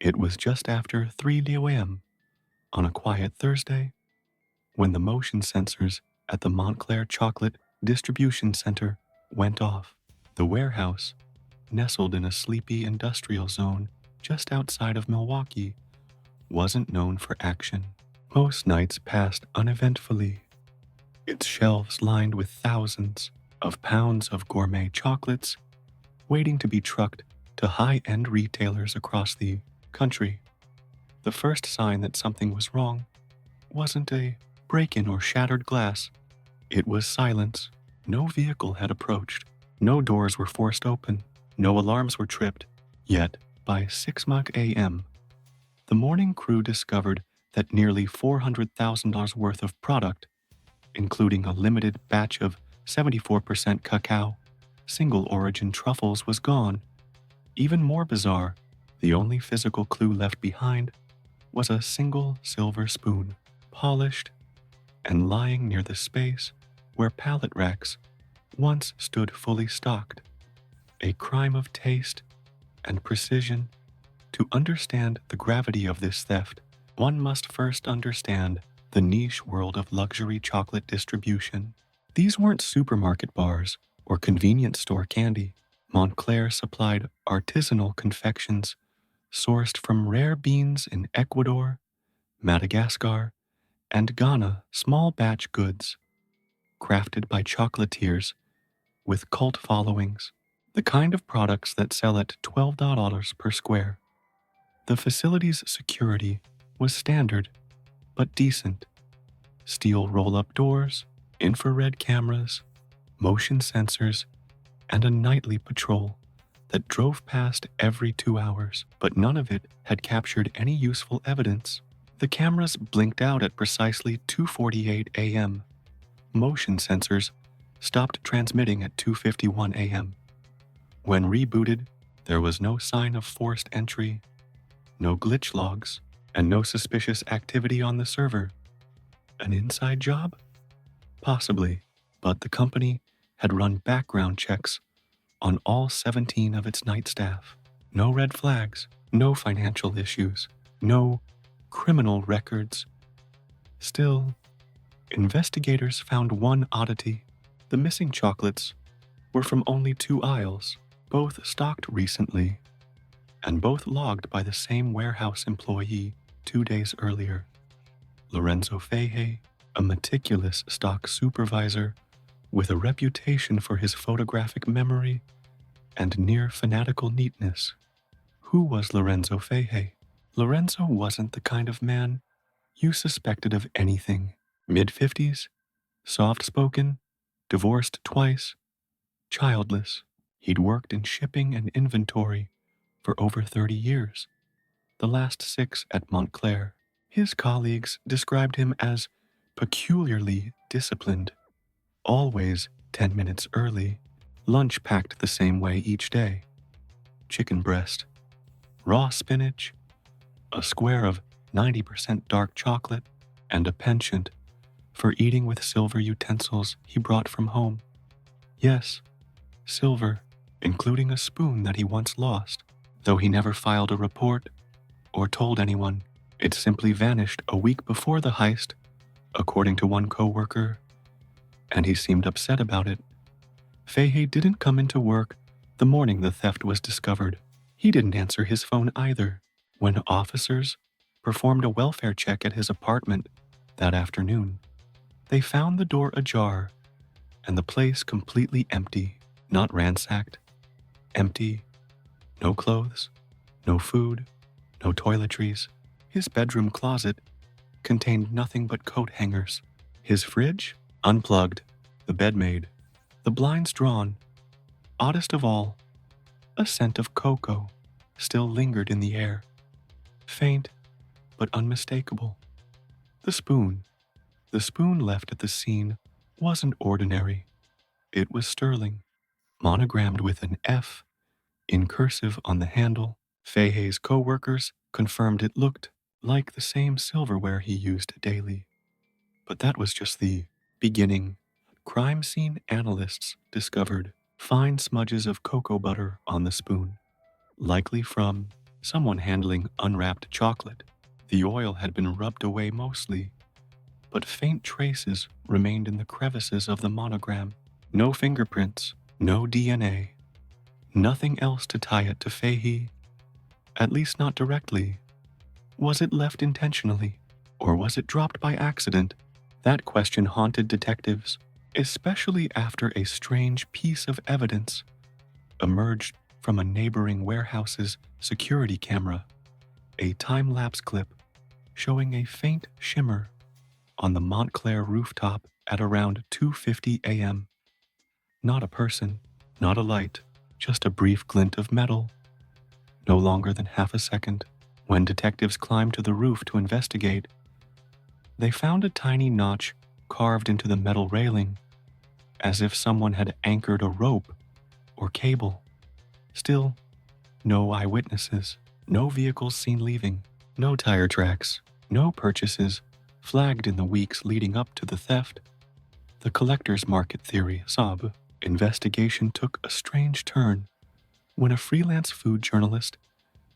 It was just after 3 a.m. on a quiet Thursday when the motion sensors at the Montclair Chocolate Distribution Center went off. The warehouse, nestled in a sleepy industrial zone just outside of Milwaukee, wasn't known for action. Most nights passed uneventfully, its shelves lined with thousands of pounds of gourmet chocolates waiting to be trucked to high-end retailers across the country. The first sign that something was wrong wasn't a break-in or shattered glass. It was silence. No vehicle had approached. No doors were forced open. No alarms were tripped. Yet, by 6 a.m., the morning crew discovered that nearly $400,000 worth of product, including a limited batch of 74% cacao, single-origin truffles, was gone. Even more bizarre, the only physical clue left behind was a single silver spoon, polished and lying near the space where pallet racks once stood fully stocked. A crime of taste and precision. To understand the gravity of this theft, one must first understand the niche world of luxury chocolate distribution. These weren't supermarket bars or convenience store candy. Montclair supplied artisanal confections sourced from rare beans in Ecuador, Madagascar, and Ghana, small batch goods crafted by chocolatiers with cult followings, the kind of products that sell at $12 per square. The facility's security was standard, but decent. Steel roll-up doors, infrared cameras, motion sensors, and a nightly patrol that drove past every 2 hours, but none of it had captured any useful evidence. The cameras blinked out at precisely 2:48 a.m. Motion sensors stopped transmitting at 2:51 a.m. When rebooted, there was no sign of forced entry, no glitch logs, and no suspicious activity on the server. An inside job? Possibly, but the company had run background checks on all 17 of its night staff. No red flags, no financial issues, no criminal records. Still, investigators found one oddity. The missing chocolates were from only 2 aisles, both stocked recently, and both logged by the same warehouse employee 2 days earlier. Lorenzo Fahey, a meticulous stock supervisor with a reputation for his photographic memory and near-fanatical neatness. Who was Lorenzo Fahey? Lorenzo wasn't the kind of man you suspected of anything. Mid-50s, soft-spoken, divorced twice, childless. He'd worked in shipping and inventory for over 30 years, the last 6 at Montclair. His colleagues described him as peculiarly disciplined, always 10 minutes early, lunch packed the same way each day. Chicken breast, raw spinach, a square of 90% dark chocolate, and a penchant for eating with silver utensils he brought from home. Yes, silver, including a spoon that he once lost, though he never filed a report or told anyone. It simply vanished a week before the heist, according to one coworker, and he seemed upset about it. Fahey didn't come into work the morning the theft was discovered. He didn't answer his phone either when officers performed a welfare check at his apartment that afternoon. They found the door ajar and the place completely empty, not ransacked, empty, no clothes, no food, no toiletries. His bedroom closet contained nothing but coat hangers. His fridge, unplugged, the bed made, the blinds drawn. Oddest of all, a scent of cocoa still lingered in the air, faint but unmistakable. The spoon left at the scene wasn't ordinary. It was sterling, monogrammed with an F in cursive on the handle. Fahey's co-workers confirmed it looked like the same silverware he used daily. But that was just the beginning. Crime scene analysts discovered fine smudges of cocoa butter on the spoon, likely from someone handling unwrapped chocolate. The oil had been rubbed away mostly, but faint traces remained in the crevices of the monogram. No fingerprints, no DNA, nothing else to tie it to Fahey, at least not directly. Was it left intentionally, or was it dropped by accident? That question haunted detectives, especially after a strange piece of evidence emerged from a neighboring warehouse's security camera, a time-lapse clip showing a faint shimmer on the Montclair rooftop at around 2:50 a.m. Not a person, not a light, just a brief glint of metal, no longer than half a second. When detectives climbed to the roof to investigate, they found a tiny notch carved into the metal railing, as if someone had anchored a rope or cable. Still, no eyewitnesses, no vehicles seen leaving, no tire tracks, no purchases flagged in the weeks leading up to the theft. The collector's market theory, SOB, investigation took a strange turn when a freelance food journalist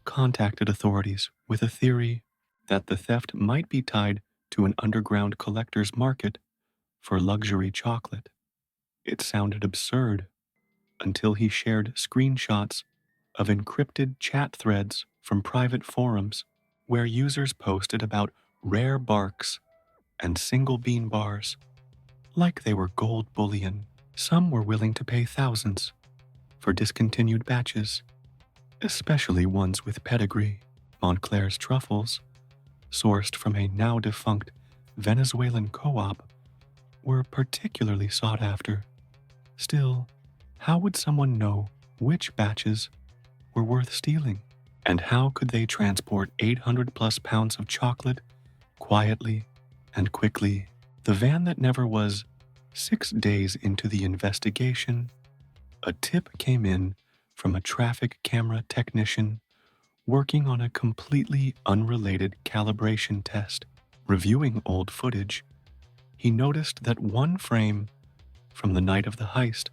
contacted authorities with a theory that the theft might be tied to an underground collector's market for luxury chocolate. It sounded absurd until he shared screenshots of encrypted chat threads from private forums where users posted about rare barks and single bean bars like they were gold bullion. Some were willing to pay thousands for discontinued batches, especially ones with pedigree. Montclair's truffles, sourced from a now-defunct Venezuelan co-op, were particularly sought after. Still, how would someone know which batches were worth stealing? And how could they transport 800-plus pounds of chocolate quietly and quickly? The van that never was. 6 days into the investigation, a tip came in from a traffic camera technician working on a completely unrelated calibration test. Reviewing old footage, he noticed that one frame from the night of the heist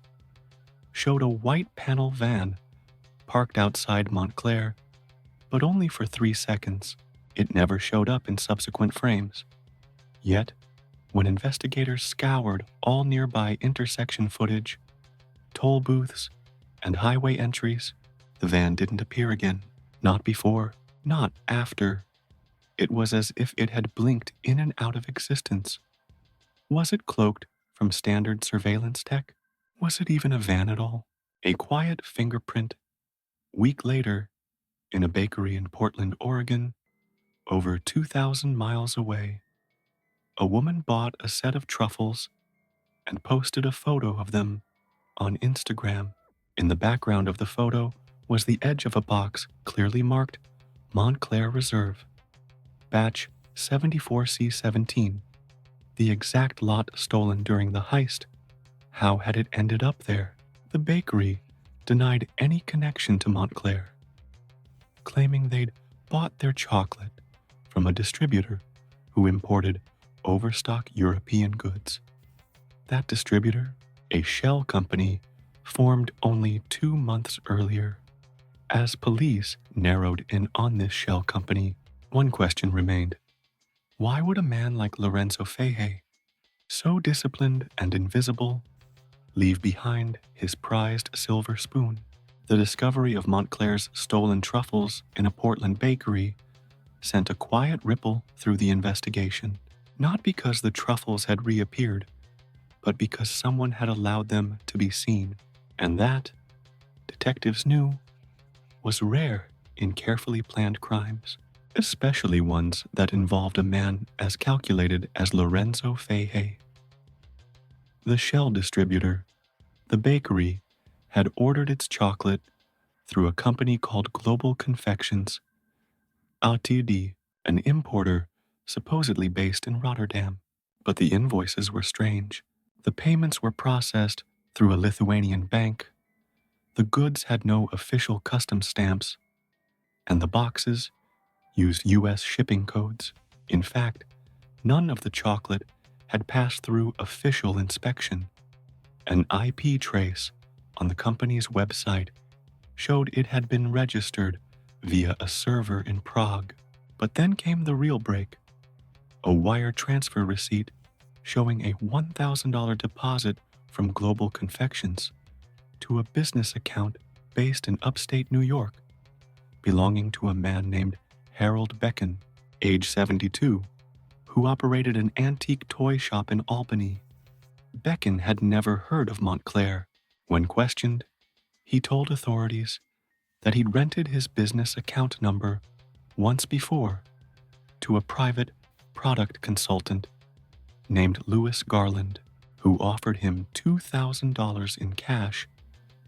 showed a white panel van parked outside Montclair, but only for 3 seconds. It never showed up in subsequent frames. Yet, when investigators scoured all nearby intersection footage, toll booths, and highway entries, the van didn't appear again. Not before, not after. It was as if it had blinked in and out of existence. Was it cloaked from standard surveillance tech? Was it even a van at all? A quiet fingerprint. Week later, in a bakery in Portland, Oregon, over 2,000 miles away, a woman bought a set of truffles and posted a photo of them on Instagram. In the background of the photo was the edge of a box clearly marked Montclair Reserve, batch 74C17, the exact lot stolen during the heist. How had it ended up there? The bakery denied any connection to Montclair, claiming they'd bought their chocolate from a distributor who imported overstock European goods. That distributor, a shell company, formed only 2 months earlier. As police narrowed in on this shell company, one question remained. Why would a man like Lorenzo Fahey, so disciplined and invisible, leave behind his prized silver spoon? The discovery of Montclair's stolen truffles in a Portland bakery sent a quiet ripple through the investigation, not because the truffles had reappeared, but because someone had allowed them to be seen. And that, detectives knew, was rare in carefully planned crimes, especially ones that involved a man as calculated as Lorenzo Fahey. The shell distributor, the bakery, had ordered its chocolate through a company called Global Confections, Ltd., an importer supposedly based in Rotterdam. But the invoices were strange. The payments were processed through a Lithuanian bank. The goods had no official customs stamps, and the boxes used U.S. shipping codes. In fact, none of the chocolate had passed through official inspection. An IP trace on the company's website showed it had been registered via a server in Prague. But then came the real break, a wire transfer receipt showing a $1,000 deposit from Global Confections to a business account based in upstate New York, belonging to a man named Harold Becken, age 72, who operated an antique toy shop in Albany. Becken had never heard of Montclair. When questioned, he told authorities that he'd rented his business account number once before to a private product consultant named Louis Garland, who offered him $2,000 in cash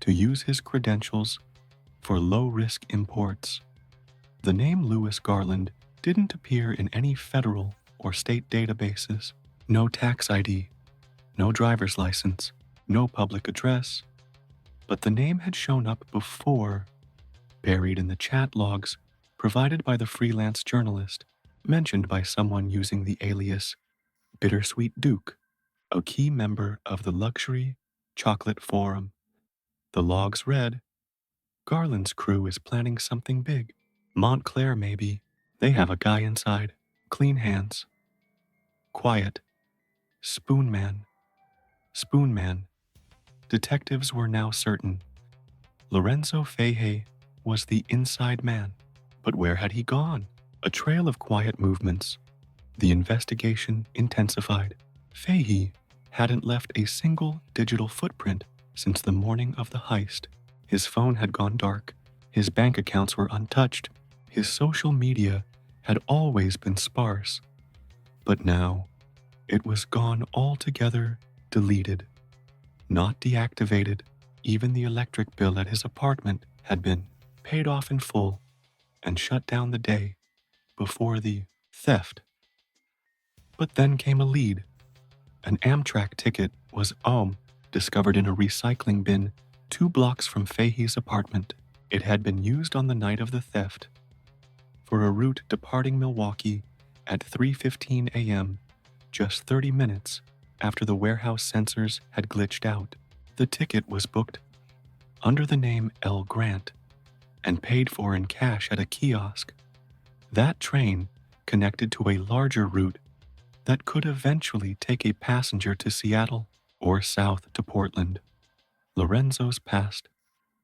to use his credentials for low-risk imports. The name Louis Garland didn't appear in any federal or state databases. No tax ID, no driver's license, no public address. But the name had shown up before, buried in the chat logs provided by the freelance journalist, mentioned by someone using the alias Bittersweet Duke, a key member of the luxury chocolate forum. The logs read, "Garland's crew is planning something big. Montclair, maybe. They have a guy inside. Clean hands. Quiet. Spoon Man. Spoon Man." Detectives were now certain. Lorenzo Fahey was the inside man. But where had he gone? A trail of quiet movements. The investigation intensified. Fahey hadn't left a single digital footprint since the morning of the heist. His phone had gone dark. His bank accounts were untouched. His social media had always been sparse. But now, it was gone altogether, deleted. Not deactivated. Even the electric bill at his apartment had been paid off in full and shut down the day before the theft. But then came a lead. An Amtrak ticket was discovered in a recycling bin 2 blocks from Fahey's apartment. It had been used on the night of the theft for a route departing Milwaukee at 3:15 a.m., just 30 minutes after the warehouse sensors had glitched out. The ticket was booked under the name L. Grant and paid for in cash at a kiosk. That train connected to a larger route that could eventually take a passenger to Seattle or south to Portland. Lorenzo's past.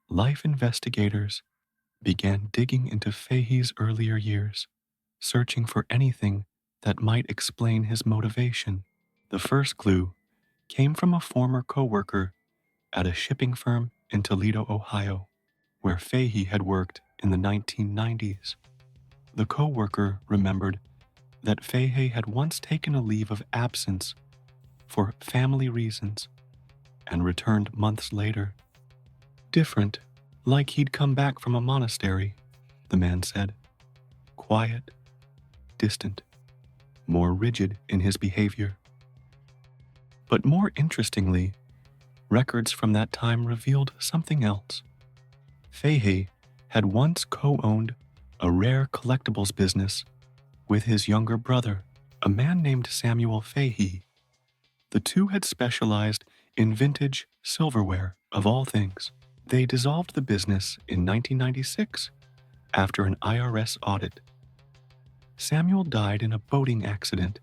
Life investigators began digging into Fahey's earlier years, searching for anything that might explain his motivation. The first clue came from a former coworker at a shipping firm in Toledo, Ohio, where Fahey had worked in the 1990s. The coworker remembered that Fahey had once taken a leave of absence for family reasons and returned months later. Different, like he'd come back from a monastery, the man said. Quiet, distant, more rigid in his behavior. But more interestingly, records from that time revealed something else. Fahey had once co-owned a rare collectibles business with his younger brother, a man named Samuel Fahey. The two had specialized in vintage silverware, of all things. They dissolved the business in 1996 after an IRS audit. Samuel died in a boating accident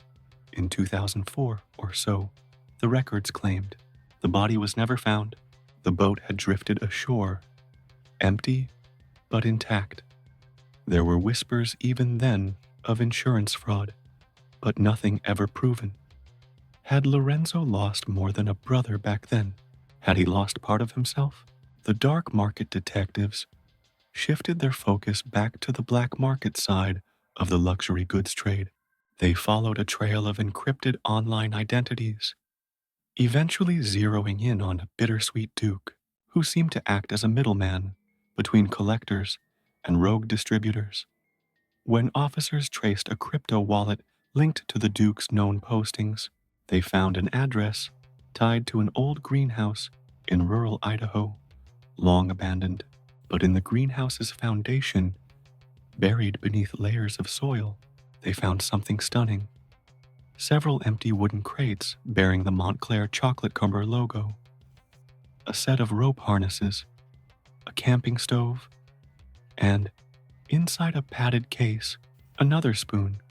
in 2004 or so, the records claimed. The body was never found. The boat had drifted ashore, empty but intact. There were whispers even then of insurance fraud, but nothing ever proven. Had Lorenzo lost more than a brother back then? Had he lost part of himself? The dark market detectives shifted their focus back to the black market side of the luxury goods trade. They followed a trail of encrypted online identities, eventually zeroing in on Bittersweet Duke, who seemed to act as a middleman between collectors and rogue distributors. When officers traced a crypto wallet linked to the Duke's known postings, they found an address tied to an old greenhouse in rural Idaho, long abandoned. But in the greenhouse's foundation, buried beneath layers of soil, they found something stunning. Several empty wooden crates bearing the Montclair chocolate cover logo, a set of rope harnesses, a camping stove, and Inside a padded case, another spoon,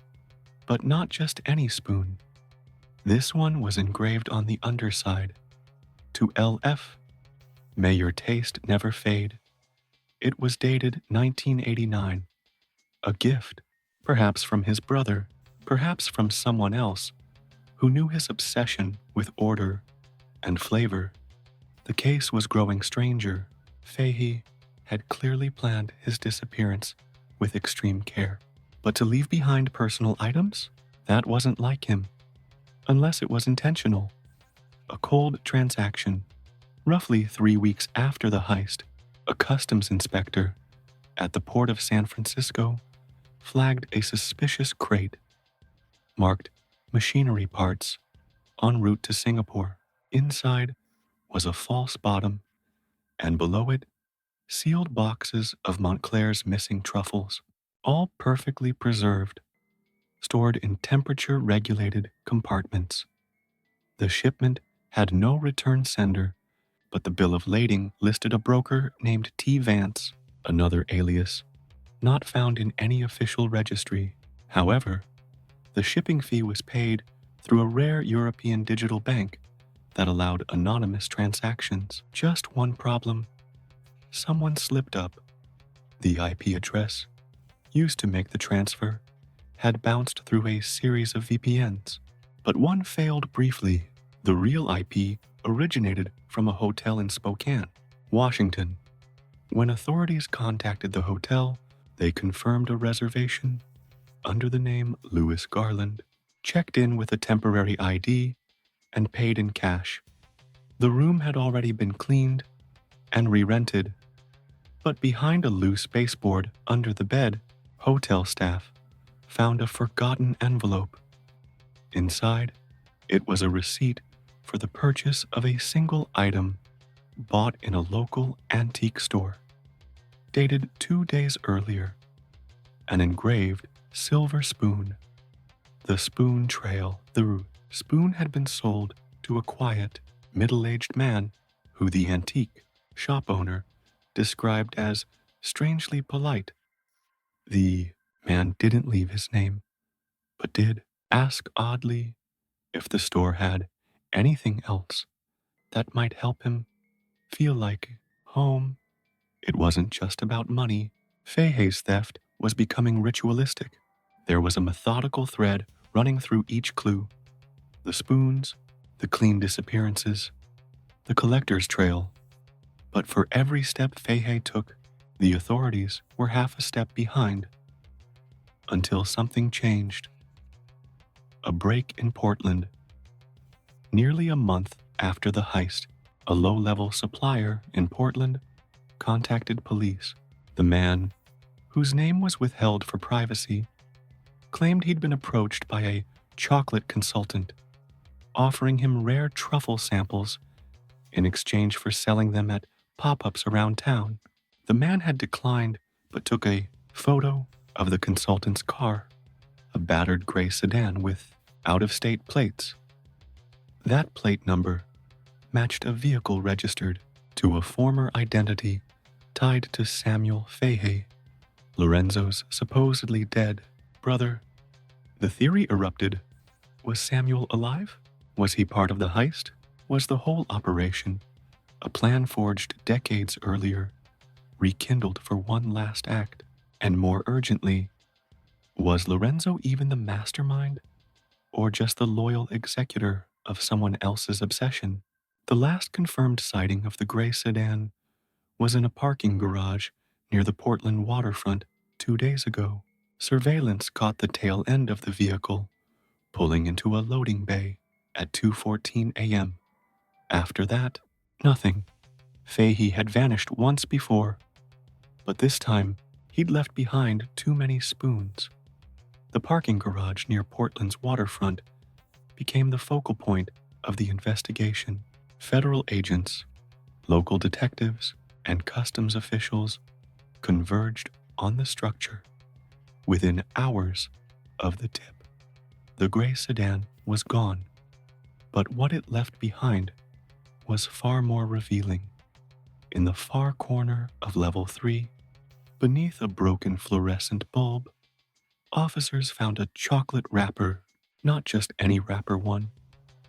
but not just any spoon. This one was engraved on the underside, to LF, may your taste never fade. It was dated 1989, a gift, perhaps from his brother, perhaps from someone else who knew his obsession with order and flavor. The case was growing stranger. Fahey had clearly planned his disappearance with extreme care. But to leave behind personal items? That wasn't like him, unless it was intentional. A cold transaction. Roughly 3 weeks after the heist, a customs inspector at the port of San Francisco flagged a suspicious crate marked machinery parts en route to Singapore. Inside was a false bottom, and below it, sealed boxes of Montclair's missing truffles, all perfectly preserved, stored in temperature-regulated compartments. The shipment had no return sender, but the bill of lading listed a broker named T. Vance, another alias, not found in any official registry. However, the shipping fee was paid through a rare European digital bank that allowed anonymous transactions. Just one problem. Someone slipped up. The IP address used to make the transfer had bounced through a series of VPNs, but one failed briefly. The real IP originated from a hotel in Spokane, Washington. When authorities contacted the hotel, they confirmed a reservation under the name Lewis Garland, checked in with a temporary ID, and paid in cash. The room had already been cleaned and re-rented, but behind a loose baseboard under the bed, hotel staff found a forgotten envelope. Inside, it was a receipt for the purchase of a single item bought in a local antique store, dated 2 days earlier, an engraved silver spoon. The spoon trail. The spoon had been sold to a quiet, middle-aged man who the antique shop owner described as strangely polite. The man didn't leave his name, but did ask oddly if the store had anything else that might help him feel like home. It wasn't just about money. Fahey's theft was becoming ritualistic. There was a methodical thread running through each clue. The spoons, the clean disappearances, the collector's trail. But for every step Fahey took, the authorities were half a step behind. Until something changed. A break in Portland. Nearly a month after the heist, a low-level supplier in Portland contacted police. The man, whose name was withheld for privacy, claimed he'd been approached by a chocolate consultant, offering him rare truffle samples in exchange for selling them at pop-ups around town. The man had declined, but took a photo of the consultant's car, a battered gray sedan with out-of-state plates. That plate number matched a vehicle registered to a former identity tied to Samuel Fahey, Lorenzo's supposedly dead brother. The theory erupted. Was Samuel alive? Was he part of the heist? Was the whole operation, a plan forged decades earlier, rekindled for one last act? And more urgently, was Lorenzo even the mastermind, or just the loyal executor of someone else's obsession? The last confirmed sighting of the gray sedan was in a parking garage near the Portland waterfront 2 days ago. Surveillance caught the tail end of the vehicle, pulling into a loading bay at 2:14 a.m. After that, nothing. Fahey had vanished once before, but this time he'd left behind too many spoons. The parking garage near Portland's waterfront became the focal point of the investigation. Federal agents, local detectives, and customs officials converged on the structure. Within hours of the tip, the gray sedan was gone, but what it left behind was far more revealing. In the far corner of level 3, Beneath a broken fluorescent bulb, officers found a chocolate wrapper, not just any wrapper one,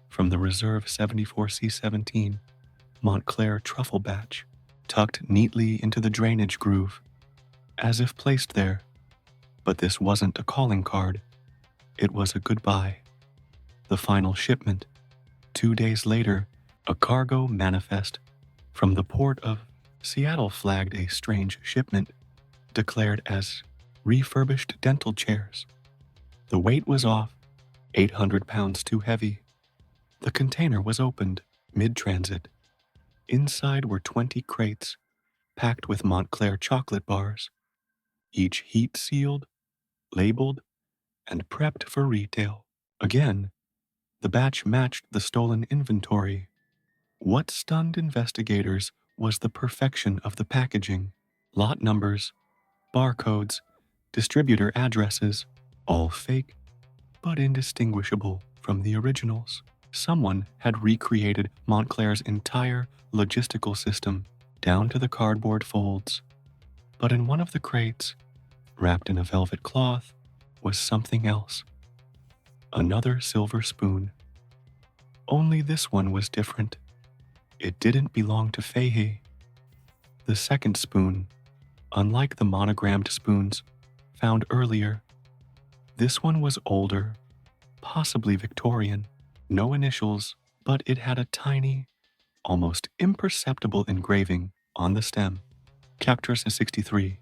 from the Reserve 74C-17 Montclair truffle batch, tucked neatly into the drainage groove, as if placed there. But this wasn't a calling card. It was a goodbye. The final shipment. 2 days later, a cargo manifest from the port of Seattle flagged a strange shipment, declared as refurbished dental chairs. The weight was off, 800 pounds too heavy. The container was opened mid-transit. Inside were 20 crates, packed with Montclair chocolate bars, each heat-sealed, labeled, and prepped for retail. Again, the batch matched the stolen inventory. What stunned investigators was the perfection of the packaging. Lot numbers, barcodes, distributor addresses, all fake, but indistinguishable from the originals. Someone had recreated Montclair's entire logistical system, down to the cardboard folds. But in one of the crates, wrapped in a velvet cloth, was something else. Another silver spoon. Only this one was different. It didn't belong to Fahey. The second spoon, unlike the monogrammed spoons found earlier, this one was older, possibly Victorian. No initials, but it had a tiny, almost imperceptible engraving on the stem. Cactus 63,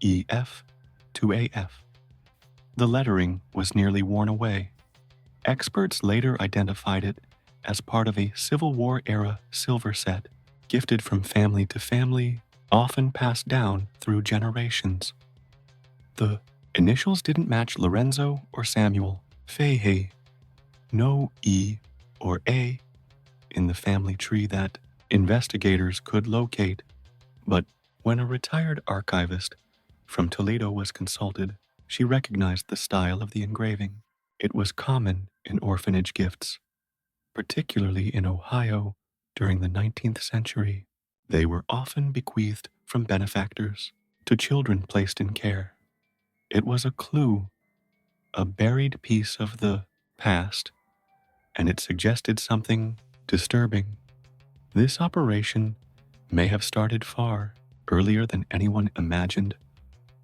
EF to AF. The lettering was nearly worn away. Experts later identified it as part of a Civil War-era silver set, gifted from family to family, often passed down through generations. The initials didn't match Lorenzo or Samuel Fahey. No E or A in the family tree that investigators could locate. But when a retired archivist from Toledo was consulted, she recognized the style of the engraving. It was common in orphanage gifts, particularly in Ohio during the 19th century. They were often bequeathed from benefactors to children placed in care. It was a clue, a buried piece of the past, and it suggested something disturbing. This operation may have started far earlier than anyone imagined.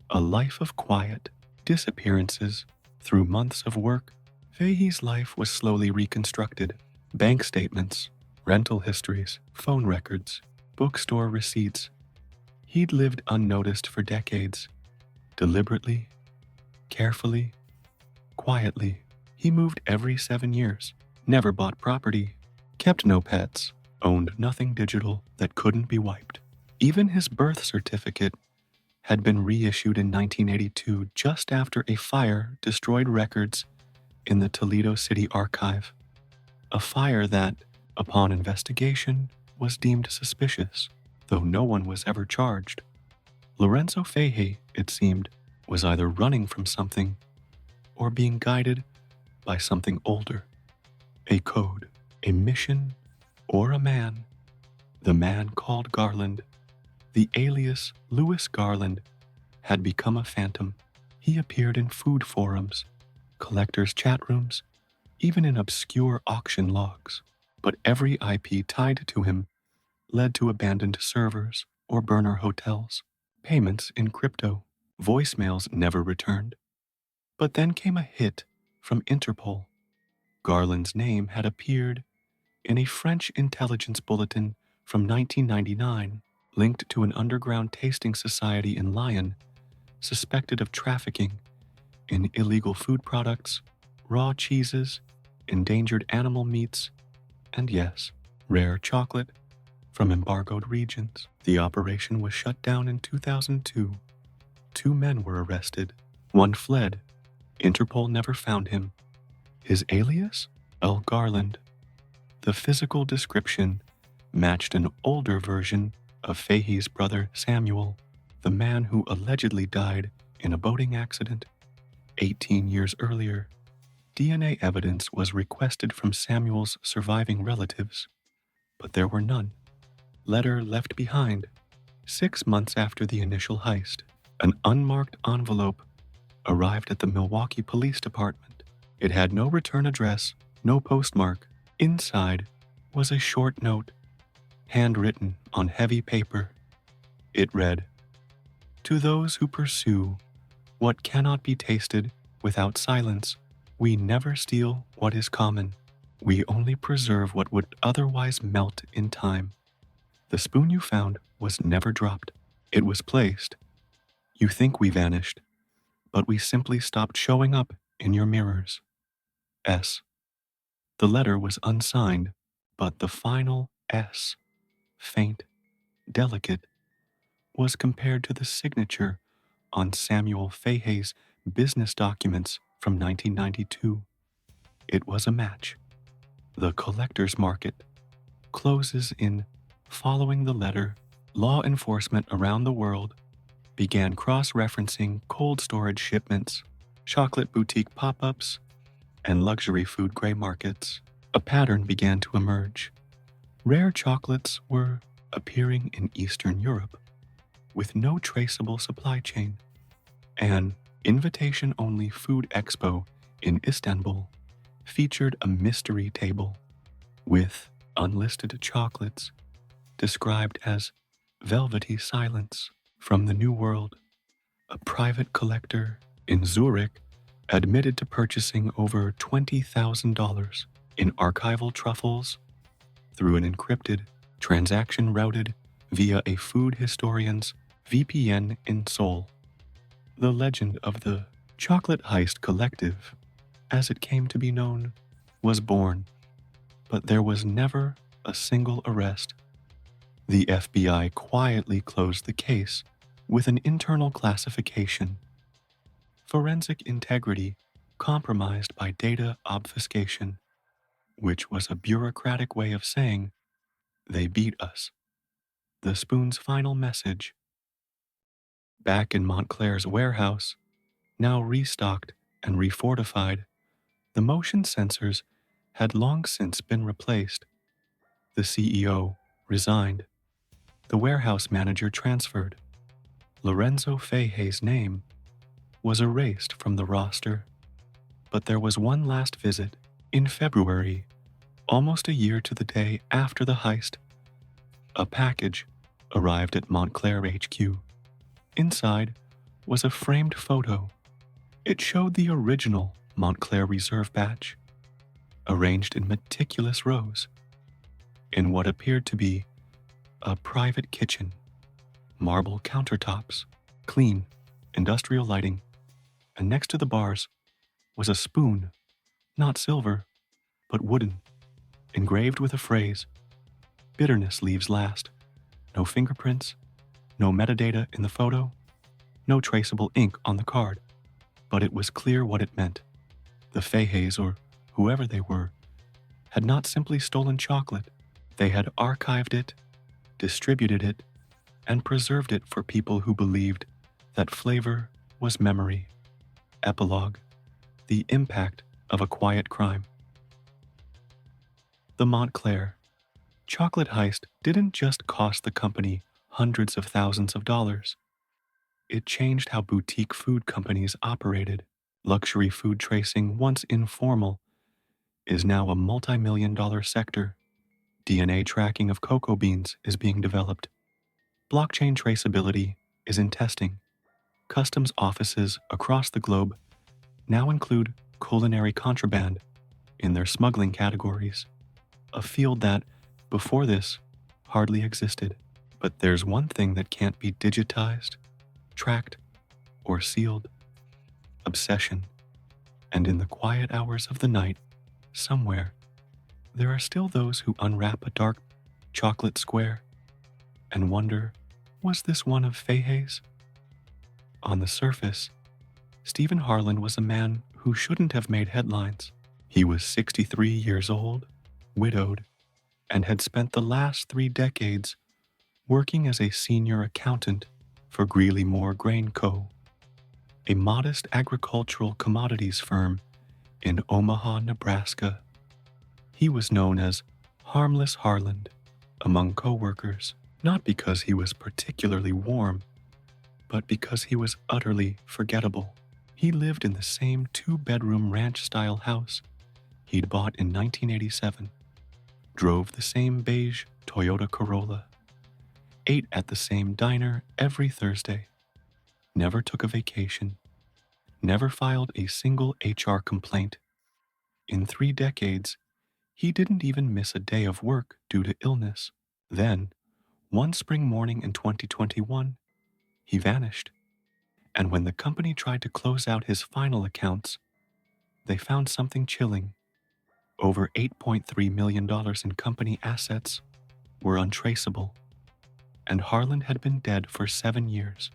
A life of quiet, disappearances, through months of work. Fahey's life was slowly reconstructed. Bank statements, rental histories, phone records, bookstore receipts. He'd lived unnoticed for decades. Deliberately, carefully, quietly. He moved every 7 years, never bought property, kept no pets, owned nothing digital that couldn't be wiped. Even his birth certificate had been reissued in 1982 just after a fire destroyed records in the Toledo City Archive. A fire that, upon investigation, was deemed suspicious, though no one was ever charged. Lorenzo Fahey, it seemed, was either running from something or being guided by something older. A code, a mission, or a man. The man called Garland, the alias Lewis Garland, had become a phantom. He appeared in food forums, collectors' chat rooms, even in obscure auction logs. But every IP tied to him led to abandoned servers or burner hotels, payments in crypto, voicemails never returned. But then came a hit from Interpol. Garland's name had appeared in a French intelligence bulletin from 1999, linked to an underground tasting society in Lyon, suspected of trafficking in illegal food products, raw cheeses, endangered animal meats, and yes, rare chocolate from embargoed regions. The operation was shut down in 2002. 2 men were arrested. One fled. Interpol never found him. His alias? L. Garland. The physical description matched an older version of Fahey's brother Samuel, the man who allegedly died in a boating accident 18 years earlier. DNA evidence was requested from Samuel's surviving relatives, but there were none. Letter left behind 6 months after the initial heist. An unmarked envelope arrived at the Milwaukee Police Department. It had no return address, no postmark. Inside was a short note, handwritten on heavy paper. It read, "To those who pursue what cannot be tasted without silence, we never steal what is common. We only preserve what would otherwise melt in time. The spoon you found was never dropped. It was placed. You think we vanished, but we simply stopped showing up in your mirrors. S." The letter was unsigned, but the final S, faint, delicate, was compared to the signature on Samuel Fahey's business documents from 1992. It was a match. The collector's market closes in following the letter. Law enforcement around the world began cross-referencing cold storage shipments, chocolate boutique pop-ups, and luxury food gray markets. A pattern began to emerge. Rare chocolates were appearing in Eastern Europe with no traceable supply chain. An invitation-only food expo in Istanbul featured a mystery table with unlisted chocolates described as velvety silence from the New World. A private collector in Zurich admitted to purchasing over $20,000 in archival truffles through an encrypted transaction routed via a food historian's VPN in Seoul. The legend of the Chocolate Heist Collective, as it came to be known, was born, but there was never a single arrest. The FBI quietly closed the case with an internal classification: forensic integrity compromised by data obfuscation, which was a bureaucratic way of saying, "They beat us." The spoon's final message. Back in Montclair's warehouse, now restocked and refortified, the motion sensors had long since been replaced. The CEO resigned. The warehouse manager transferred. Lorenzo Fahey's name was erased from the roster. But there was one last visit. In February, almost a year to the day after the heist, a package arrived at Montclair HQ. Inside was a framed photo. It showed the original Montclair Reserve badge, arranged in meticulous rows, in what appeared to be a private kitchen. Marble countertops, clean, industrial lighting, and next to the bars was a spoon, not silver, but wooden, engraved with a phrase, "Bitterness leaves last." No fingerprints, no metadata in the photo, no traceable ink on the card, but it was clear what it meant. The Faheys, or whoever they were, had not simply stolen chocolate. They had archived it, distributed it, and preserved it for people who believed that flavor was memory. Epilogue: the impact of a quiet crime. The Montclair chocolate heist didn't just cost the company hundreds of thousands of dollars. It changed how boutique food companies operated. Luxury food tracing, once informal, is now a multi-million-dollar sector. DNA tracking of cocoa beans is being developed. Blockchain traceability is in testing. Customs offices across the globe now include culinary contraband in their smuggling categories, a field that, before this, hardly existed. But there's one thing that can't be digitized, tracked, or sealed: obsession. And in the quiet hours of the night, somewhere, there are still those who unwrap a dark chocolate square and wonder, was this one of Fahey's? On the surface, Stephen Harlan was a man who shouldn't have made headlines. He was 63 years old, widowed, and had spent the last 3 decades working as a senior accountant for Greeley Moore Grain Co., a modest agricultural commodities firm in Omaha, Nebraska. He was known as Harmless Harland among co-workers, not because he was particularly warm, but because he was utterly forgettable. He lived in the same two-bedroom ranch-style house he'd bought in 1987, drove the same beige Toyota Corolla, ate at the same diner every Thursday, never took a vacation, never filed a single HR complaint. In 3 decades, he didn't even miss a day of work due to illness. Then, one spring morning in 2021, he vanished. And when the company tried to close out his final accounts, they found something chilling. Over $8.3 million in company assets were untraceable, and Harland had been dead for 7 years.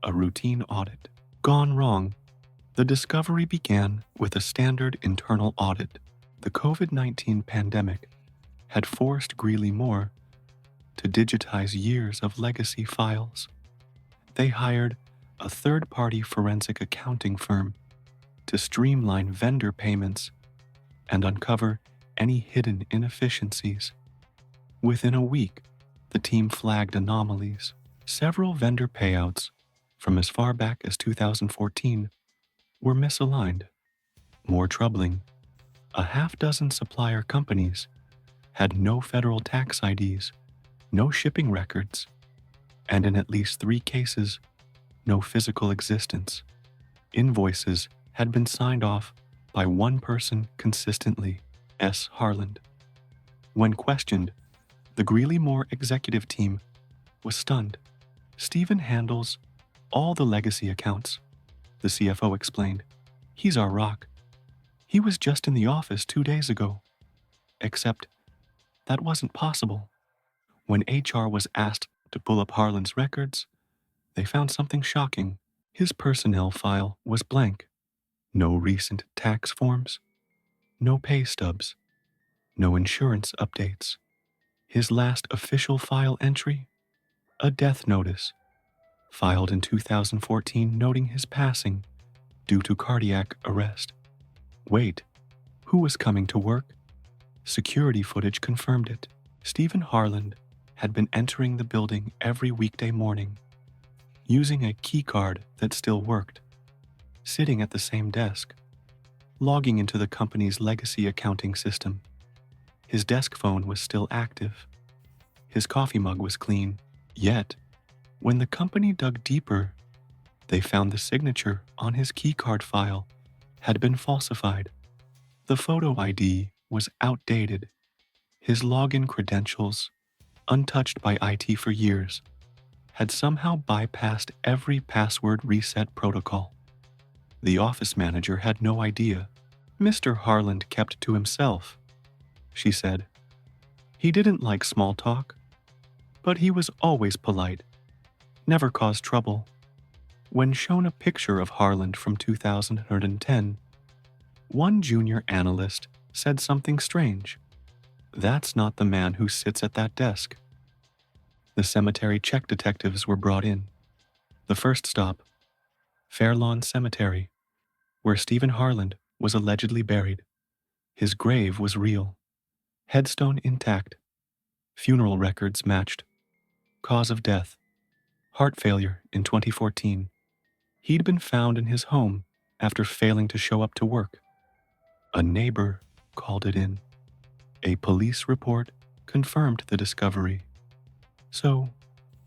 A routine audit. Gone wrong. The discovery began with a standard internal audit. The COVID-19 pandemic had forced Greeley Moore to digitize years of legacy files. They hired a third-party forensic accounting firm to streamline vendor payments and uncover any hidden inefficiencies. Within a week, the team flagged anomalies. Several vendor payouts from as far back as 2014 were misaligned. More troubling, a half-dozen supplier companies had no federal tax IDs, no shipping records, and in at least 3 cases, no physical existence. Invoices had been signed off by one person consistently, S. Harland. When questioned, the Greeley Moore executive team was stunned. Stephen handles all the legacy accounts, the CFO explained. He's our rock. He was just in the office 2 days ago. Except that wasn't possible. When HR was asked to pull up Harland's records, they found something shocking. His personnel file was blank. No recent tax forms, no pay stubs, no insurance updates. His last official file entry? A death notice, filed in 2014 noting his passing due to cardiac arrest. Wait, who was coming to work? Security footage confirmed it. Stephen Harland had been entering the building every weekday morning, using a key card that still worked, sitting at the same desk, logging into the company's legacy accounting system. His desk phone was still active. His coffee mug was clean. Yet, when the company dug deeper, they found the signature on his keycard file had been falsified. The photo ID was outdated. His login credentials, untouched by IT for years, had somehow bypassed every password reset protocol. The office manager had no idea. Mr. Harland kept to himself, she said. He didn't like small talk, but he was always polite, never caused trouble. When shown a picture of Harland from 2010, one junior analyst said something strange. That's not the man who sits at that desk. The cemetery check detectives were brought in. The first stop, Fairlawn Cemetery, where Stephen Harland was allegedly buried. His grave was real, headstone intact, funeral records matched. Cause of death, heart failure in 2014. He'd been found in his home after failing to show up to work. A neighbor called it in. A police report confirmed the discovery. So,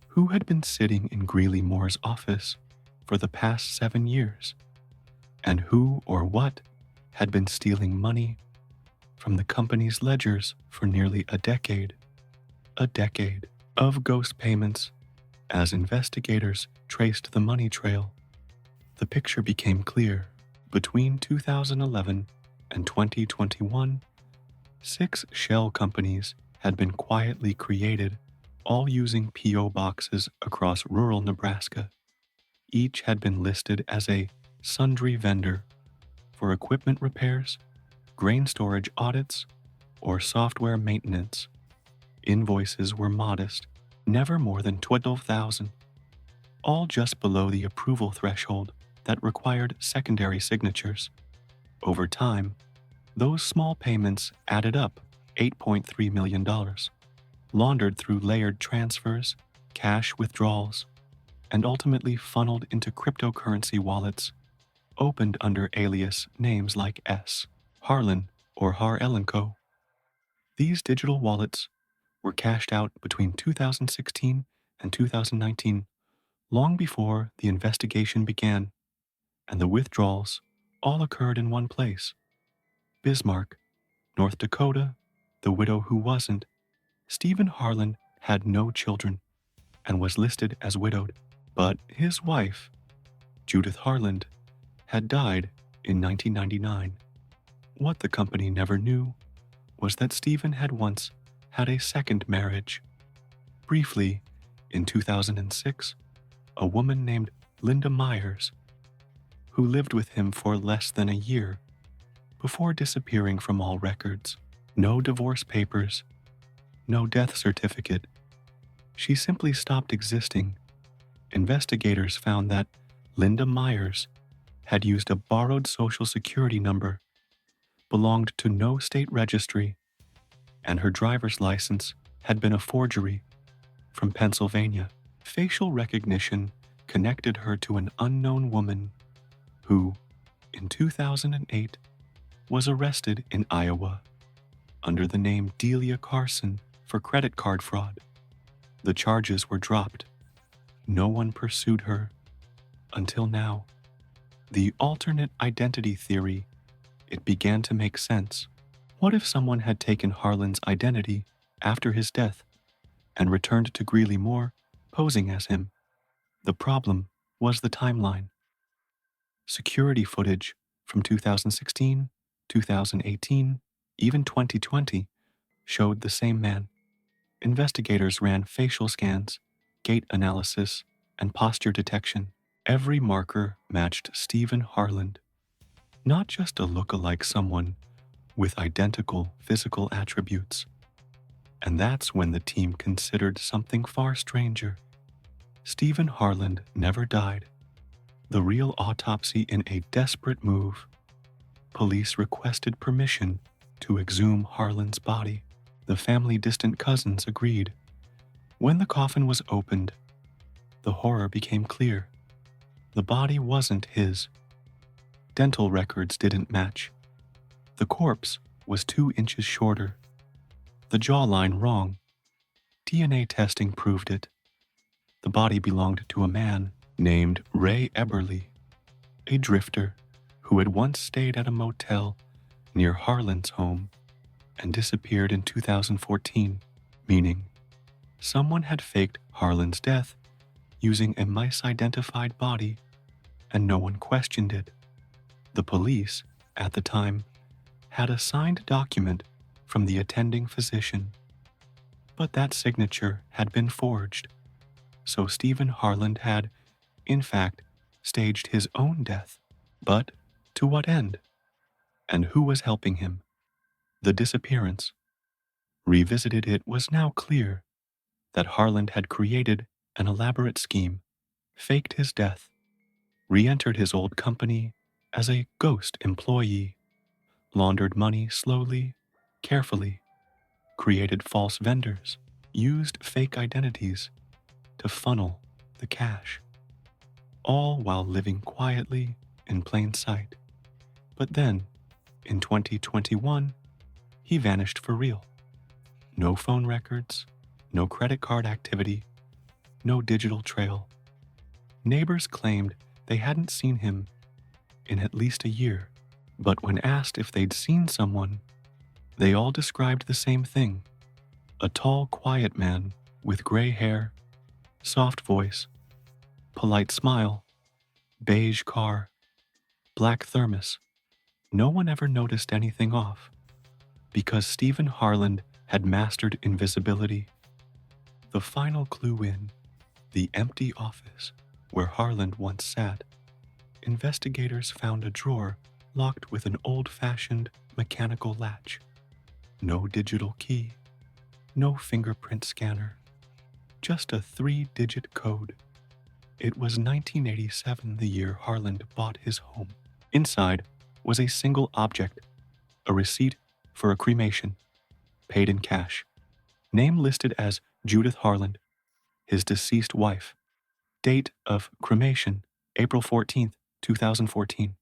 who had been sitting in Greeley Moore's office for the past 7 years? And who or what had been stealing money from the company's ledgers for nearly a decade? A decade of ghost payments. As investigators traced the money trail, the picture became clear. Between 2011 and 2021, 6 shell companies had been quietly created, all using P.O. boxes across rural Nebraska. Each had been listed as a sundry vendor for equipment repairs, grain storage audits, or software maintenance. Invoices were modest, never more than $12,000, all just below the approval threshold that required secondary signatures. Over time, those small payments added up $8.3 million, laundered through layered transfers, cash withdrawals, and ultimately funneled into cryptocurrency wallets opened under alias names like S. Harlan or Har Ellen Co. These digital wallets were cashed out between 2016 and 2019, long before the investigation began, and the withdrawals all occurred in one place: Bismarck, North Dakota. The widow who wasn't, Stephen Harlan, had no children and was listed as widowed, but his wife, Judith Harland, had died in 1999. What the company never knew was that Stephen had once had a second marriage. Briefly, in 2006, a woman named Linda Myers, who lived with him for less than a year before disappearing from all records. No divorce papers, no death certificate. She simply stopped existing. Investigators found that Linda Myers had used a borrowed social security number, belonged to no state registry, and her driver's license had been a forgery from Pennsylvania. Facial recognition connected her to an unknown woman who, in 2008, was arrested in Iowa under the name Delia Carson for credit card fraud. The charges were dropped. No one pursued her until now. The alternate identity theory, it began to make sense. What if someone had taken Harlan's identity after his death and returned to Greeley Moore posing as him? The problem was the timeline. Security footage from 2016, 2018, even 2020 showed the same man. Investigators ran facial scans, gait analysis, and posture detection. Every marker matched Stephen Harland, not just a look-alike someone with identical physical attributes. And that's when the team considered something far stranger. Stephen Harland never died. The real autopsy in a desperate move. Police requested permission to exhume Harlan's body. The family distant cousins agreed. When the coffin was opened, the horror became clear. The body wasn't his. Dental records didn't match. The corpse was 2 inches shorter. The jawline wrong. DNA testing proved it. The body belonged to a man named Ray Eberly, a drifter who had once stayed at a motel near Harlan's home and disappeared in 2014, meaning someone had faked Harlan's death using a misidentified body and no one questioned it. The police, at the time, had a signed document from the attending physician, but that signature had been forged, so Stephen Harland had, in fact, staged his own death. But to what end? And who was helping him? The disappearance. Revisited, it was now clear that Harland had created an elaborate scheme, faked his death, re-entered his old company as a ghost employee, laundered money slowly, carefully, created false vendors, used fake identities to funnel the cash, all while living quietly in plain sight. But then, in 2021, he vanished for real. No phone records, no credit card activity, no digital trail. Neighbors claimed they hadn't seen him in at least a year, but when asked if they'd seen someone, they all described the same thing: a tall, quiet man with gray hair, soft voice, polite smile, beige car, black thermos. No one ever noticed anything off, because Stephen Harland had mastered invisibility. The final clue in the empty office where Harland once sat, investigators found a drawer locked with an old-fashioned mechanical latch. No digital key, no fingerprint scanner, just a 3-digit code. It was 1987, the year Harland bought his home. Inside was a single object, a receipt for a cremation, paid in cash. Name listed as Judith Harland, his deceased wife. Date of cremation, April 14th, 2014.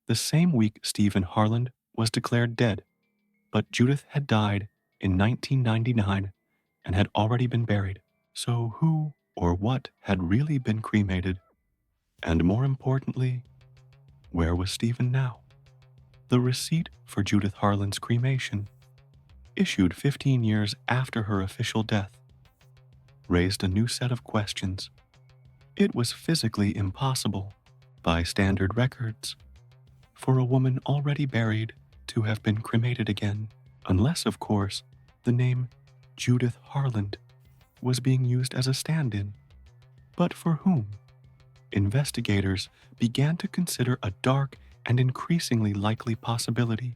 The same week Stephen Harland was declared dead, but Judith had died in 1999 and had already been buried. So who or what had really been cremated? And more importantly, where was Stephen now? The receipt for Judith Harland's cremation, issued 15 years after her official death, raised a new set of questions. It was physically impossible, by standard records, for a woman already buried to have been cremated again, unless, of course, the name Judith Harland was being used as a stand-in. But for whom? Investigators began to consider a dark and increasingly likely possibility.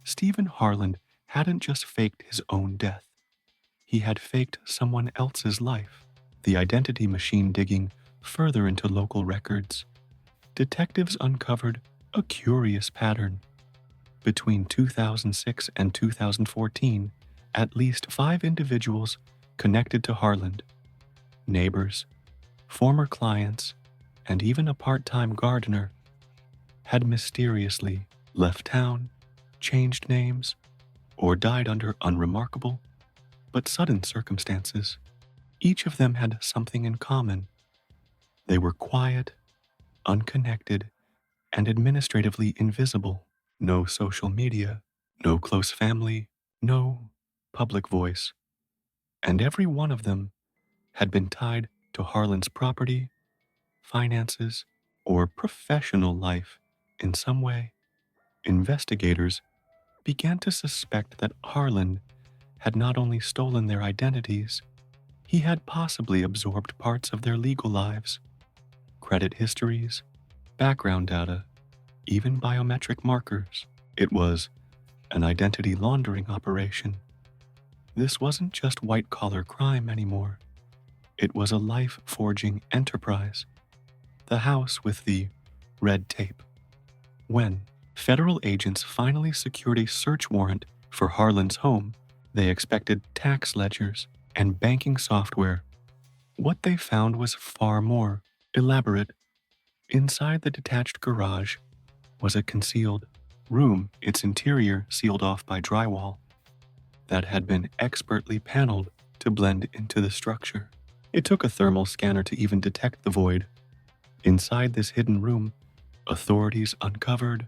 Stephen Harland hadn't just faked his own death. He had faked someone else's life. The identity machine digging further into local records, detectives uncovered a curious pattern. Between 2006 and 2014, at least 5 individuals connected to Harland, neighbors, former clients, and even a part-time gardener, had mysteriously left town, changed names, or died under unremarkable but sudden circumstances. Each of them had something in common. They were quiet, unconnected, and administratively invisible. No social media, no close family, no public voice. And every one of them had been tied to Harland's property, finances, or professional life in some way. Investigators began to suspect that Harland had not only stolen their identities, he had possibly absorbed parts of their legal lives, credit histories, background data, even biometric markers. It was an identity laundering operation. This wasn't just white-collar crime anymore. It was a life-forging enterprise. The house with the red tape. When federal agents finally secured a search warrant for Harland's home, they expected tax ledgers and banking software. What they found was far more elaborate. Inside the detached garage was a concealed room, its interior sealed off by drywall, that had been expertly paneled to blend into the structure. It took a thermal scanner to even detect the void. Inside this hidden room, authorities uncovered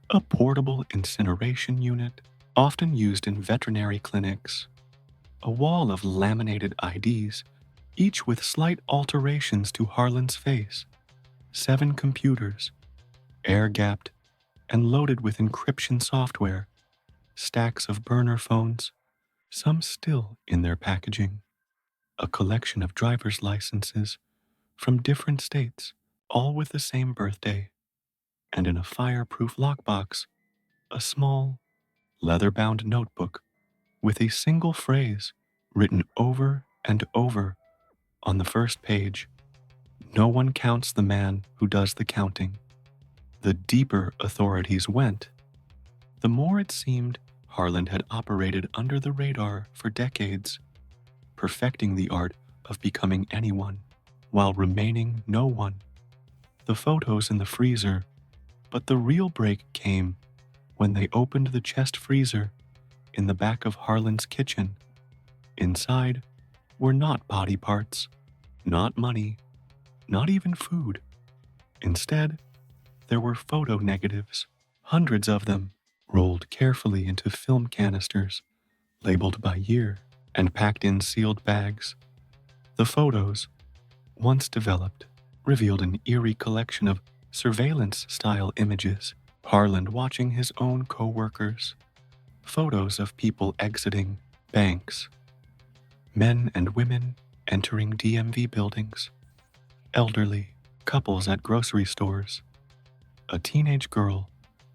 a portable incineration unit, often used in veterinary clinics, a wall of laminated IDs, each with slight alterations to Harland's face, 7 computers, air-gapped and loaded with encryption software, stacks of burner phones, some still in their packaging, a collection of driver's licenses from different states, all with the same birthday, and in a fireproof lockbox, a small, leather-bound notebook with a single phrase written over and over on the first page: "No one counts the man who does the counting." The deeper authorities went, the more it seemed Harland had operated under the radar for decades, perfecting the art of becoming anyone while remaining no one. The photos in the freezer, but the real break came when they opened the chest freezer in the back of Harland's kitchen. Inside were not body parts, not money, not even food. Instead, there were photo negatives, hundreds of them, rolled carefully into film canisters, labeled by year, and packed in sealed bags. The photos, once developed, revealed an eerie collection of surveillance-style images, Harland watching his own co-workers, photos of people exiting banks, men and women entering DMV buildings, elderly couples at grocery stores, a teenage girl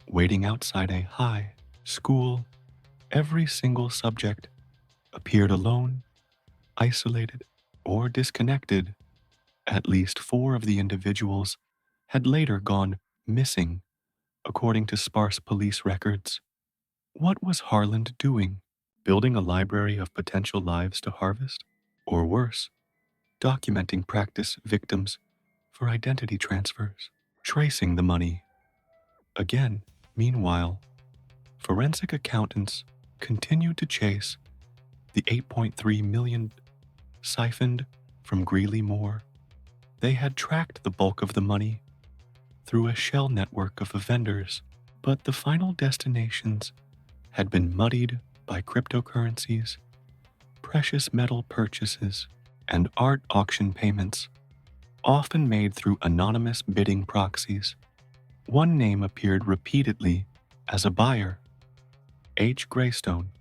waiting outside a high school. Every single subject appeared alone, isolated, or disconnected. At least 4 of the individuals had later gone missing, according to sparse police records. What was Harland doing? Building a library of potential lives to harvest? Or worse, documenting practice victims for identity transfers, tracing the money. Again, meanwhile, forensic accountants continued to chase the 8.3 million siphoned from Greeley Moore. They had tracked the bulk of the money through a shell network of vendors, but the final destinations had been muddied by cryptocurrencies, precious metal purchases, and art auction payments, often made through anonymous bidding proxies. One name appeared repeatedly as a buyer, H. Greystone.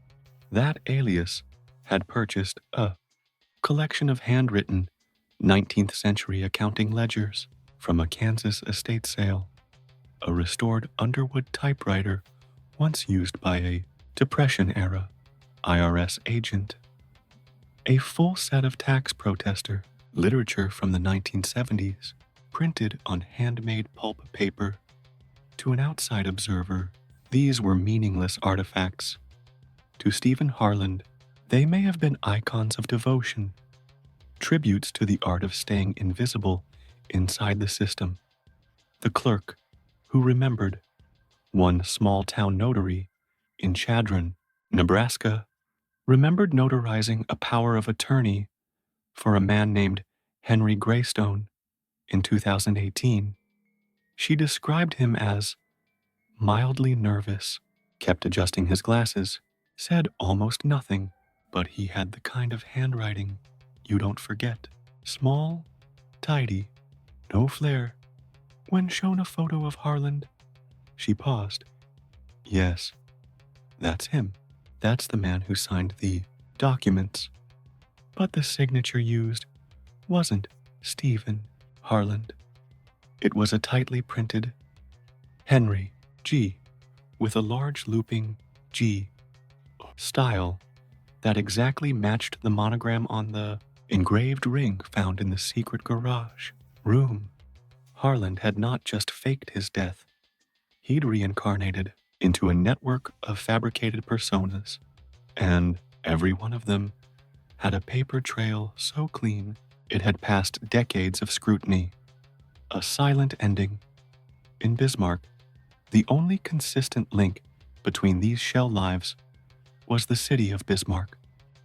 That alias had purchased a collection of handwritten 19th century accounting ledgers from a Kansas estate sale, a restored Underwood typewriter once used by a Depression-era IRS agent, a full set of tax protester literature from the 1970s, printed on handmade pulp paper. To an outside observer, these were meaningless artifacts. To Stephen Harland, they may have been icons of devotion, tributes to the art of staying invisible inside the system. The clerk, who remembered one small-town notary in Chadron, Nebraska, remembered notarizing a power of attorney for a man named Henry Greystone in 2018. She described him as mildly nervous, kept adjusting his glasses, said almost nothing, but he had the kind of handwriting you don't forget. Small, tidy, no flair. When shown a photo of Harland, she paused. Yes, that's him. That's the man who signed the documents. But the signature used wasn't Stephen Harland. It was a tightly printed Henry G with a large looping G style that exactly matched the monogram on the engraved ring found in the secret garage room. Harland had not just faked his death, he'd reincarnated into a network of fabricated personas, and every one of them had a paper trail so clean it had passed decades of scrutiny. A silent ending. In Bismarck, the only consistent link between these shell lives was the city of Bismarck,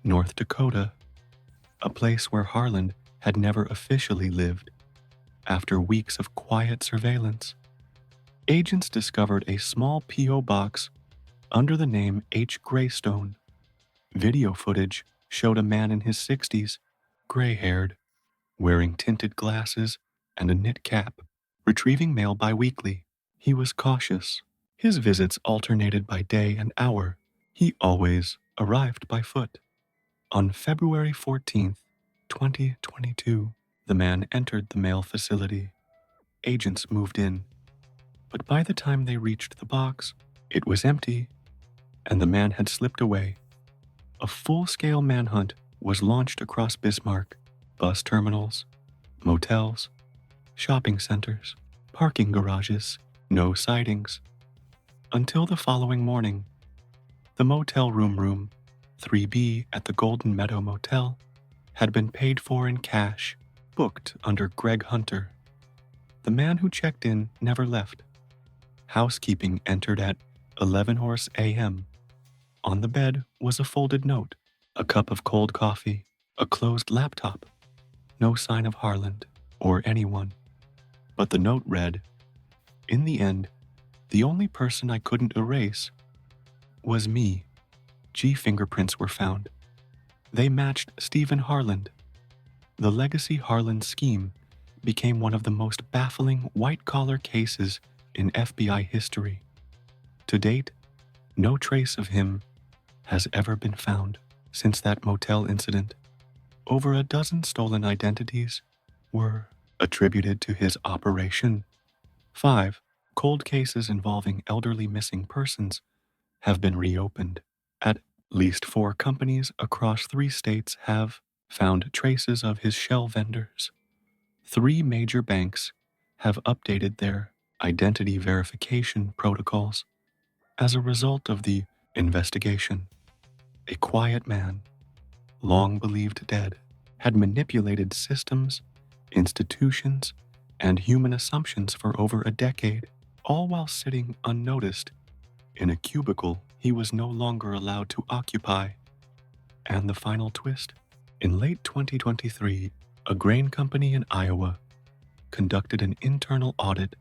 North Dakota, a place where Harland had never officially lived. After weeks of quiet surveillance, agents discovered a small P.O. box under the name H. Greystone. Video footage showed a man in his 60s, gray-haired, wearing tinted glasses and a knit cap, retrieving mail bi-weekly. He was cautious. His visits alternated by day and hour. He always arrived by foot. On February 14th, 2022, the man entered the mail facility. Agents moved in, but by the time they reached the box, it was empty, and the man had slipped away. A full-scale manhunt was launched across Bismarck. Bus terminals, motels, shopping centers, parking garages, no sightings. Until the following morning, the motel room 3B at the Golden Meadow Motel had been paid for in cash, booked under Greg Hunter. The man who checked in never left. Housekeeping entered at 11 a.m. On the bed was a folded note, a cup of cold coffee, a closed laptop. No sign of Harland or anyone. But the note read, "In the end, the only person I couldn't erase was me." G fingerprints were found. They matched Stephen Harland. The legacy Harland scheme became one of the most baffling white-collar cases in FBI history. To date, no trace of him has ever been found since that motel incident. Over a dozen stolen identities were attributed to his operation. 5 cold cases involving elderly missing persons have been reopened. At least 4 companies across 3 states have found traces of his shell vendors. 3 major banks have updated their identity verification protocols as a result of the investigation. A quiet man, long believed dead, had manipulated systems, institutions, and human assumptions for over a decade, all while sitting unnoticed in a cubicle he was no longer allowed to occupy. And the final twist? In late 2023, a grain company in Iowa conducted an internal audit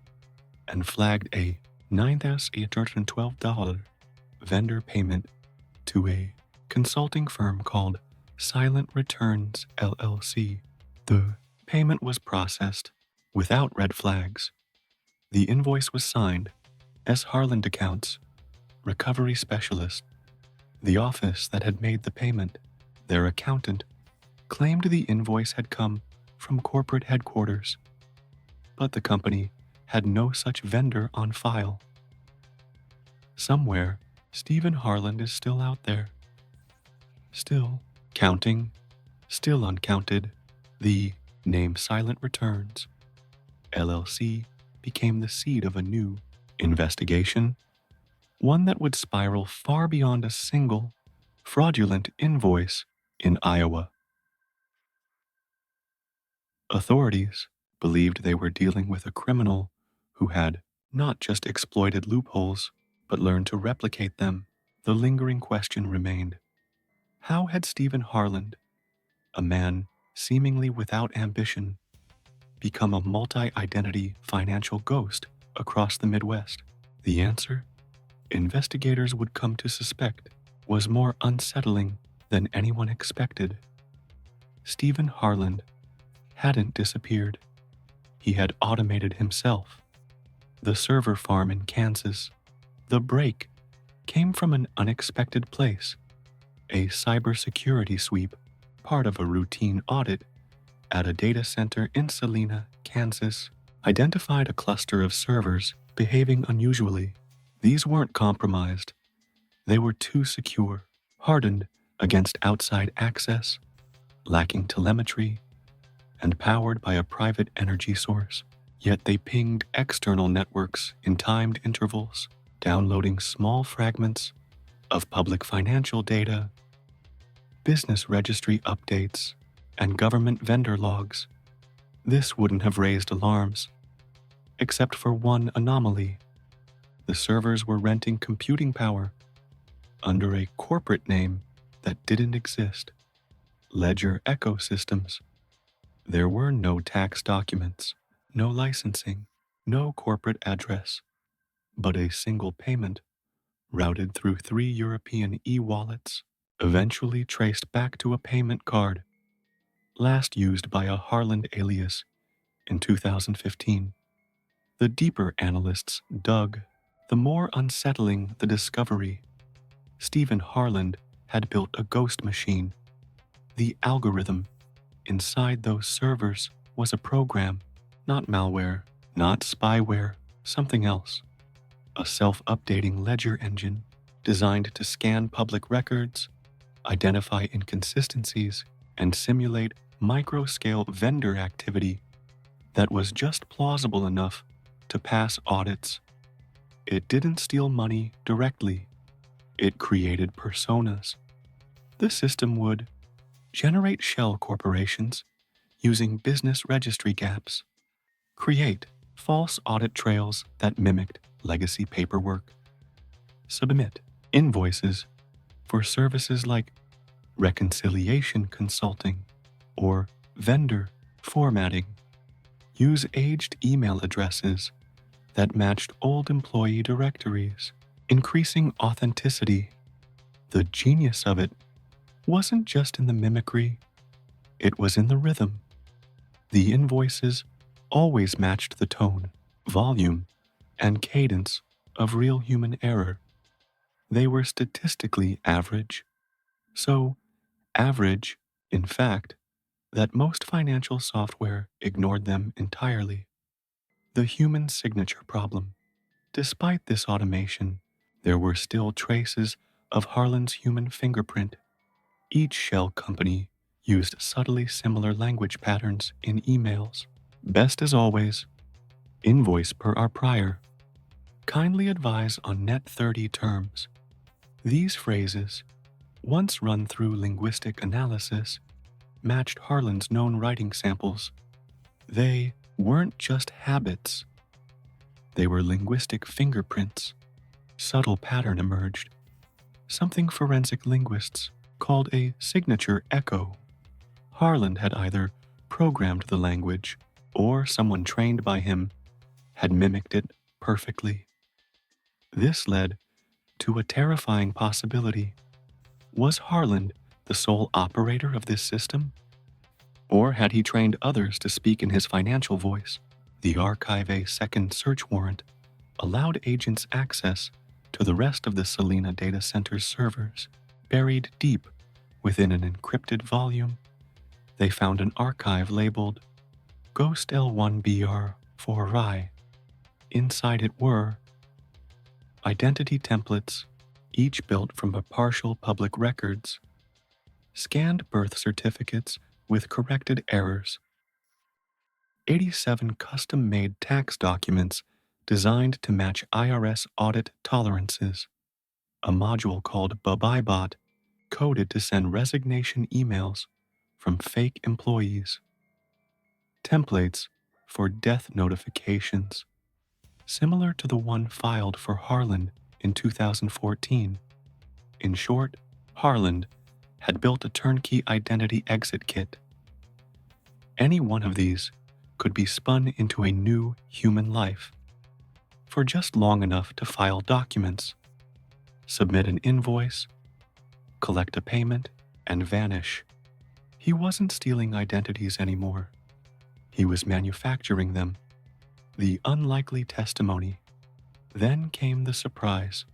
and flagged a $9,812 vendor payment to a consulting firm called Silent Returns LLC. The payment was processed without red flags. The invoice was signed S. Harland Accounts, Recovery Specialist. The office that had made the payment, their accountant, claimed the invoice had come from corporate headquarters, but the company had no such vendor on file. Somewhere, Stephen Harland is still out there. Still counting, still uncounted. The name Silent Returns LLC became the seed of a new investigation, one that would spiral far beyond a single fraudulent invoice in Iowa. Authorities believed they were dealing with a criminal who had not just exploited loopholes, but learned to replicate them. The lingering question remained: how had Stephen Harland, a man seemingly without ambition, become a multi-identity financial ghost across the Midwest? The answer, investigators would come to suspect, was more unsettling than anyone expected. Stephen Harland hadn't disappeared. He had automated himself. The server farm in Kansas, the break, came from an unexpected place. A cybersecurity sweep, part of a routine audit at a data center in Salina, Kansas, identified a cluster of servers behaving unusually. These weren't compromised. They were too secure, hardened against outside access, lacking telemetry, and powered by a private energy source. Yet they pinged external networks in timed intervals, downloading small fragments of public financial data, business registry updates, and government vendor logs. This wouldn't have raised alarms, except for one anomaly. The servers were renting computing power under a corporate name that didn't exist: Ledger Ecosystems. There were no tax documents, no licensing, no corporate address, but a single payment routed through 3 European e-wallets, eventually traced back to a payment card last used by a Harland alias in 2015. The deeper analysts dug, the more unsettling the discovery. Stephen Harland had built a ghost machine. The algorithm inside those servers was a program, not malware, not spyware, something else. A self-updating ledger engine designed to scan public records, identify inconsistencies, and simulate micro-scale vendor activity that was just plausible enough to pass audits. It didn't steal money directly. It created personas. The system would generate shell corporations using business registry gaps, create false audit trails that mimicked legacy paperwork, submit invoices for services like reconciliation consulting or vendor formatting, use aged email addresses that matched old employee directories, increasing authenticity. The genius of it wasn't just in the mimicry, it was in the rhythm. The invoices always matched the tone, volume, and cadence of real human error. They were statistically average. So average, in fact, that most financial software ignored them entirely. The human signature problem. Despite this automation, there were still traces of Harland's human fingerprint. Each shell company used subtly similar language patterns in emails. Best as always, invoice per our prior. Kindly advise on net 30 terms. These phrases, once run through linguistic analysis, matched Harlan's known writing samples. They weren't just habits, they were linguistic fingerprints. Subtle pattern emerged, something forensic linguists called a signature echo. Harlan had either programmed the language, or someone trained by him had mimicked it perfectly. This led to a terrifying possibility. Was Harlan the sole operator of this system? Or had he trained others to speak in his financial voice? The Archive A second search warrant allowed agents access to the rest of the Selena data center's servers. Buried deep within an encrypted volume, they found an archive labeled Ghost L1BR4I. Inside it were identity templates, each built from partial public records, scanned birth certificates with corrected errors, 87 custom-made tax documents designed to match IRS audit tolerances, a module called BaBaiBot coded to send resignation emails from fake employees, templates for death notifications, similar to the one filed for Harlan in 2014. In short, Harlan had built a turnkey identity exit kit. Any one of these could be spun into a new human life for just long enough to file documents, submit an invoice, collect a payment, and vanish. He wasn't stealing identities anymore. He was manufacturing them. The unlikely testimony. Then came the surprise.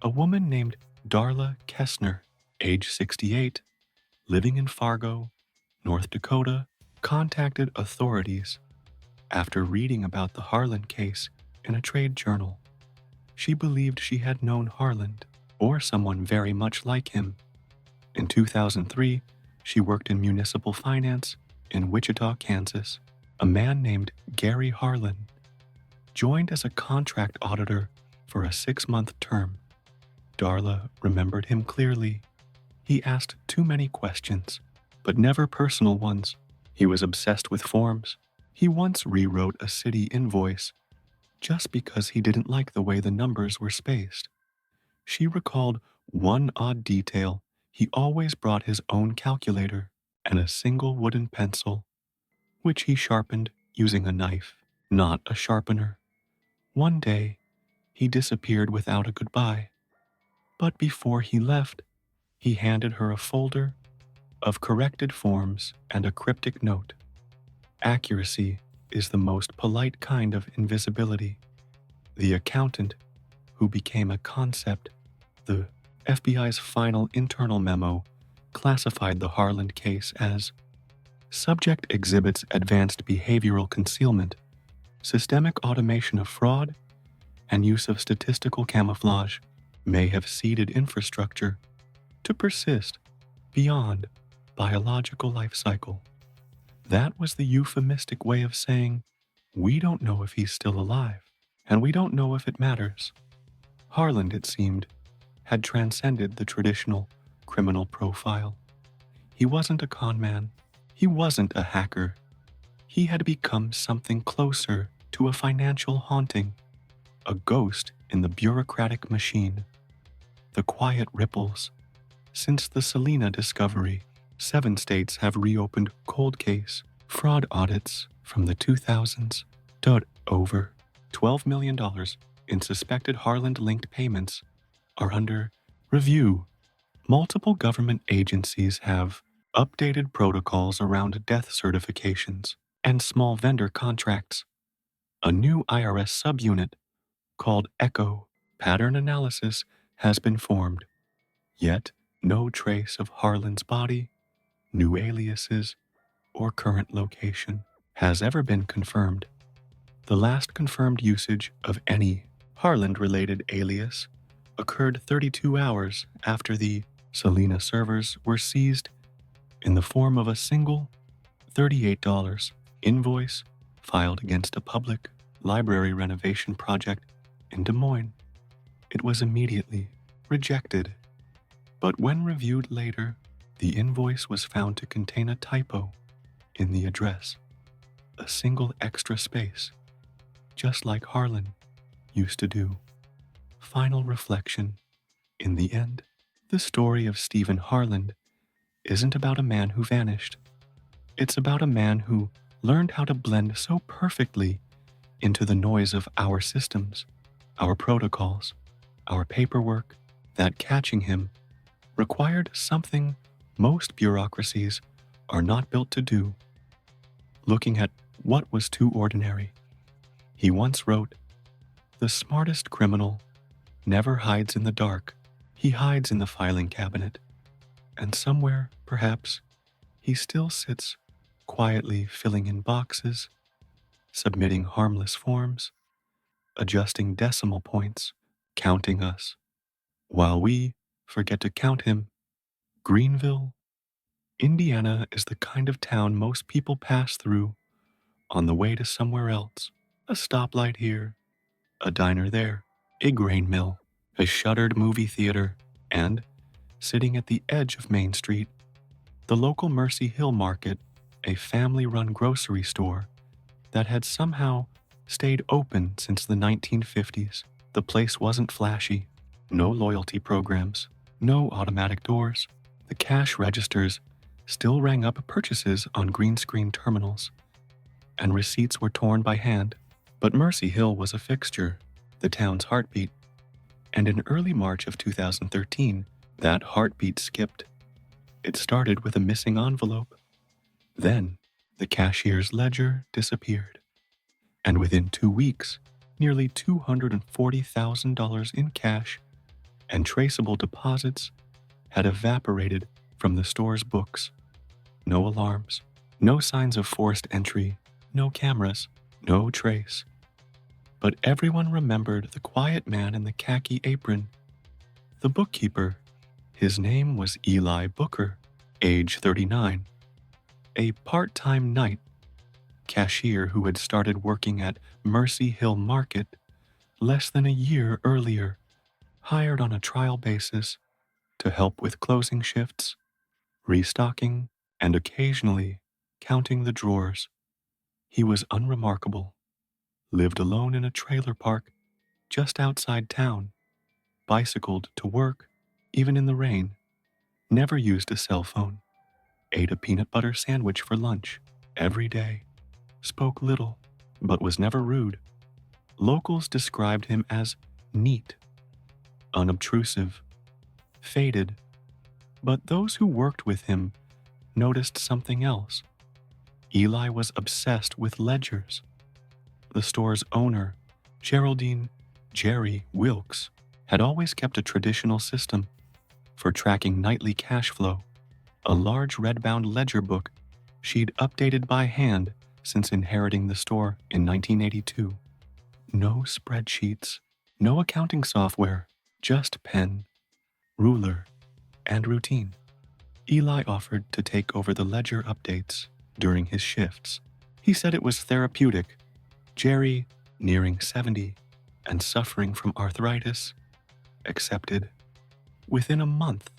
A woman named Darla Kessner, age 68, living in Fargo, North Dakota, contacted authorities after reading about the Harlan case in a trade journal. She believed she had known Harlan, or someone very much like him. In 2003, she worked in municipal finance in Wichita, Kansas. A man named Gary Harlan joined as a contract auditor for a 6-month term. Darla remembered him clearly. He asked too many questions, but never personal ones. He was obsessed with forms. He once rewrote a city invoice just because he didn't like the way the numbers were spaced. She recalled one odd detail. He always brought his own calculator and a single wooden pencil, which he sharpened using a knife, not a sharpener. One day, he disappeared without a goodbye. But before he left, he handed her a folder of corrected forms and a cryptic note. Accuracy is the most polite kind of invisibility. The accountant, who became a concept, the FBI's final internal memo classified the Harlan case as subject exhibits advanced behavioral concealment, systemic automation of fraud, and use of statistical camouflage may have seeded infrastructure to persist beyond biological life cycle. That was the euphemistic way of saying, we don't know if he's still alive, and we don't know if it matters. Harlan, it seemed, had transcended the traditional criminal profile. He wasn't a con man. He wasn't a hacker. He had become something closer to a financial haunting, a ghost in the bureaucratic machine. The quiet ripples. Since the Selena discovery, 7 states have reopened cold case fraud audits from the 2000s. Over $12 million in suspected Harlan-linked payments are under review. Multiple government agencies have updated protocols around death certifications and small vendor contracts. A new IRS subunit called ECHO Pattern Analysis has been formed. Yet, no trace of Harlan's body, new aliases, or current location has ever been confirmed. The last confirmed usage of any Harlan-related alias occurred 32 hours after the Selena servers were seized in the form of a single $38 invoice filed against a public library renovation project in Des Moines. It was immediately rejected. But when reviewed later, The invoice was found to contain a typo in the address, a single extra space, just like Harlan used to do. Final reflection. In the end, the story of Stephen Harland isn't about a man who vanished. It's about a man who learned how to blend so perfectly into the noise of our systems, our protocols, our paperwork, that catching him required something most bureaucracies are not built to do. Looking at what was too ordinary, he once wrote, "The smartest criminal never hides in the dark. He hides in the filing cabinet. And somewhere, perhaps, he still sits quietly filling in boxes, submitting harmless forms, adjusting decimal points, counting us. While we forget to count him." Greenville, Indiana is the kind of town most people pass through on the way to somewhere else. A stoplight here, a diner there, a grain mill, a shuttered movie theater, and, sitting at the edge of Main Street, the local Mercy Hill Market, a family-run grocery store that had somehow stayed open since the 1950s. The place wasn't flashy. No loyalty programs, no automatic doors. The cash registers still rang up purchases on green screen terminals, and receipts were torn by hand. But Mercy Hill was a fixture, the town's heartbeat. And in early March of 2013, that heartbeat skipped. It started with a missing envelope. Then, the cashier's ledger disappeared. And within 2 weeks, nearly $240,000 in cash and traceable deposits had evaporated from the store's books. No alarms, no signs of forced entry, no cameras, no trace. But everyone remembered the quiet man in the khaki apron, the bookkeeper. His name was Eli Booker, age 39, a part-time night cashier who had started working at Mercy Hill Market less than a year earlier, hired on a trial basis to help with closing shifts, restocking, and occasionally counting the drawers. He was unremarkable, lived alone in a trailer park just outside town, bicycled to work, even in the rain, never used a cell phone, ate a peanut butter sandwich for lunch every day, spoke little, but was never rude. Locals described him as neat, unobtrusive, faded, but those who worked with him noticed something else. Eli was obsessed with ledgers. The store's owner, Geraldine "Jerry" Wilkes, had always kept a traditional system for tracking nightly cash flow, a large red-bound ledger book she'd updated by hand since inheriting the store in 1982. No spreadsheets, no accounting software, just pen, ruler, and routine. Eli offered to take over the ledger updates during his shifts. He said it was therapeutic. Jerry, nearing 70 and suffering from arthritis, accepted. Within a month,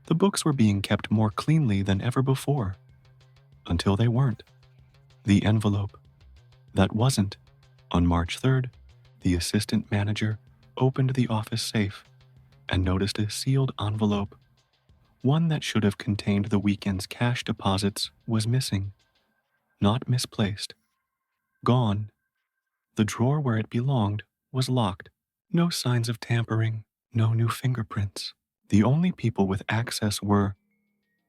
the books were being kept more cleanly than ever before, until they weren't. The envelope that wasn't. On March 3rd, the assistant manager opened the office safe and noticed a sealed envelope. One that should have contained the weekend's cash deposits was missing. Not misplaced. Gone. The drawer where it belonged was locked. No signs of tampering, no new fingerprints. The only people with access were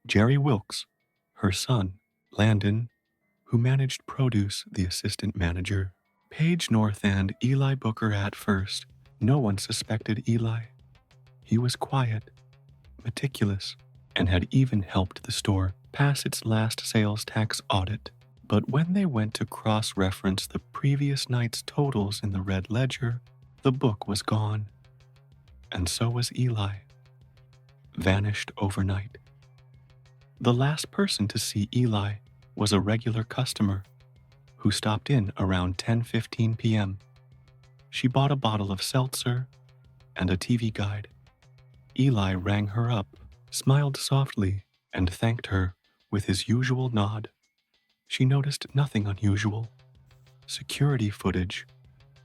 Jerry Wilkes, her son, Landon, who managed produce, the assistant manager, Paige North, and Eli Booker. At first, no one suspected Eli. He was quiet, meticulous, and had even helped the store pass its last sales tax audit. But when they went to cross-reference the previous night's totals in the red ledger, the book was gone. And so was Eli. Vanished overnight. The last person to see Eli was a regular customer who stopped in around 10:15 p.m. She bought a bottle of seltzer and a TV guide. Eli rang her up, smiled softly, and thanked her with his usual nod. She noticed nothing unusual. Security footage,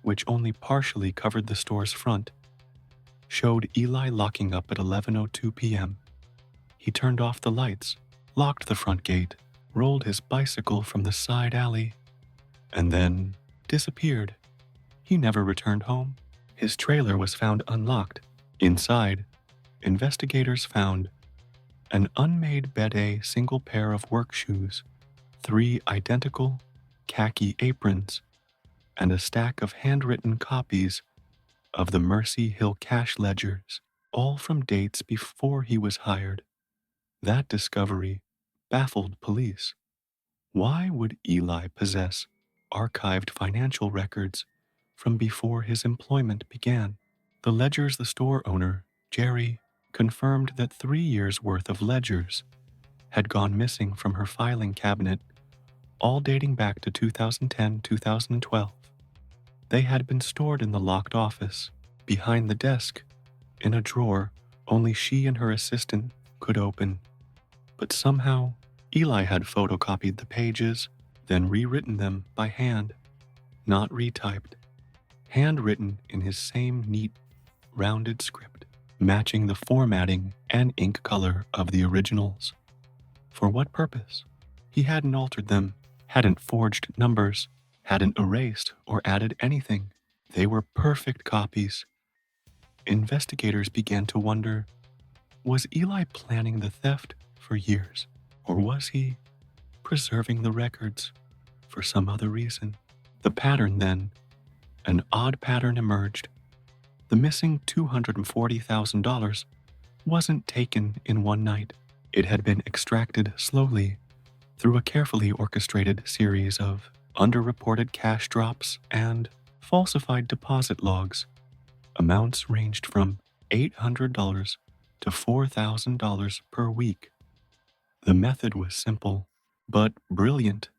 which only partially covered the store's front, showed Eli locking up at 11:02 p.m. He turned off the lights, locked the front gate, rolled his bicycle from the side alley, and then disappeared. He never returned home. His trailer was found unlocked. Inside, investigators found an unmade Bede single pair of work shoes, 3 identical khaki aprons, and a stack of handwritten copies of the Mercy Hill cash ledgers, all from dates before he was hired. That discovery baffled police. Why would Eli possess archived financial records from before his employment began? The ledgers the store owner, Jerry, confirmed that 3 years' worth of ledgers had gone missing from her filing cabinet, all dating back to 2010-2012. They had been stored in the locked office, behind the desk, in a drawer only she and her assistant could open. But somehow, Eli had photocopied the pages, then rewritten them by hand, not retyped, handwritten in his same neat, rounded script, matching the formatting and ink color of the originals. For what purpose? He hadn't altered them, hadn't forged numbers, hadn't erased or added anything. They were perfect copies. Investigators began to wonder, was Eli planning the theft for years, or was he preserving the records for some other reason? The pattern then, an odd pattern emerged. The missing $240,000 wasn't taken in one night. It had been extracted slowly through a carefully orchestrated series of underreported cash drops and falsified deposit logs. Amounts ranged from $800 to $4,000 per week. The method was simple, but brilliant.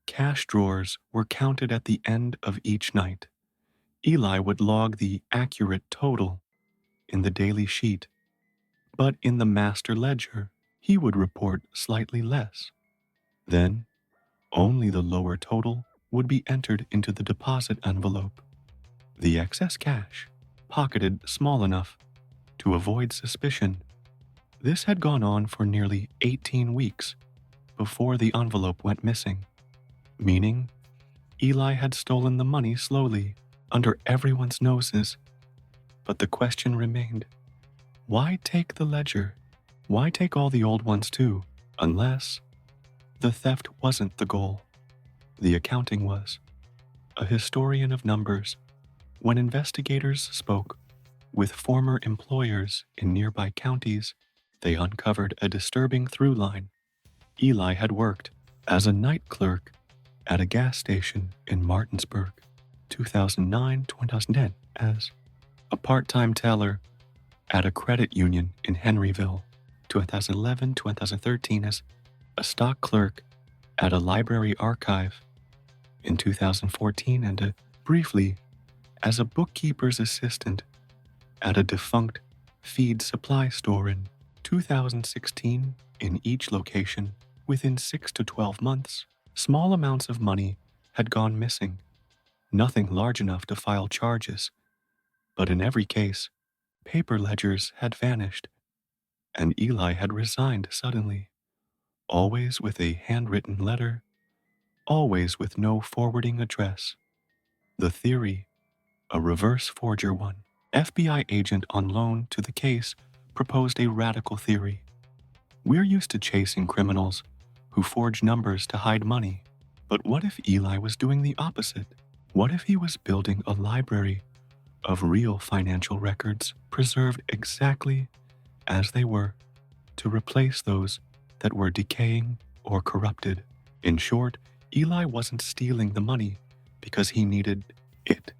Cash drawers were counted at the end of each night. Eli would log the accurate total in the daily sheet, but in the master ledger, he would report slightly less. Then, only the lower total would be entered into the deposit envelope. The excess cash, pocketed small enough to avoid suspicion. This had gone on for nearly 18 weeks before the envelope went missing, meaning Eli had stolen the money slowly under everyone's noses. But the question remained, why take the ledger? Why take all the old ones too, unless the theft wasn't the goal? The accounting was. A historian of numbers, when investigators spoke with former employers in nearby counties, they uncovered a disturbing through line. Eli had worked as a night clerk at a gas station in Martinsburg, 2009-2010, as a part-time teller at a credit union in Henryville, 2011-2013, as a stock clerk at a library archive in 2014, and briefly as a bookkeeper's assistant at a defunct feed supply store in 2016. In each location, within 6 to 12 months, small amounts of money had gone missing. Nothing large enough to file charges, but in every case, paper ledgers had vanished, and Eli had resigned suddenly, always with a handwritten letter, always with no forwarding address. The theory, a reverse forger one. FBI agent on loan to the case proposed a radical theory. We're used to chasing criminals who forge numbers to hide money. But what if Eli was doing the opposite? What if he was building a library of real financial records preserved exactly as they were to replace those that were decaying or corrupted? In short, Eli wasn't stealing the money because he needed it.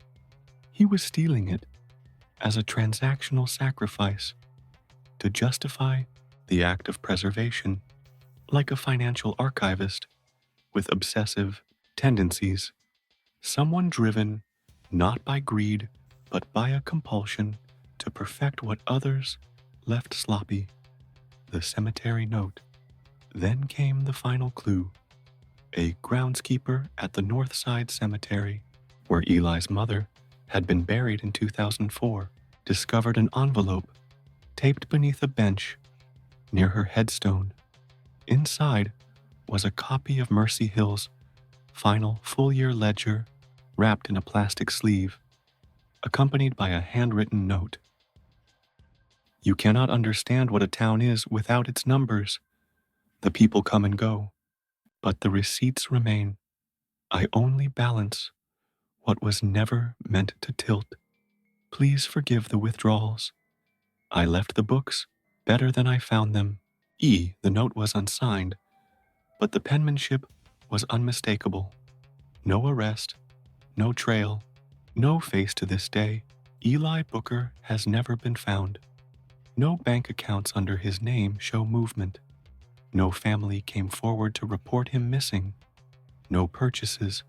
He was stealing it as a transactional sacrifice to justify the act of preservation, like a financial archivist with obsessive tendencies, someone driven not by greed but by a compulsion to perfect what others left sloppy. The cemetery note. Then came the final clue. A groundskeeper at the Northside Cemetery, where Eli's mother had been buried in 2004, discovered an envelope taped beneath a bench near her headstone. Inside was a copy of Mercy Hill's final full-year ledger wrapped in a plastic sleeve, accompanied by a handwritten note. You cannot understand what a town is without its numbers. The people come and go, but the receipts remain. I only balance what was never meant to tilt. Please forgive the withdrawals. I left the books better than I found them. The note was unsigned, but the penmanship was unmistakable. No arrest, no trail, no face to this day. Eli Booker has never been found. No bank accounts under his name show movement. No family came forward to report him missing. No purchases,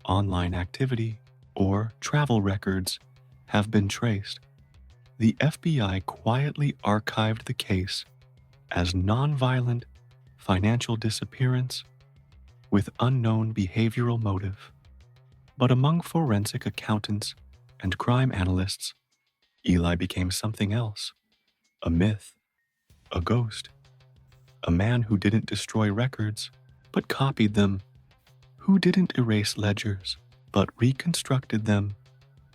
online activity, or travel records have been traced. The FBI quietly archived the case as nonviolent financial disappearance with unknown behavioral motive. But among forensic accountants and crime analysts, Eli became something else. A myth, a ghost, a man who didn't destroy records, but copied them, who didn't erase ledgers, but reconstructed them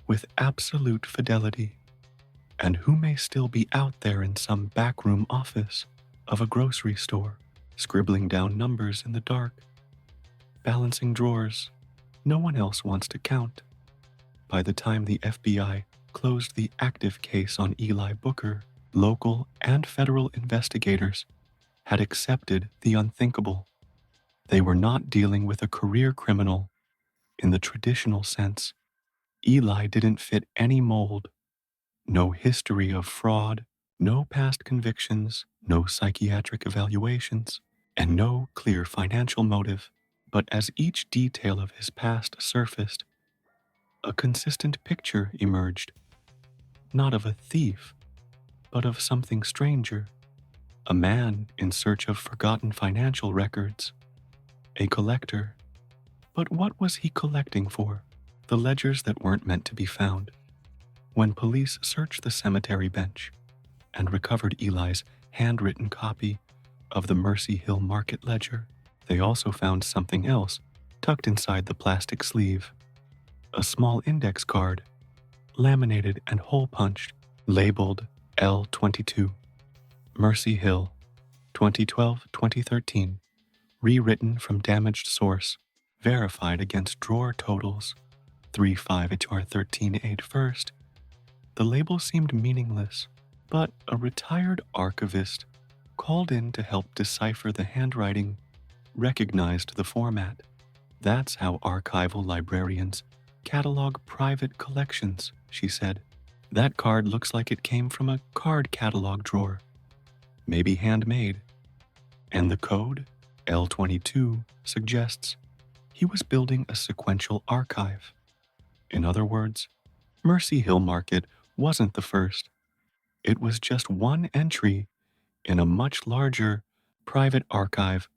with absolute fidelity, and who may still be out there in some backroom office of a grocery store, scribbling down numbers in the dark, balancing drawers no one else wants to count. By the time the FBI closed the active case on Eli Booker, local and federal investigators had accepted the unthinkable. They were not dealing with a career criminal in the traditional sense. Eli didn't fit any mold. No history of fraud, no past convictions, no psychiatric evaluations, and no clear financial motive. But as each detail of his past surfaced, a consistent picture emerged, not of a thief, but of something stranger. A man in search of forgotten financial records. A collector. But what was he collecting for? The ledgers that weren't meant to be found. When police searched the cemetery bench and recovered Eli's handwritten copy of the Mercy Hill Market Ledger, they also found something else tucked inside the plastic sleeve. A small index card, laminated and hole-punched, labeled L22. Mercy Hill, 2012-2013, rewritten from damaged source, verified against drawer totals, 35HR13 first. The label seemed meaningless, but a retired archivist called in to help decipher the handwriting recognized the format. That's how archival librarians catalog private collections, she said. That card looks like it came from a card catalog drawer, maybe handmade. And the code, L22, suggests he was building a sequential archive. In other words, Mercy Hill Market wasn't the first. It was just one entry in a much larger private archive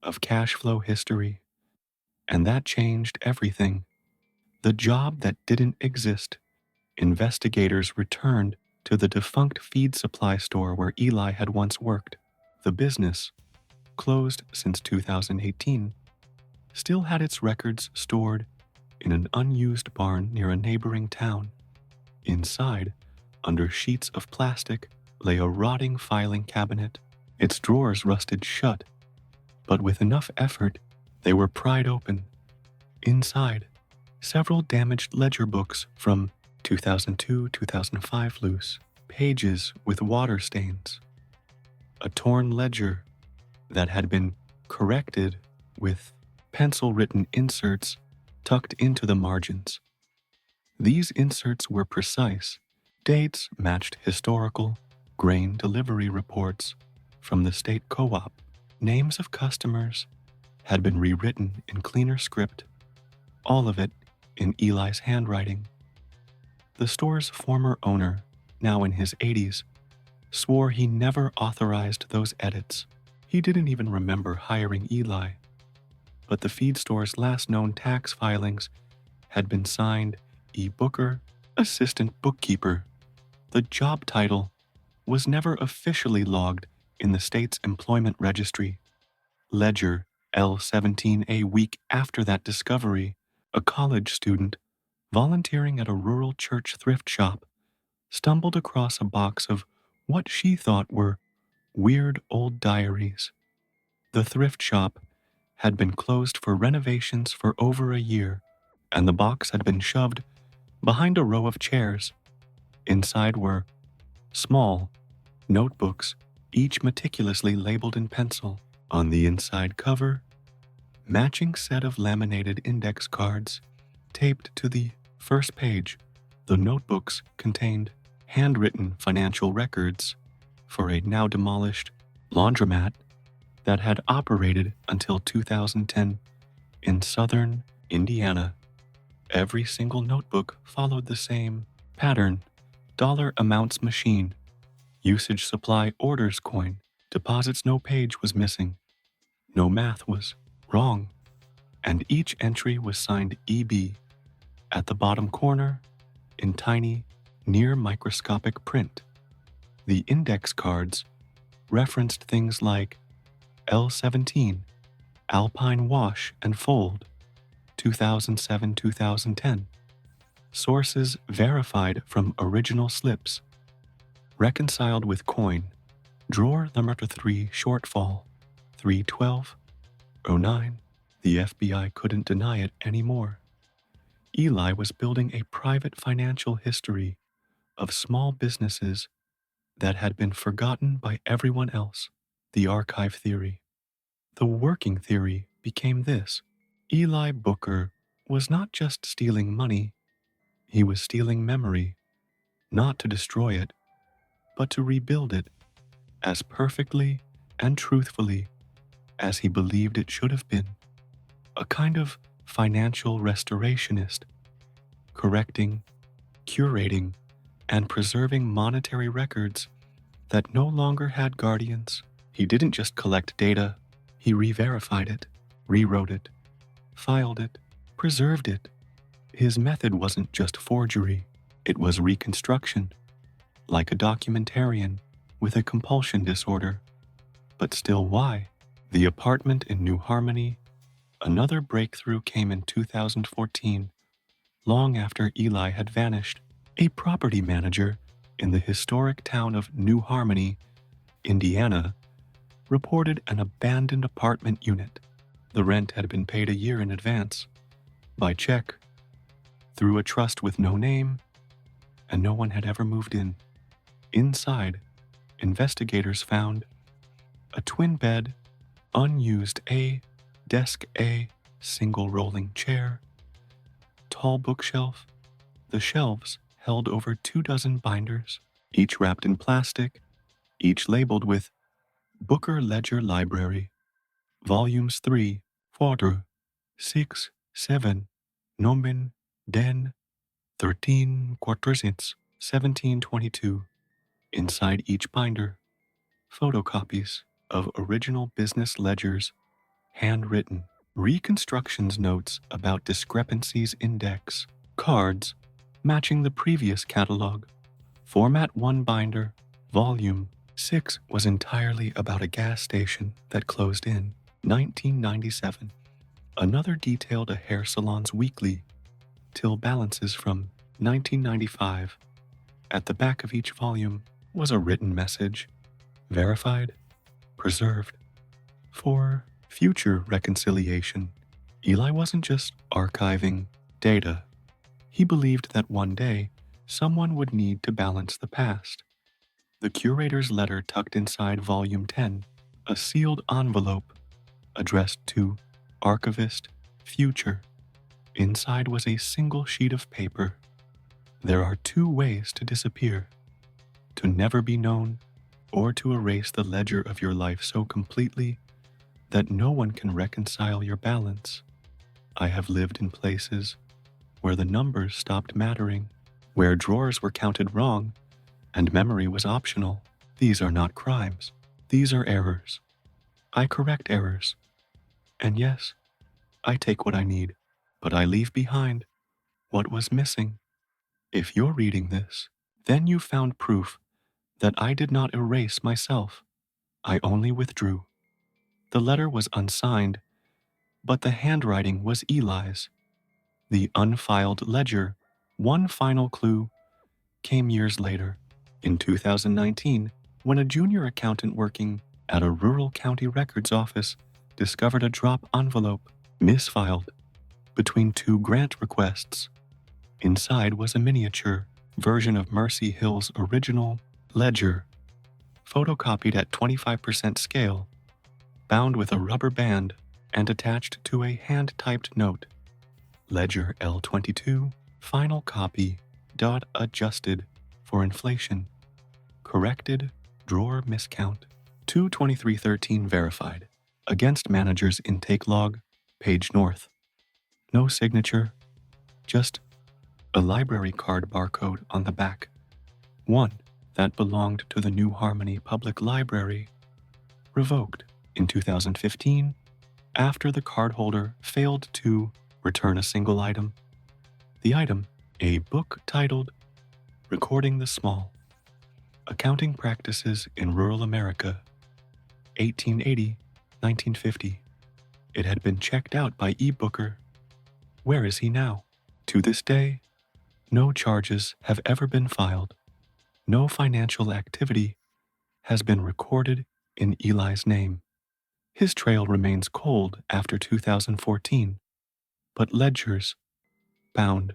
of cash flow history. And that changed everything. The job that didn't exist. Investigators returned to the defunct feed supply store where Eli had once worked. The business, closed since 2018, still had its records stored in an unused barn near a neighboring town. Inside, under sheets of plastic, lay a rotting filing cabinet. Its drawers rusted shut, but with enough effort, they were pried open. Inside, several damaged ledger books from 2002-2005 loose, pages with water stains. A torn ledger that had been corrected with pencil-written inserts tucked into the margins. These inserts were precise. Dates matched historical grain delivery reports from the state co-op. Names of customers had been rewritten in cleaner script, all of it in Eli's handwriting. The store's former owner, now in his 80s, swore he never authorized those edits. He didn't even remember hiring Eli, but the feed store's last known tax filings had been signed E. Booker, Assistant Bookkeeper. The job title was never officially logged in the state's employment registry. Ledger L17. A week after that discovery, a college student volunteering at a rural church thrift shop stumbled across a box of what she thought were weird old diaries. The thrift shop had been closed for renovations for over a year, and the box had been shoved behind a row of chairs. Inside were small notebooks, each meticulously labeled in pencil. On the inside cover, matching set of laminated index cards taped to the first page. The notebooks contained handwritten financial records for a now demolished laundromat that had operated until 2010 in southern Indiana. Every single notebook followed the same pattern: dollar amounts machine, usage supply orders coin, deposits. No page was missing, no math was wrong, and each entry was signed EB. At the bottom corner, in tiny, near microscopic print, the index cards referenced things like L17, Alpine Wash and Fold, 2007-2010. Sources verified from original slips. Reconciled with coin. Drawer number 3 shortfall, 31209. The FBI couldn't deny it anymore. Eli was building a private financial history of small businesses that had been forgotten by everyone else. The archive theory. The working theory became this: Eli Booker was not just stealing money, he was stealing memory, not to destroy it, but to rebuild it as perfectly and truthfully as he believed it should have been. A kind of financial restorationist, correcting, curating, and preserving monetary records that no longer had guardians. He didn't just collect data, he re-verified it, rewrote it, filed it, preserved it. His method wasn't just forgery, it was reconstruction, like a documentarian with a compulsion disorder. But still, why? The apartment in New Harmony. Another breakthrough came in 2014, long after Eli had vanished. A property manager in the historic town of New Harmony, Indiana, reported an abandoned apartment unit. The rent had been paid a year in advance, by check, through a trust with no name, and no one had ever moved in. Inside, investigators found a twin bed, unused A, desk A, single rolling chair, tall bookshelf. The shelves held over 24 binders, each wrapped in plastic, each labeled with Booker Ledger Library, Volumes 3, 4, 6, 7, Nomen, Den, 13 Quarters, 1722. Inside each binder, photocopies of original business ledgers, handwritten, reconstructions, notes about discrepancies, index, cards matching the previous catalog. Format 1 binder, Volume 6 was entirely about a gas station that closed in 1997. Another detailed a hair salon's weekly till balances from 1995. At the back of each volume was a written message, verified, preserved, for future reconciliation. Eli wasn't just archiving data. He believed that one day someone would need to balance the past. The curator's letter tucked inside Volume 10, a sealed envelope addressed to Archivist Future. Inside was a single sheet of paper. There are 2 ways to disappear: to never be known, or to erase the ledger of your life so completely that no one can reconcile your balance. I have lived in places where the numbers stopped mattering, where drawers were counted wrong, and memory was optional. These are not crimes. These are errors. I correct errors. And yes, I take what I need, but I leave behind what was missing. If you're reading this, then you found proof that I did not erase myself. I only withdrew. The letter was unsigned, but the handwriting was Eli's. The unfiled ledger, one final clue, came years later, in 2019, when a junior accountant working at a rural county records office discovered a drop envelope, misfiled, between two grant requests. Inside was a miniature version of Mercy Hill's original ledger, photocopied at 25% scale, bound with a rubber band and attached to a hand-typed note. Ledger L22, final copy, dot adjusted for inflation. Corrected, drawer miscount. 22313 verified. Against manager's intake log, page north. No signature, just a library card barcode on the back. One that belonged to the New Harmony Public Library, revoked in 2015 after the cardholder failed to return a single item. The item, a book titled Recording the Small, Accounting Practices in Rural America, 1880-1950. It had been checked out by eBooker. Where is he now? To this day, no charges have ever been filed. No financial activity has been recorded in Eli's name. His trail remains cold after 2014, but ledgers, bound,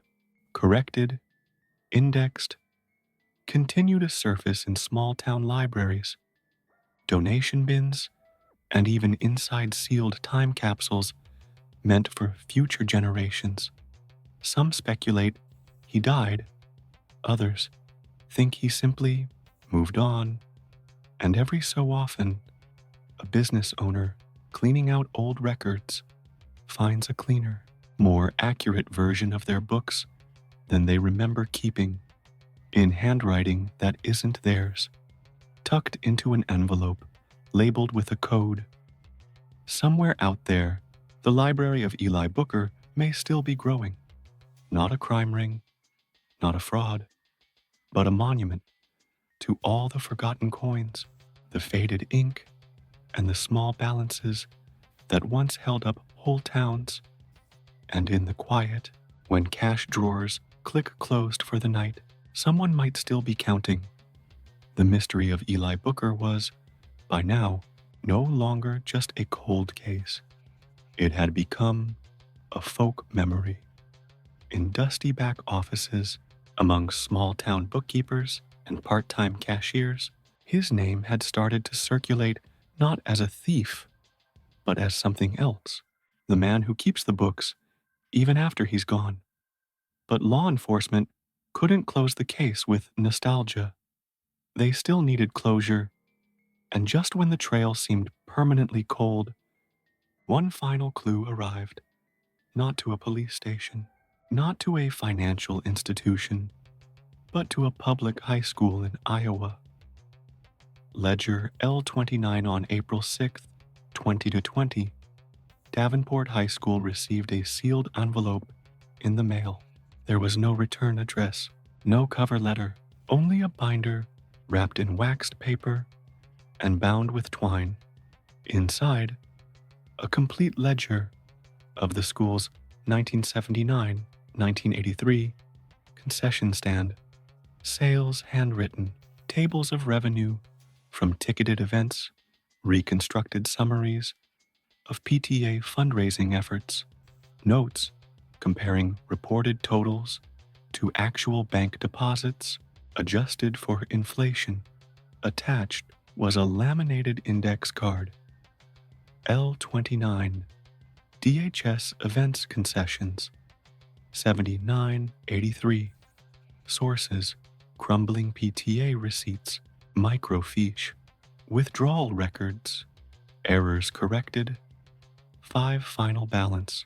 corrected, indexed, continue to surface in small-town libraries, donation bins, and even inside sealed time capsules meant for future generations. Some speculate he died, others think he simply moved on, and every so often, a business owner cleaning out old records finds a cleaner, more accurate version of their books than they remember keeping, in handwriting that isn't theirs, tucked into an envelope labeled with a code. Somewhere out there, the library of Eli Booker may still be growing. Not a crime ring, not a fraud, but a monument to all the forgotten coins, the faded ink, and the small balances that once held up whole towns. And in the quiet, when cash drawers click closed for the night, someone might still be counting. The mystery of Eli Booker was, by now, no longer just a cold case. It had become a folk memory. In dusty back offices, among small-town bookkeepers and part-time cashiers, his name had started to circulate not as a thief, but as something else, the man who keeps the books even after he's gone. But law enforcement couldn't close the case with nostalgia. They still needed closure, and just when the trail seemed permanently cold, one final clue arrived. Not to a police station, not to a financial institution, but to a public high school in Iowa. Ledger L29 on April 6, 2020, Davenport High School received a sealed envelope in the mail. There was no return address, no cover letter, only a binder wrapped in waxed paper and bound with twine. Inside, a complete ledger of the school's 1979-1983 concession stand, sales handwritten, tables of revenue from ticketed events, reconstructed summaries of PTA fundraising efforts, notes comparing reported totals to actual bank deposits adjusted for inflation. Attached was a laminated index card. L29, DHS Events Concessions, 7983. Sources, crumbling PTA receipts, microfiche, withdrawal records, errors corrected, 5 final balance.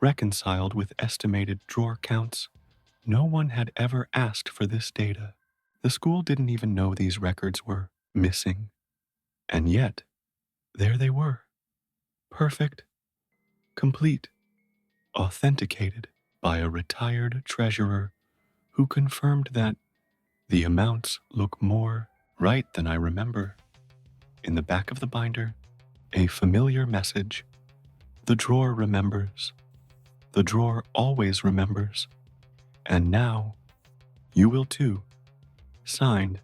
Reconciled with estimated drawer counts, no one had ever asked for this data. The school didn't even know these records were missing. And yet, There they were, perfect, complete, authenticated by a retired treasurer who confirmed that the amounts look more right than I remember. In the back of the binder, a familiar message. The drawer remembers. The drawer always remembers. And now, you will too. Signed,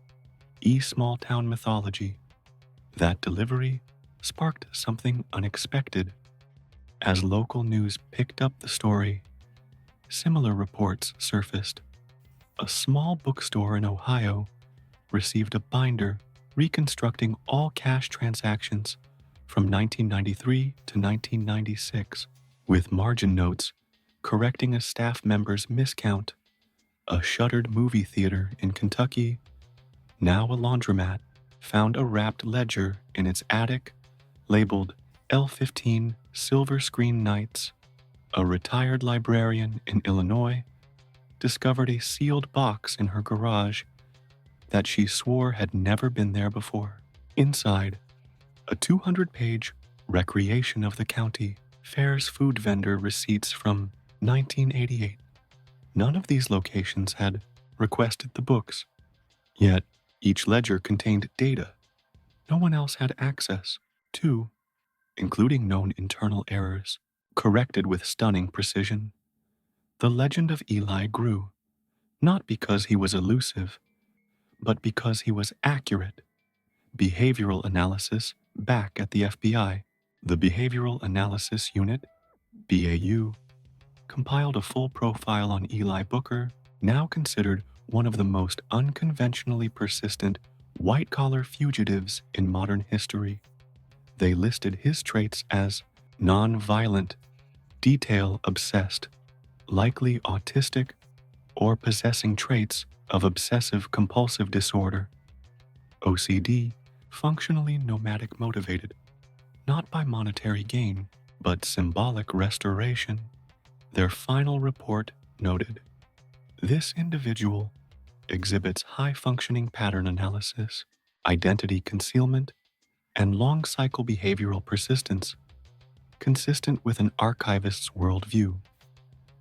E. Small Town Mythology. That delivery sparked something unexpected. As local news picked up the story, similar reports surfaced. A small bookstore in Ohio received a binder reconstructing all cash transactions from 1993 to 1996, with margin notes correcting a staff member's miscount. A shuttered movie theater in Kentucky, now a laundromat, found a wrapped ledger in its attic labeled L15 Silver Screen Nights. A retired librarian in Illinois discovered a sealed box in her garage that she swore had never been there before. Inside, a 200-page Recreation of the County Fair's food vendor receipts from 1988. None of these locations had requested the books, yet each ledger contained data no one else had access to, including known internal errors, corrected with stunning precision. The legend of Eli grew, not because he was elusive, but because he was accurate. Behavioral analysis back at the FBI. The Behavioral Analysis Unit, BAU, compiled a full profile on Eli Booker, now considered one of the most unconventionally persistent white-collar fugitives in modern history. They listed his traits as non-violent, detail-obsessed, likely autistic, or possessing traits of obsessive-compulsive disorder, OCD, functionally nomadic motivated, not by monetary gain, but symbolic restoration. Their final report noted, this individual exhibits high-functioning pattern analysis, identity concealment, and long-cycle behavioral persistence, consistent with an archivist's worldview.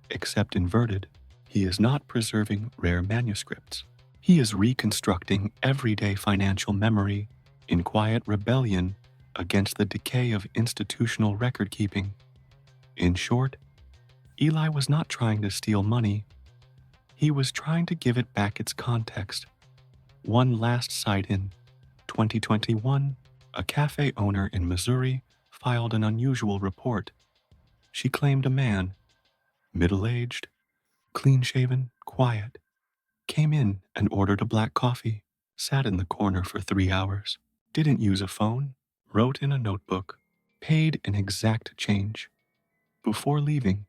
Except inverted, he is not preserving rare manuscripts. He is reconstructing everyday financial memory in quiet rebellion against the decay of institutional record-keeping. In short, Eli was not trying to steal money. He was trying to give it back its context. One last sight in 2021, a cafe owner in Missouri filed an unusual report. She claimed a man, middle-aged, clean-shaven, quiet, came in and ordered a black coffee, sat in the corner for 3 hours, didn't use a phone, wrote in a notebook, paid in exact change. Before leaving,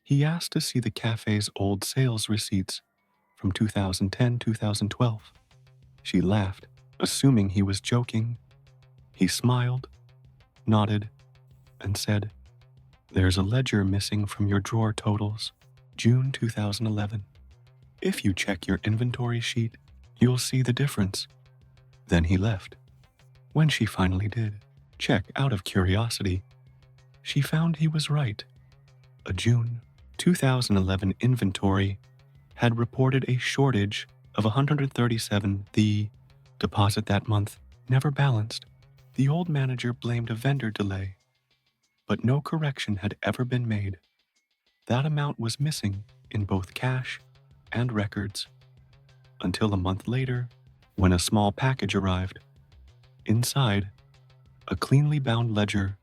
he asked to see the cafe's old sales receipts from 2010-2012. She laughed, assuming he was joking. He smiled, nodded, and said, there's a ledger missing from your drawer totals, June 2011. If you check your inventory sheet, you'll see the difference. Then he left. When she finally did check out of curiosity, she found he was right. A June 2011 inventory had reported a shortage of 137. The deposit that month never balanced. The old manager blamed a vendor delay, but no correction had ever been made. That amount was missing in both cash and records, until a month later, when a small package arrived. Inside, a cleanly bound ledger,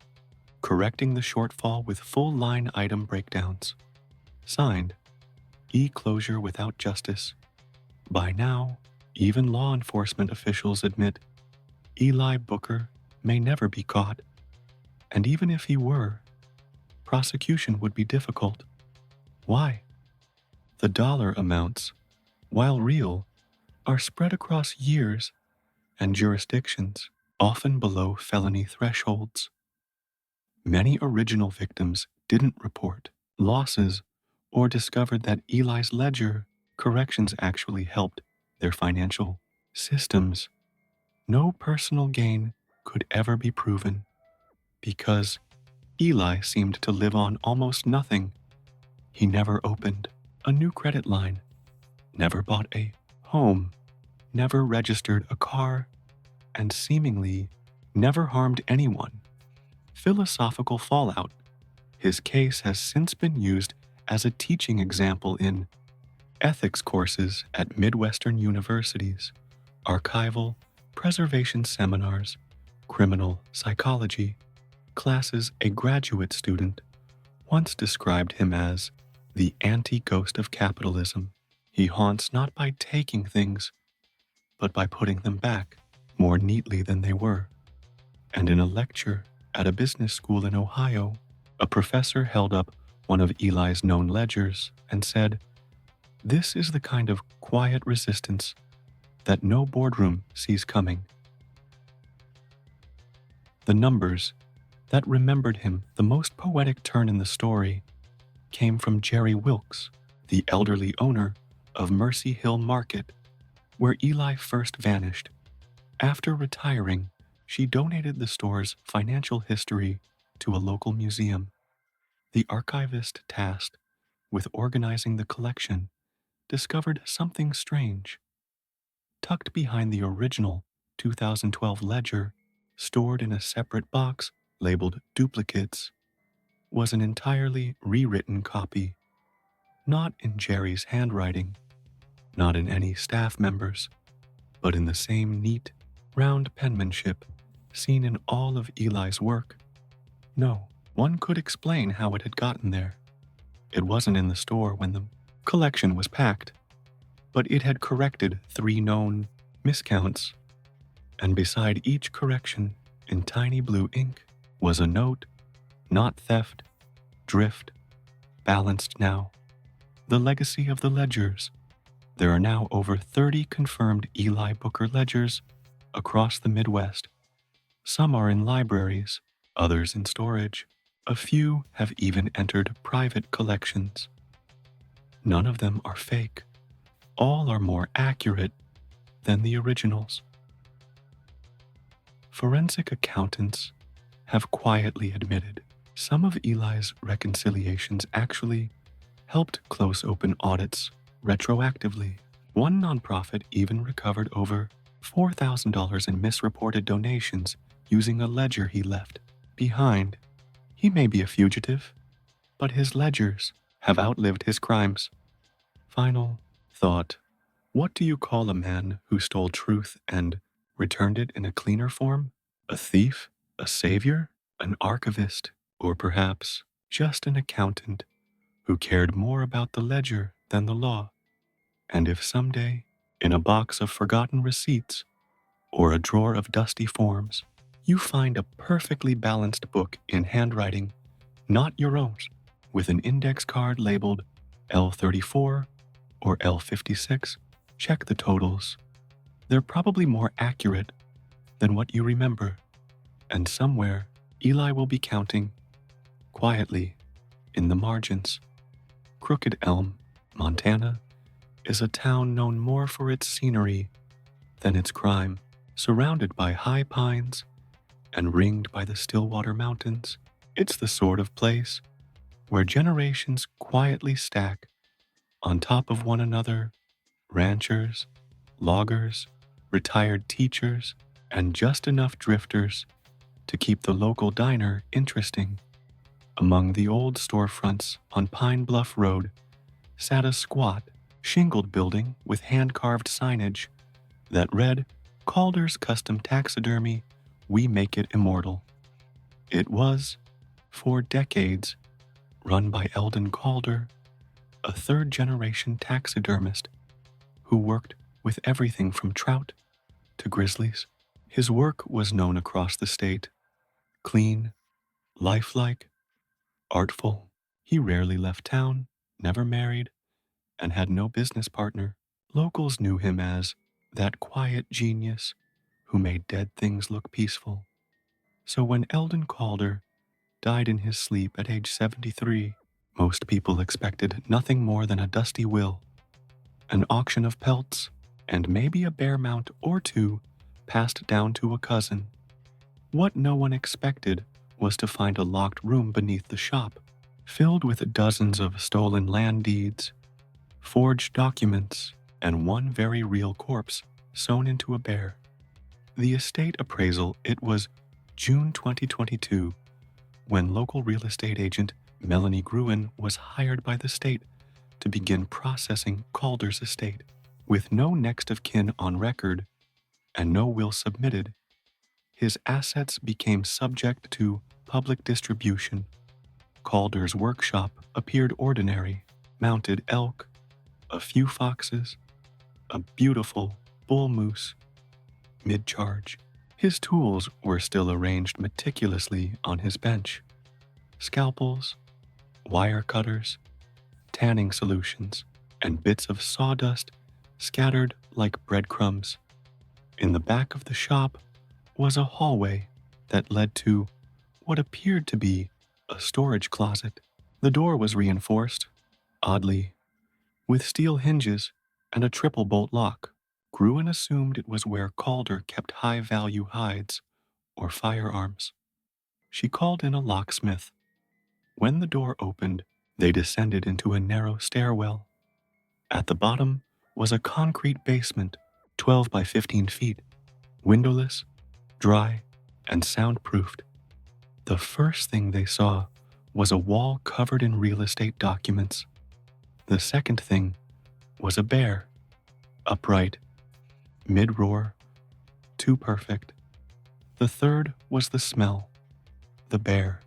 correcting the shortfall with full line item breakdowns. Signed, E-Closure Without Justice. By now, even law enforcement officials admit Eli Booker may never be caught, and even if he were, prosecution would be difficult. Why? The dollar amounts, while real, are spread across years and jurisdictions, often below felony thresholds. Many original victims didn't report losses or discovered that Eli's ledger corrections actually helped their financial systems. No personal gain could ever be proven. because Eli seemed to live on almost nothing. He never opened a new credit line, never bought a home, never registered a car, and seemingly never harmed anyone. Philosophical fallout. His case has since been used as a teaching example in ethics courses at Midwestern universities, archival preservation seminars, criminal psychology classes. A graduate student once described him as the anti-ghost of capitalism. He haunts not by taking things, but by putting them back more neatly than they were. And in a lecture at a business school in Ohio, a professor held up one of Eli's known ledgers and said, "This is the kind of quiet resistance that no boardroom sees coming." The numbers that remembered him the most poetic turn in the story came from Jerry Wilkes, the elderly owner of Mercy Hill Market, where Eli first vanished. After retiring, she donated the store's financial history to a local museum. The archivist tasked with organizing the collection discovered something strange. Tucked behind the original 2012 ledger, stored in a separate box labeled duplicates, was an entirely rewritten copy, not in Jerry's handwriting, not in any staff members, but in the same neat, round penmanship seen in all of Eli's work. No, one could explain how it had gotten there. It wasn't in the store when the collection was packed, but it had corrected 3 known miscounts, and beside each correction, in tiny blue ink, was a note: "Not theft, drift, balanced now." The legacy of the ledgers. There are now over 30 confirmed Eli Booker ledgers across the Midwest. Some are in libraries, others in storage. A few have even entered private collections. None of them are fake. All are more accurate than the originals. Forensic accountants have quietly admitted some of Eli's reconciliations actually helped close open audits retroactively. One nonprofit even recovered over $4,000 in misreported donations using a ledger he left behind. He may be a fugitive, but his ledgers have outlived his crimes. Final thought. What do you call a man who stole truth and returned it in a cleaner form? A thief? A savior? An archivist? Or perhaps just an accountant who cared more about the ledger than the law? And if someday, in a box of forgotten receipts or a drawer of dusty forms, you find a perfectly balanced book in handwriting, not your own, with an index card labeled L34 or L56, check the totals. They're probably more accurate than what you remember, and somewhere Eli will be counting, quietly, in the margins. Crooked Elm, Montana, is a town known more for its scenery than its crime. Surrounded by high pines and ringed by the Stillwater Mountains, it's the sort of place where generations quietly stack on top of one another: ranchers, loggers, retired teachers, and just enough drifters to keep the local diner interesting. Among the old storefronts on Pine Bluff Road sat a squat, shingled building with hand-carved signage that read, "Calder's Custom Taxidermy, We Make It Immortal." It was, for decades, run by Eldon Calder, a third-generation taxidermist who worked with everything from trout to grizzlies. His work was known across the state: clean, lifelike, artful. He rarely left town, never married, and had no business partner. Locals knew him as that quiet genius who made dead things look peaceful. So when Eldon Calder died in his sleep at age 73, most people expected nothing more than a dusty will, an auction of pelts, and maybe a bear mount or two passed down to a cousin. What no one expected was to find a locked room beneath the shop, filled with dozens of stolen land deeds, forged documents, and one very real corpse sewn into a bear. The estate appraisal, it was June 2022, when local real estate agent Melanie Gruen was hired by the state to begin processing Calder's estate. With no next of kin on record and no will submitted, his assets became subject to public distribution. Calder's workshop appeared ordinary: mounted elk, a few foxes, a beautiful bull moose, mid-charge. His tools were still arranged meticulously on his bench: scalpels, wire cutters, tanning solutions, and bits of sawdust scattered like breadcrumbs. In the back of the shop was a hallway that led to what appeared to be a storage closet. The door was reinforced, oddly, with steel hinges and a triple bolt lock. Gruen assumed it was where Calder kept high-value hides or firearms. She called in a locksmith. When the door opened, they descended into a narrow stairwell. At the bottom was a concrete basement, 12 by 15 feet, windowless, dry, and soundproofed. The first thing they saw was a wall covered in real estate documents. The second thing was a bear, upright, mid-roar, too perfect. The third was the smell, the bear.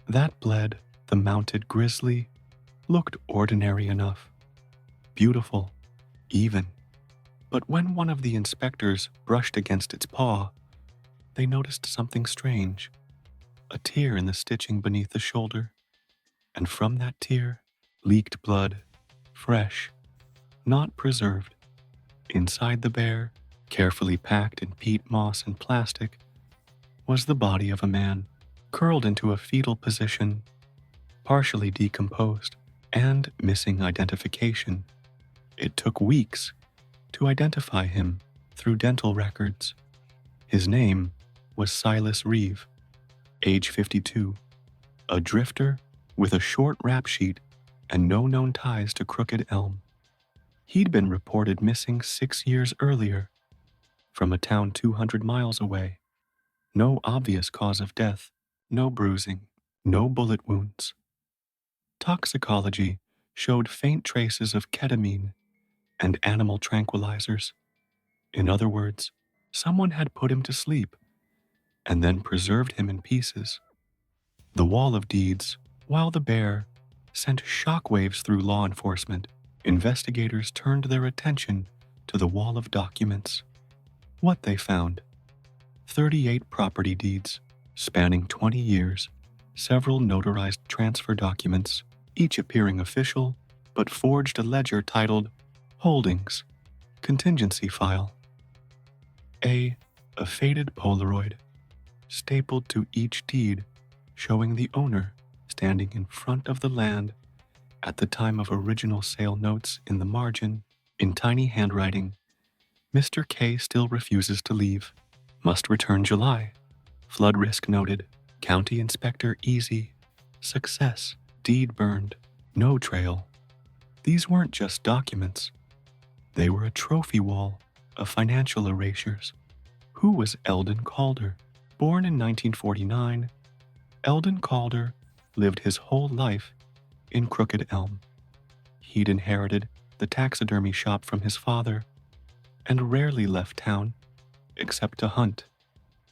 That bled the mounted grizzly looked ordinary enough, beautiful, even. But when one of the inspectors brushed against its paw, they noticed something strange: a tear in the stitching beneath the shoulder, and from that tear leaked blood, fresh, not preserved. Inside the bear, carefully packed in peat moss and plastic, was the body of a man, curled into a fetal position, partially decomposed, and missing identification. It took weeks to identify him through dental records. His name was Silas Reeve, age 52, a drifter with a short rap sheet and no known ties to Crooked Elm. He'd been reported missing 6 years earlier from a town 200 miles away. No obvious cause of death, no bruising, no bullet wounds. Toxicology showed faint traces of ketamine and animal tranquilizers. In other words, someone had put him to sleep and then preserved him in pieces. The wall of deeds, while the bear sent shockwaves through law enforcement, investigators turned their attention to the wall of documents. What they found: 38 property deeds spanning 20 years, several notarized transfer documents, each appearing official, but forged a ledger titled Holdings, Contingency File. A faded Polaroid, stapled to each deed, showing the owner standing in front of the land at the time of original sale notes in the margin, in tiny handwriting. Mr. K still refuses to leave. Must return July. Flood risk noted. County Inspector easy. Success. Deed burned. No trail. These weren't just documents. They were a trophy wall of financial erasures. Who was Eldon Calder? Born in 1949, Eldon Calder lived his whole life in Crooked Elm. He'd inherited the taxidermy shop from his father and rarely left town except to hunt.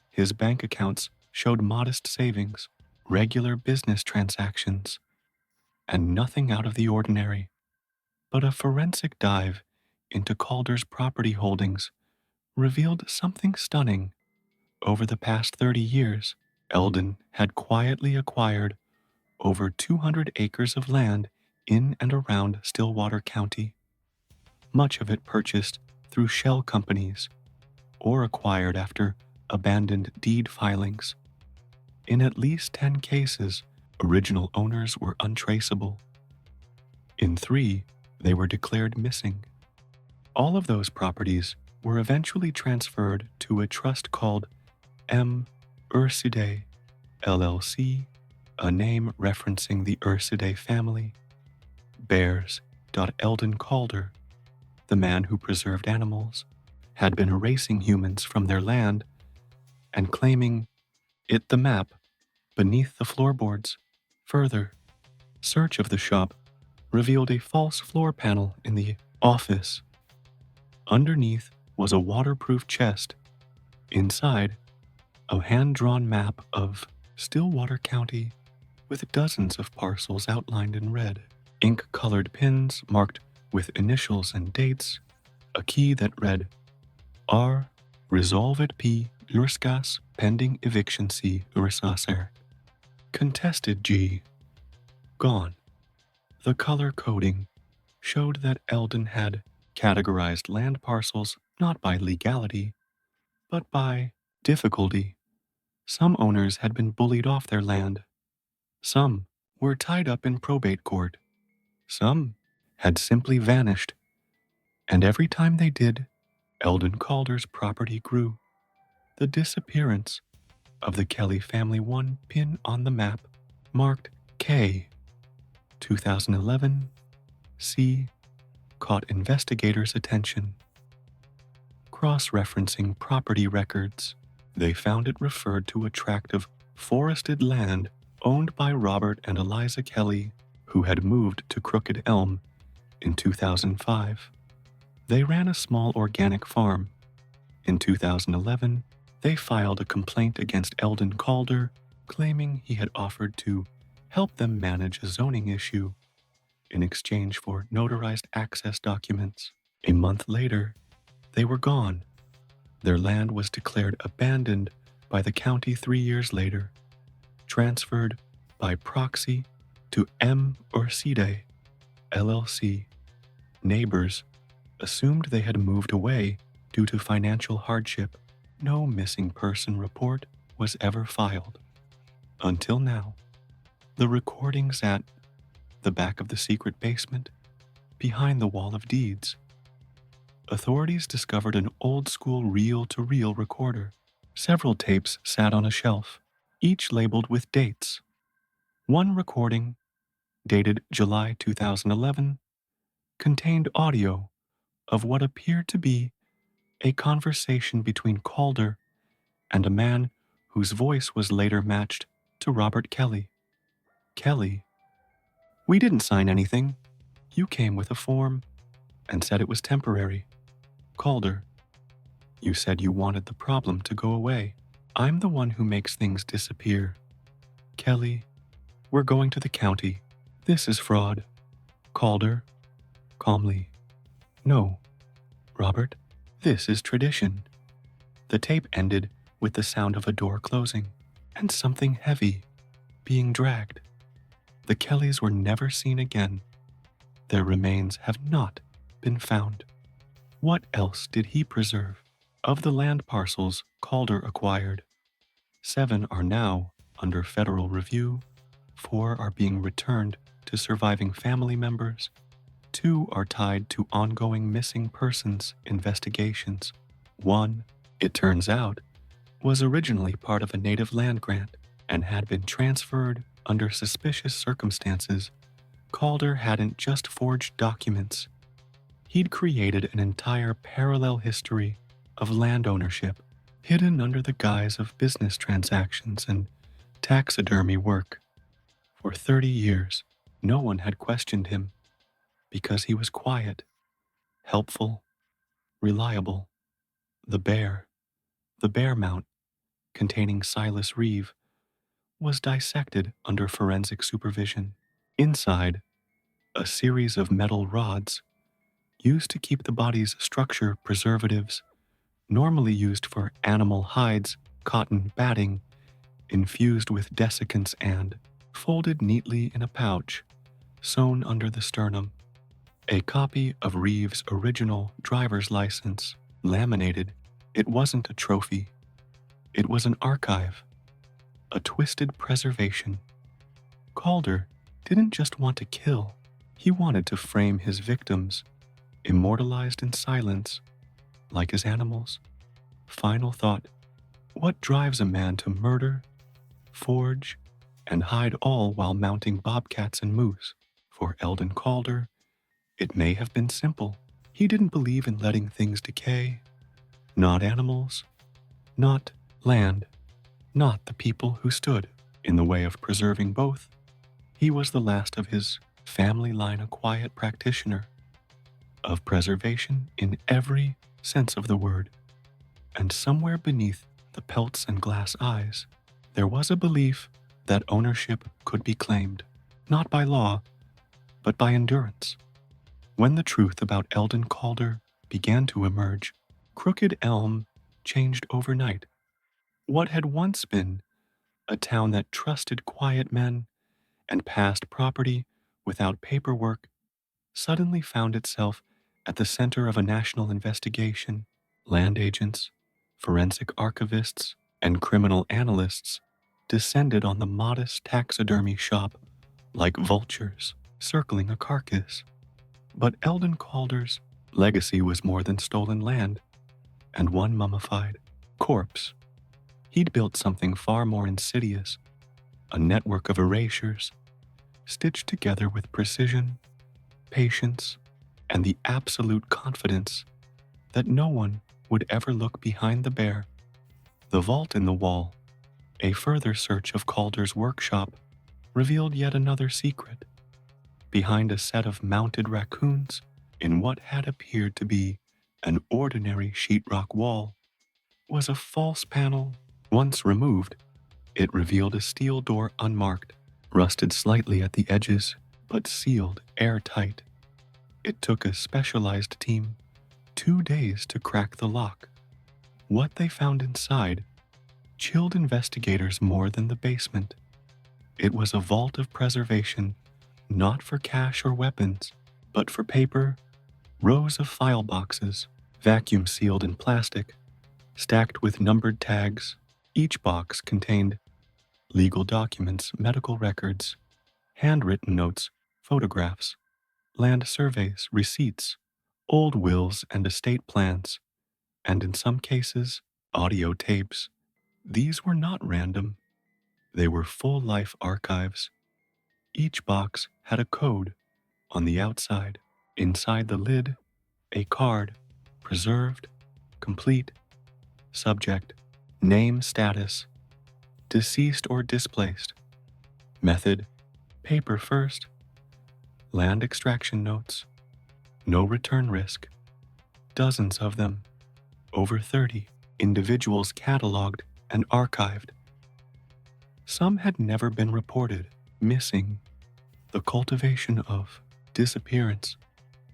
His bank accounts showed modest savings, regular business transactions, and nothing out of the ordinary. But a forensic dive into Calder's property holdings revealed something stunning. Over the past 30 years, Eldon had quietly acquired over 200 acres of land in and around Stillwater County, much of it purchased through shell companies or acquired after abandoned deed filings. In at least 10 cases, original owners were untraceable. In 3, they were declared missing. All of those properties were eventually transferred to a trust called M. Urside LLC, a name referencing the Ursidae family. Bears. Eldon Calder, the man who preserved animals, had been erasing humans from their land and claiming it the map beneath the floorboards. Further, search of the shop revealed a false floor panel in the office. Underneath was a waterproof chest. Inside, a hand-drawn map of Stillwater County with dozens of parcels outlined in red, ink-colored pins marked with initials and dates, a key that read R. Resolvet P. Lurskas pending eviction C. Ursacer. Contested G. Gone. The color coding showed that Eldon had categorized land parcels not by legality, but by difficulty. Some owners had been bullied off their land. Some were tied up in probate court. Some had simply vanished. And every time they did, Eldon Calder's property grew. The disappearance of the Kelly family one pin on the map marked K. 2011 C. Caught investigators' attention. Cross-referencing property records, they found it referred to a tract of forested land owned by Robert and Eliza Kelly, who had moved to Crooked Elm in 2005. They ran a small organic farm. In 2011, they filed a complaint against Eldon Calder, claiming he had offered to help them manage a zoning issue in exchange for notarized access documents. A month later, they were gone. Their land was declared abandoned by the county 3 years later, transferred by proxy to M. Ursidae, LLC. Neighbors assumed they had moved away due to financial hardship. No missing person report was ever filed. Until now, the recordings at the back of the secret basement, behind the wall of deeds. Authorities discovered an old-school reel-to-reel recorder. Several tapes sat on a shelf, each labeled with dates. One recording, dated July 2011, contained audio of what appeared to be a conversation between Calder and a man whose voice was later matched to Robert Kelly. Kelly: "We didn't sign anything. You came with a form and said it was temporary." Calder: "You said you wanted the problem to go away. I'm the one who makes things disappear." Kelly: "We're going to the county. This is fraud." Calder, calmly: "No, Robert, this is tradition." The tape ended with the sound of a door closing and something heavy being dragged. The Kellys were never seen again. Their remains have not been found. What else did he preserve? Of the land parcels Calder acquired, 7 are now under federal review, 4 are being returned to surviving family members, 2 are tied to ongoing missing persons investigations. 1, it turns out, was originally part of a native land grant and had been transferred under suspicious circumstances. Calder hadn't just forged documents. He'd created an entire parallel history of land ownership, hidden under the guise of business transactions and taxidermy work. For 30 years, no one had questioned him because he was quiet, helpful, reliable. The bear mount, containing Silas Reeve, was dissected under forensic supervision. Inside, a series of metal rods used to keep the body's structure preservatives, normally used for animal hides, cotton batting, infused with desiccants and folded neatly in a pouch, sewn under the sternum. A copy of Reeve's original driver's license, laminated. It wasn't a trophy. It was an archive, a twisted preservation. Calder didn't just want to kill. He wanted to frame his victims, immortalized in silence, like his animals. Final thought: what drives a man to murder forge, and hide all while mounting bobcats and moose. For Eldon Calder, it may have been simple. He didn't believe in letting things decay. Not animals, not land, not the people who stood in the way of preserving both. He was the last of his family line, a quiet practitioner of preservation in every sense of the word. And somewhere beneath the pelts and glass eyes, there was a belief that ownership could be claimed, not by law, but by endurance. When the truth about Eldon Calder began to emerge, Crooked Elm changed overnight. What had once been a town that trusted quiet men and passed property without paperwork suddenly found itself at the center of a national investigation. Land agents, forensic archivists, and criminal analysts descended on the modest taxidermy shop like vultures circling a carcass. But Eldon Calder's legacy was more than stolen land and one mummified corpse. He'd built something far more insidious, a network of erasures, stitched together with precision, patience, and the absolute confidence that no one would ever look behind the bear. The vault in the wall, a further search of Calder's workshop, revealed yet another secret. Behind a set of mounted raccoons, in what had appeared to be an ordinary sheetrock wall, was a false panel. Once removed, it revealed a steel door unmarked, rusted slightly at the edges, but sealed airtight. It took a specialized team 2 days to crack the lock. What they found inside chilled investigators more than the basement. It was a vault of preservation, not for cash or weapons, but for paper, rows of file boxes, vacuum sealed in plastic, stacked with numbered tags. Each box contained legal documents, medical records, handwritten notes, photographs, land surveys, receipts, old wills and estate plans, and in some cases, audio tapes. These were not random. They were full-life archives. Each box had a code on the outside. Inside the lid, a card, preserved, complete, subject, name, status, deceased or displaced, method, paper first, land extraction notes, no return risk, dozens of them, over 30 individuals cataloged and archived. Some had never been reported missing. The cultivation of disappearance.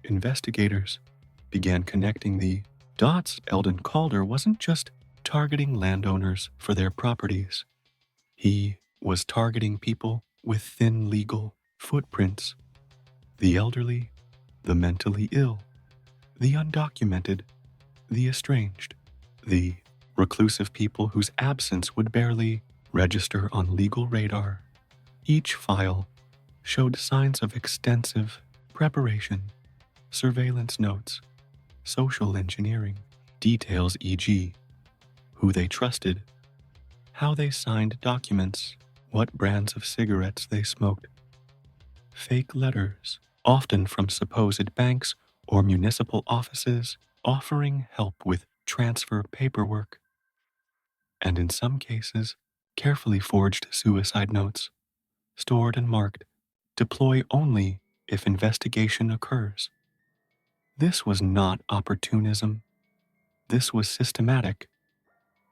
Investigators began connecting the dots. Eldon Calder wasn't just targeting landowners for their properties. He was targeting people with thin legal footprints. The elderly, the mentally ill, the undocumented, the estranged, the reclusive people whose absence would barely register on legal radar. Each file showed signs of extensive preparation, surveillance notes, social engineering, details e.g., who they trusted, how they signed documents, what brands of cigarettes they smoked, fake letters, often from supposed banks or municipal offices offering help with transfer paperwork, and in some cases, carefully forged suicide notes, stored and marked, deploy only if investigation occurs. This was not opportunism. This was systematic.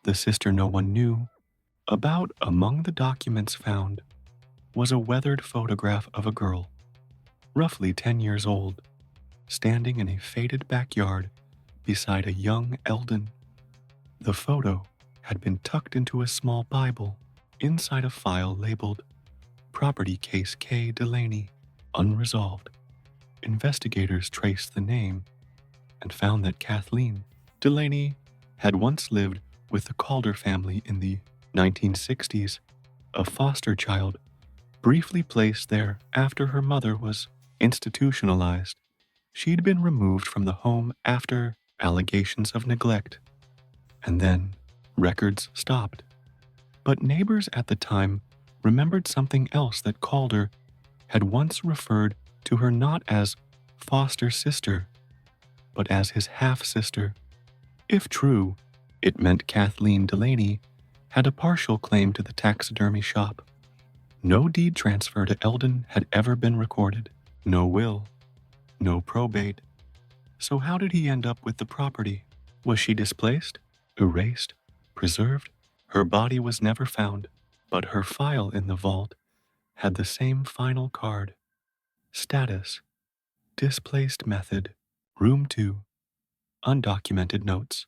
The sister no one knew about. Among the documents found was a weathered photograph of a girl, roughly 10 years old, standing in a faded backyard beside a young Eldon. The photo had been tucked into a small Bible inside a file labeled Property Case K. Delaney, unresolved. Investigators traced the name and found that Kathleen Delaney had once lived with the Calder family in the 1960s, a foster child briefly placed there after her mother was institutionalized. She'd been removed from the home after allegations of neglect, and then records stopped. But neighbors at the time remembered something else that Calder had once referred to her not as foster sister, but as his half-sister. If true, it meant Kathleen Delaney had a partial claim to the taxidermy shop. No deed transfer to Eldon had ever been recorded, no will, no probate. So how did he end up with the property? Was she displaced, erased, preserved? Her body was never found, but her file in the vault had the same final card. Status: displaced method, room 2, undocumented notes.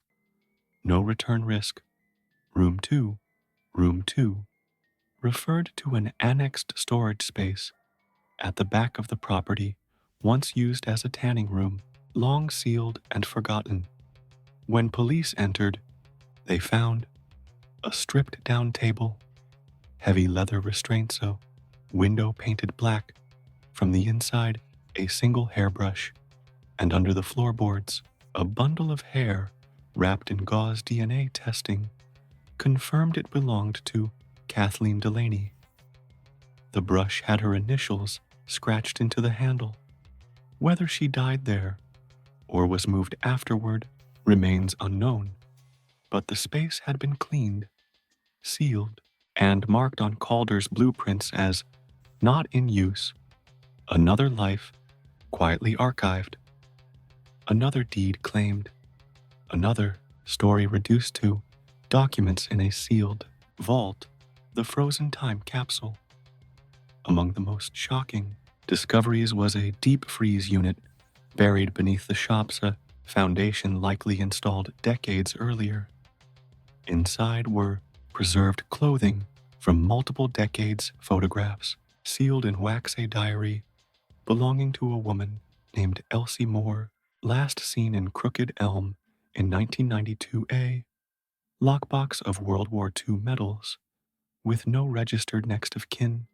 No return risk, room 2, room 2, referred to an annexed storage space at the back of the property, once used as a tanning room, long sealed and forgotten. When police entered, they found a stripped down table, heavy leather restraints, window painted black, from the inside a single hairbrush, and under the floorboards a bundle of hair wrapped in gauze. DNA testing confirmed it belonged to Kathleen Delaney. The brush had her initials scratched into the handle. Whether she died there or was moved afterward remains unknown, but the space had been cleaned, sealed, and marked on Calder's blueprints as not in use. Another life quietly archived, another deed claimed, another story reduced to documents in a sealed vault, the frozen time capsule. Among the most shocking discoveries was a deep freeze unit buried beneath the shop's foundation, likely installed decades earlier. Inside were preserved clothing from multiple decades, photographs sealed in wax, a diary belonging to a woman named Elsie Moore, last seen in Crooked Elm in 1992, a lockbox of World War II medals with no registered next of kin,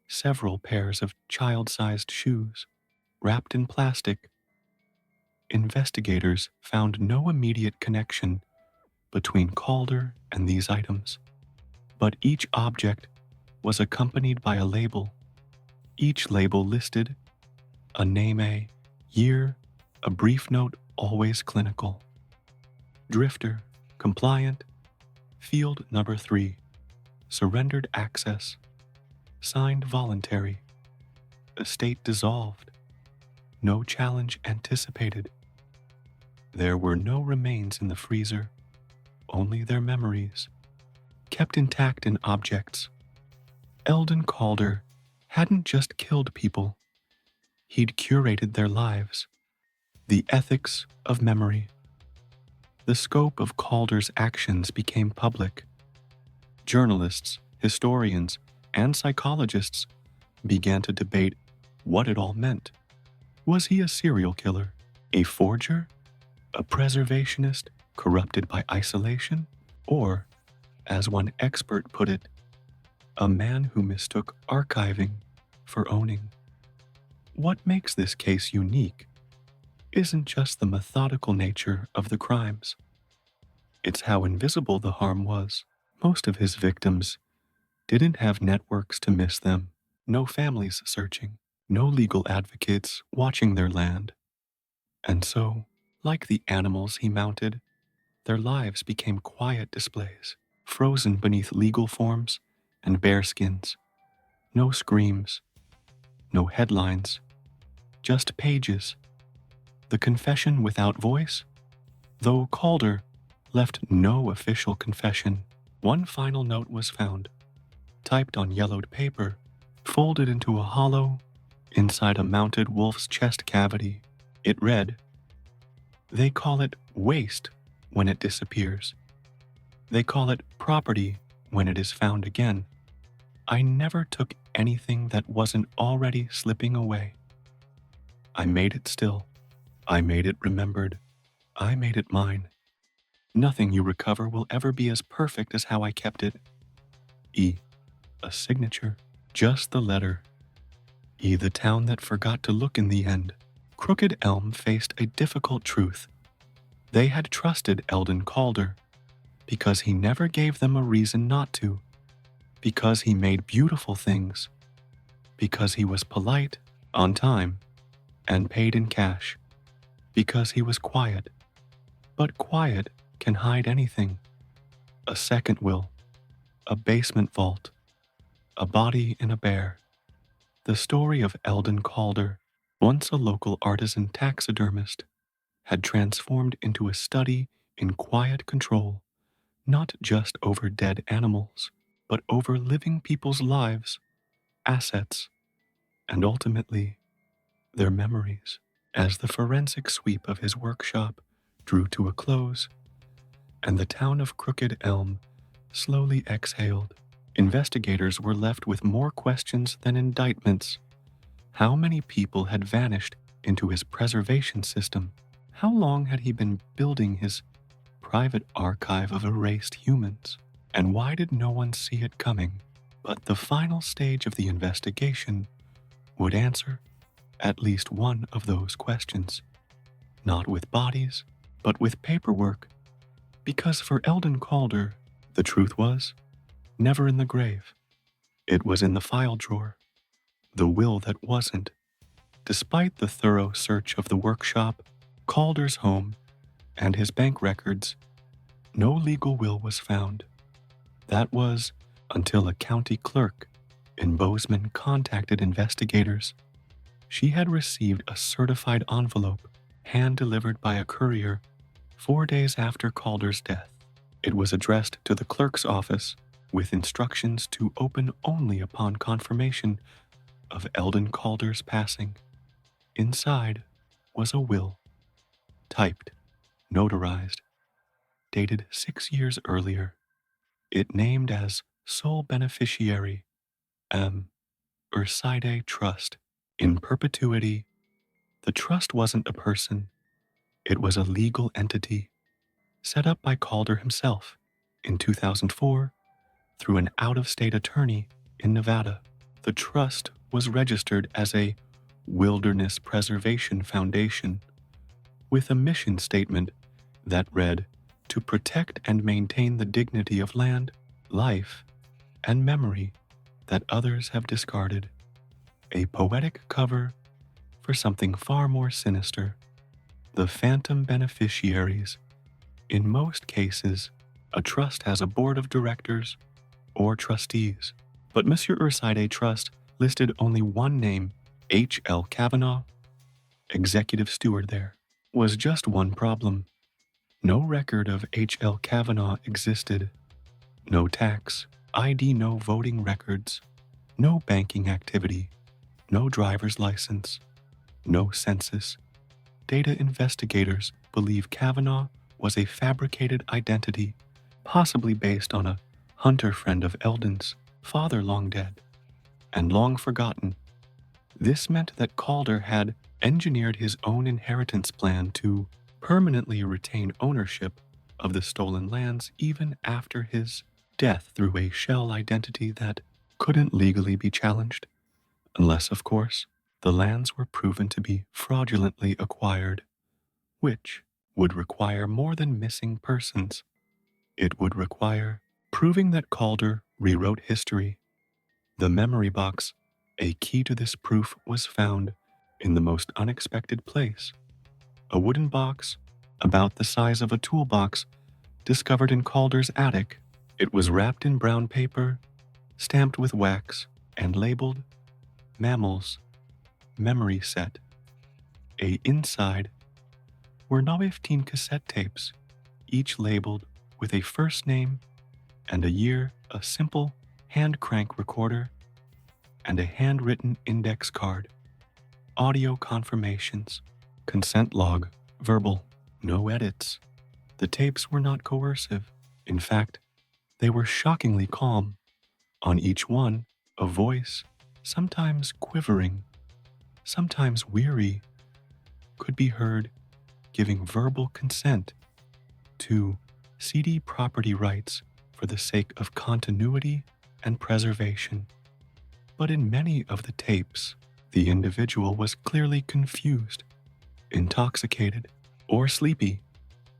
several pairs of child-sized shoes wrapped in plastic. Investigators found no immediate connection between Calder and these items, but each object was accompanied by a label. Each label listed a name, a year, a brief note, always clinical. Drifter, compliant, field number 3, surrendered access, signed voluntary, estate dissolved, no challenge anticipated. There were no remains in the freezer, only their memories, kept intact in objects. Eldon Calder hadn't just killed people, he'd curated their lives. The ethics of memory. The scope of Calder's actions became public. Journalists, historians, and psychologists began to debate what it all meant. Was he a serial killer, a forger, a preservationist corrupted by isolation, or, as one expert put it, a man who mistook archiving for owning? What makes this case unique isn't just the methodical nature of the crimes. It's how invisible the harm was. Most of his victims didn't have networks to miss them, no families searching, no legal advocates watching their land. And so, like the animals he mounted, their lives became quiet displays, frozen beneath legal forms and bearskins. No screams, no headlines, just pages. The confession without voice? Though Calder left no official confession, one final note was found, typed on yellowed paper, folded into a hollow inside a mounted wolf's chest cavity. It read, "They call it waste when it disappears. They call it property when it is found again. I never took anything that wasn't already slipping away. I made it still. I made it remembered. I made it mine. Nothing you recover will ever be as perfect as how I kept it. E. A signature. Just the letter. E. The town that forgot to look in the end." Crooked Elm faced a difficult truth. They had trusted Eldon Calder because he never gave them a reason not to. because he made beautiful things, because he was polite, on time, and paid in cash, because he was quiet. But quiet can hide anything: a second will, a basement vault, a body in a bear. The story of Eldon Calder, once a local artisan taxidermist, had transformed into a study in quiet control, not just over dead animals, but over living people's lives, assets, and ultimately their memories. As the forensic sweep of his workshop drew to a close, and the town of Crooked Elm slowly exhaled, investigators were left with more questions than indictments. How many people had vanished into his preservation system? How long had he been building his private archive of erased humans? And why did no one see it coming? But the final stage of the investigation would answer at least one of those questions. Not with bodies, but with paperwork. Because for Eldon Calder, the truth was never in the grave. It was in the file drawer, the will that wasn't. Despite the thorough search of the workshop, Calder's home, and his bank records, no legal will was found. That was until a county clerk in Bozeman contacted investigators. She had received a certified envelope hand-delivered by a courier 4 days after Calder's death. It was addressed to the clerk's office with instructions to open only upon confirmation of Eldon Calder's passing. Inside was a will, typed, notarized, dated 6 years earlier. It named as sole beneficiary Urside Trust. In perpetuity, the trust wasn't a person, it was a legal entity set up by Calder himself in 2004 through an out-of-state attorney in Nevada. The trust was registered as a Wilderness Preservation Foundation with a mission statement that read, "To protect and maintain the dignity of land, life, and memory that others have discarded." A poetic cover for something far more sinister: the phantom beneficiaries. In most cases, a trust has a board of directors or trustees, but Monsieur Urside Trust listed only one name, H.L. Kavanaugh, executive steward there. Was just one problem. No record of H.L. Kavanaugh existed. No tax, ID, no voting records, no banking activity, no driver's license, no census. Data investigators believe Kavanaugh was a fabricated identity, possibly based on a hunter friend of Eldon's, father long dead and long forgotten. This meant that Calder had engineered his own inheritance plan to permanently retain ownership of the stolen lands even after his death through a shell identity that couldn't legally be challenged, unless, of course, the lands were proven to be fraudulently acquired, which would require more than missing persons. It would require proving that Calder rewrote history. The memory box, a key to this proof, was found in the most unexpected place. A wooden box, about the size of a toolbox, discovered in Calder's attic. It was wrapped in brown paper, stamped with wax, and labeled Mammals Memory Set. Inside were 15 cassette tapes, each labeled with a first name and a year, a simple hand crank recorder, and a handwritten index card. Audio confirmations, consent log, verbal, no edits. The tapes were not coercive. In fact, they were shockingly calm. On each one, a voice, sometimes quivering, sometimes weary, could be heard giving verbal consent to CD property rights for the sake of continuity and preservation. But in many of the tapes, the individual was clearly confused, intoxicated, or sleepy.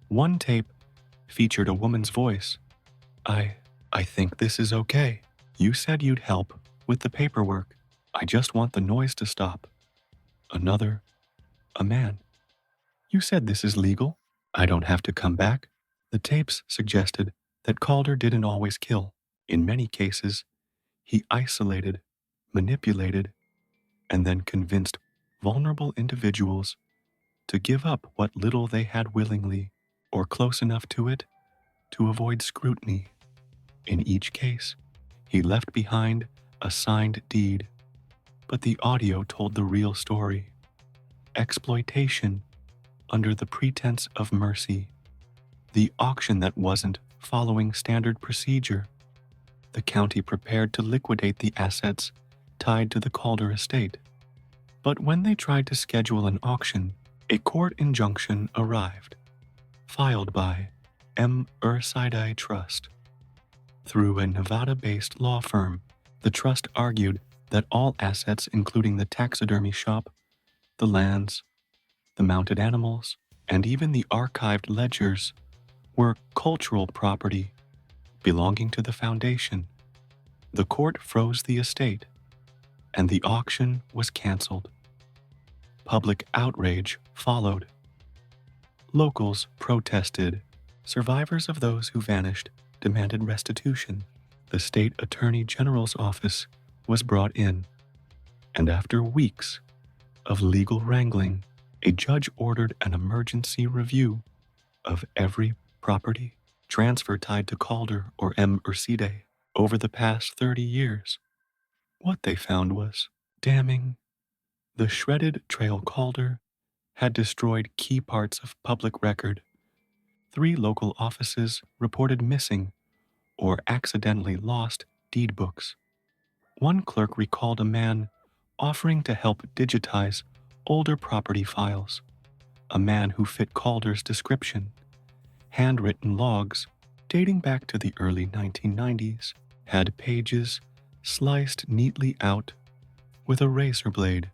One tape featured a woman's voice. I think this is okay. You said you'd help with the paperwork. I just want the noise to stop. Another, a man. You said this is legal. I don't have to come back. The tapes suggested that Calder didn't always kill. In many cases, he isolated, manipulated, and then convinced vulnerable individuals to give up what little they had willingly or close enough to it to avoid scrutiny. In each case, he left behind a signed deed, but the audio told the real story. Exploitation under the pretense of mercy. The auction that wasn't following standard procedure. The county prepared to liquidate the assets tied to the Calder estate. But when they tried to schedule an auction, a court injunction arrived, filed by M. Ursidai Trust. Through a Nevada-based law firm, the trust argued that all assets, including the taxidermy shop, the lands, the mounted animals, and even the archived ledgers, were cultural property belonging to the foundation. The court froze the estate, and the auction was canceled. Public outrage followed. Locals protested. Survivors of those who vanished demanded restitution. The state attorney general's office was brought in, and after weeks of legal wrangling, a judge ordered an emergency review of every property transfer tied to Calder or M. Ursidai over the past 30 years. What they found was damning. The shredded trail Calder had destroyed key parts of public record. 3 local offices reported missing or accidentally lost deed books. One clerk recalled a man offering to help digitize older property files, a man who fit Calder's description. Handwritten logs dating back to the early 1990s had pages sliced neatly out with a razor blade.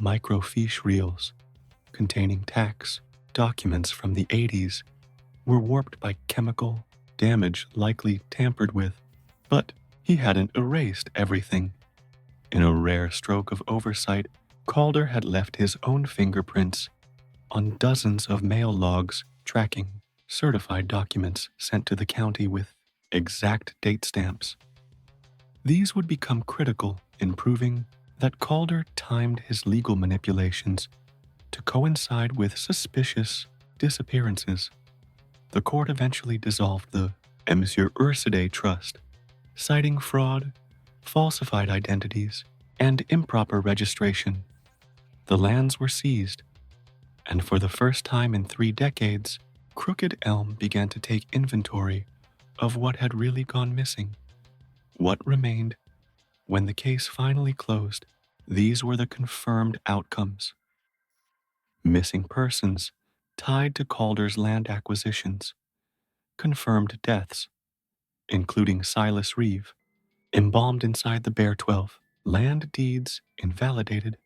Microfiche reels containing tax documents from the 80s were warped by chemical damage, likely tampered with, but he hadn't erased everything. In a rare stroke of oversight, Calder had left his own fingerprints on dozens of mail logs tracking certified documents sent to the county with exact date stamps. These would become critical in proving that Calder timed his legal manipulations to coincide with suspicious disappearances. The court eventually dissolved the M. Ursidai Trust, citing fraud, falsified identities, and improper registration. The lands were seized, and for the first time in 3 decades, Crooked Elm began to take inventory of what had really gone missing. What remained when the case finally closed? These were the confirmed outcomes. Missing persons tied to Calder's land acquisitions. Confirmed deaths, including Silas Reeve, embalmed inside the Bear 12. Land deeds invalidated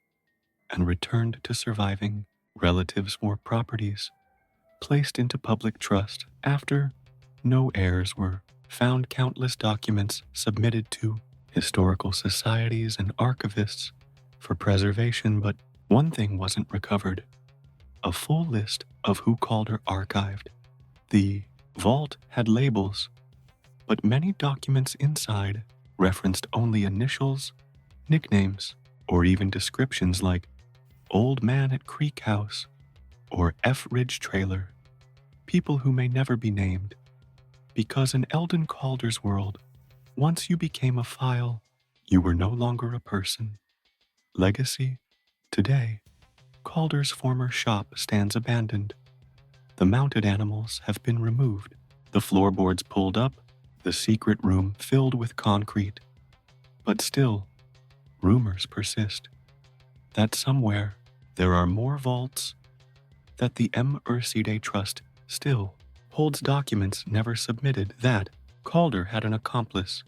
and returned to surviving relatives or properties, placed into public trust after no heirs were found. Countless documents submitted to historical societies and archivists for preservation, but one thing wasn't recovered: a full list of who Calder archived. The vault had labels, but many documents inside referenced only initials, nicknames, or even descriptions like Old Man at Creek House or F Ridge Trailer, people who may never be named. Because in Eldon Calder's world, once you became a file, you were no longer a person. Legacy? Today, Calder's former shop stands abandoned. The mounted animals have been removed, the floorboards pulled up, the secret room filled with concrete. But still, rumors persist that somewhere there are more vaults, that the M. Ursidai Trust still holds documents never submitted, that Calder had an accomplice,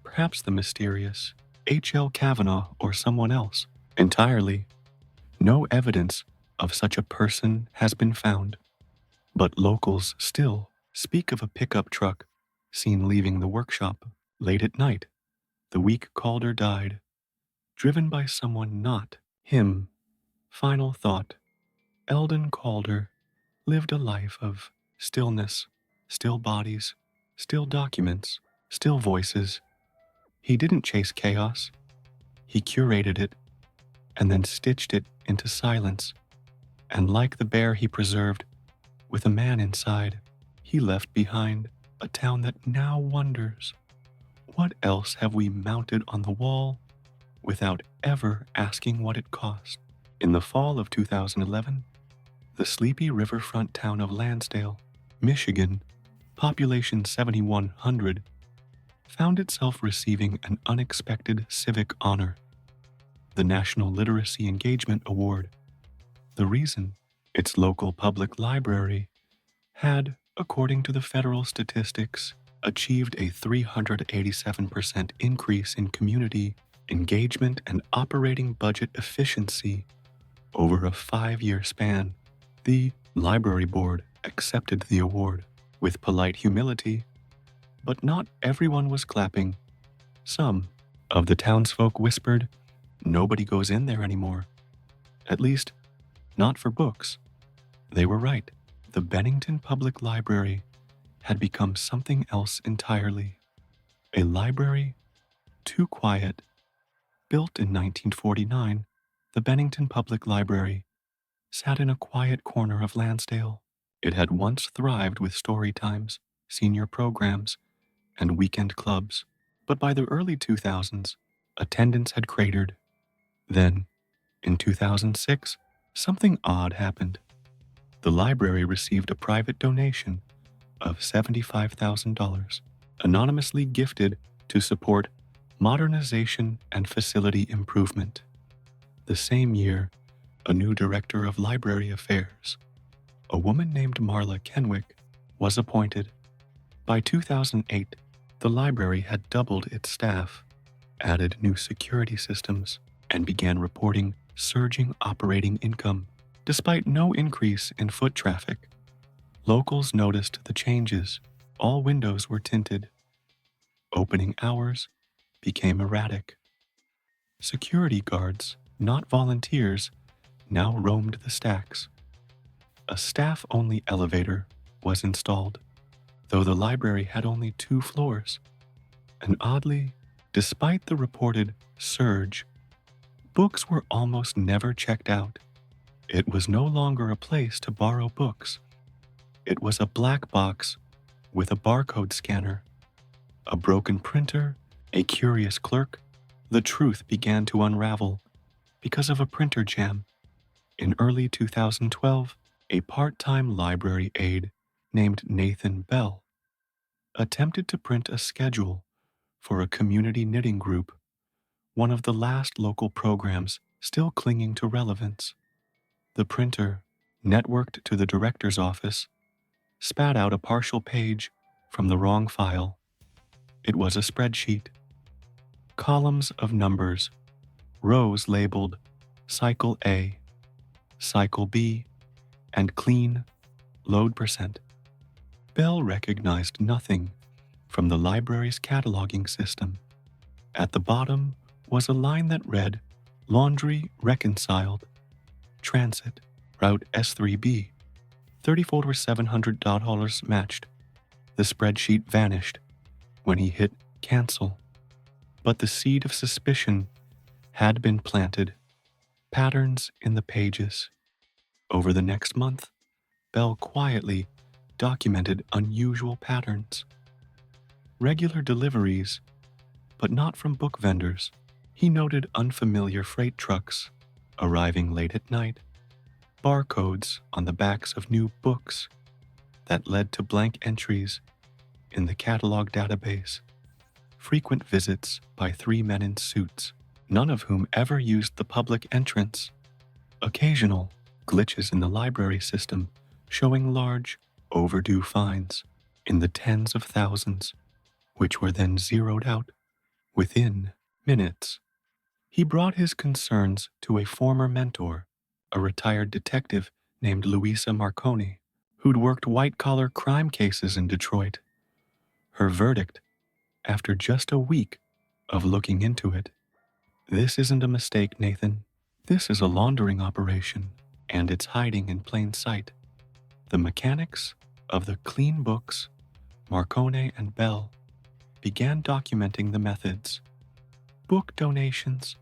perhaps the mysterious H.L. Kavanaugh or someone else. Entirely, no evidence of such a person has been found, but locals still speak of a pickup truck seen leaving the workshop late at night, The weak Calder died, driven by someone not him. Final thought. Eldon Calder lived a life of stillness, still bodies, still documents, still voices. He didn't chase chaos. He curated it and then stitched it into silence. And like the bear he preserved, with a man inside, he left behind a town that now wonders, what else have we mounted on the wall without ever asking what it cost? In the fall of 2011, the sleepy riverfront town of Lansdale, Michigan, population 7,100, found itself receiving an unexpected civic honor, the National Literacy Engagement Award. The reason? Its local public library had, according to the federal statistics, achieved a 387% increase in community engagement and operating budget efficiency over a 5-year span. The library board accepted the award with polite humility, but not everyone was clapping. Some of the townsfolk whispered, "Nobody goes in there anymore. At least, not for books." They were right. The Bennington Public Library had become something else entirely. A library too quiet. Built in 1949, the Bennington Public Library sat in a quiet corner of Lansdale. It had once thrived with story times, senior programs, and weekend clubs. But by the early 2000s, attendance had cratered. Then, in 2006, something odd happened. The library received a private donation of $75,000, anonymously gifted to support modernization and facility improvement. The same year, a new director of library affairs, a woman named Marla Kenwick, was appointed. By 2008, the library had doubled its staff, added new security systems, and began reporting surging operating income. Despite no increase in foot traffic, locals noticed the changes. All windows were tinted. Opening hours became erratic. Security guards, not volunteers, now roamed the stacks. A staff-only elevator was installed, though the library had only 2 floors. And oddly, despite the reported surge, books were almost never checked out. It was no longer a place to borrow books. It was a black box with a barcode scanner, a broken printer, a curious clerk. The truth began to unravel because of a printer jam. In early 2012, a part-time library aide named Nathan Bell attempted to print a schedule for a community knitting group, one of the last local programs still clinging to relevance. The printer, networked to the director's office, spat out a partial page from the wrong file. It was a spreadsheet. Columns of numbers, rows labeled Cycle A, Cycle B, and Clean, Load Percent. Bell recognized nothing from the library's cataloging system. At the bottom was a line that read, Laundry Reconciled, Transit, Route S3B, $34,700 matched. The spreadsheet vanished when he hit cancel. But the seed of suspicion had been planted. Patterns in the pages. Over the next month, Bell quietly documented unusual patterns. Regular deliveries, but not from book vendors. He noted unfamiliar freight trucks arriving late at night, barcodes on the backs of new books that led to blank entries in the catalog database, frequent visits by 3 men in suits, none of whom ever used the public entrance, occasional glitches in the library system showing large, overdue fines in the tens of thousands, which were then zeroed out within minutes. He brought his concerns to a former mentor, a retired detective named Louisa Marconi, who'd worked white-collar crime cases in Detroit. Her verdict, after just a week of looking into it. This isn't a mistake, Nathan. This is a laundering operation, and it's hiding in plain sight. The mechanics of the clean books, Marcone and Bell began documenting the methods. Book donations,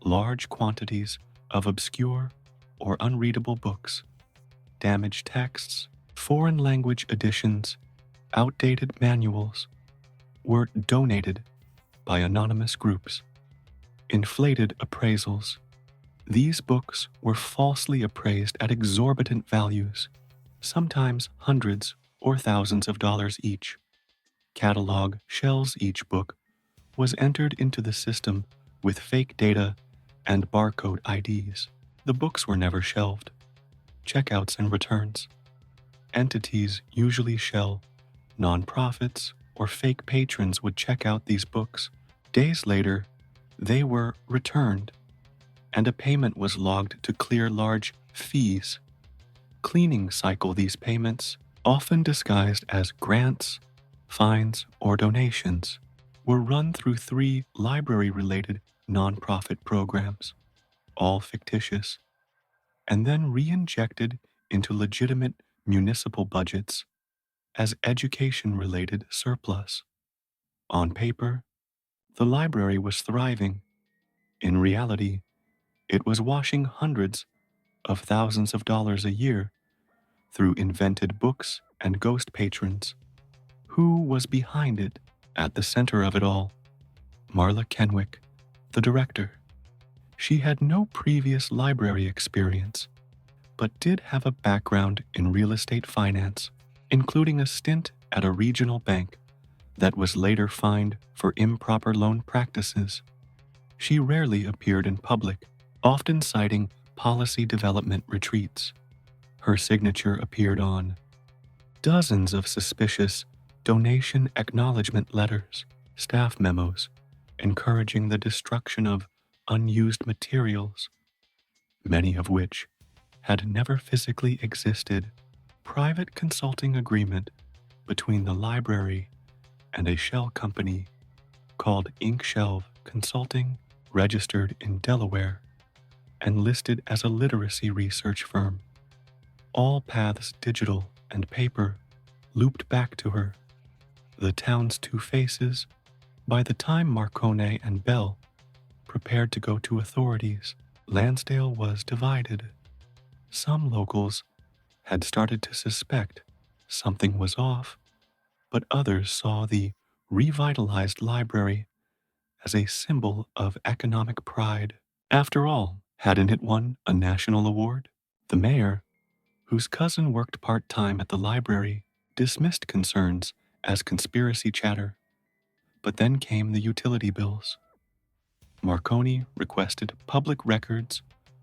large quantities of obscure or unreadable books, damaged texts, foreign language editions, outdated manuals were donated by anonymous groups. Inflated appraisals. These books were falsely appraised at exorbitant values, sometimes hundreds or thousands of dollars each. Catalog shells each book was entered into the system with fake data and barcode IDs. The books were never shelved. Checkouts and returns. Entities usually shell nonprofits or fake patrons would check out these books. Days later, they were returned, and a payment was logged to clear large fees. Cleaning cycle these payments, often disguised as grants, fines, or donations, were run through 3 library-related nonprofit programs, all fictitious, and then re-injected into legitimate municipal budgets as education-related surplus. On paper, the library was thriving. In reality, it was washing hundreds of thousands of dollars a year through invented books and ghost patrons. Who was behind it? At the center of it all, Marla Kenwick, the director. She had no previous library experience, but did have a background in real estate finance, including a stint at a regional bank that was later fined for improper loan practices. She rarely appeared in public, often citing policy development retreats. Her signature appeared on dozens of suspicious donation acknowledgement letters, staff memos, encouraging the destruction of unused materials, many of which had never physically existed. Private consulting agreement between the library and a shell company called Inkshelve Consulting, registered in Delaware and listed as a literacy research firm. All paths, digital and paper, looped back to her. The town's 2 faces. By the time Marcone and Bell prepared to go to authorities, Lansdale was divided. Some locals had started to suspect something was off, but others saw the revitalized library as a symbol of economic pride. After all, hadn't it won a national award? The mayor, whose cousin worked part-time at the library, dismissed concerns as conspiracy chatter. But then came the utility bills. Marconi requested public records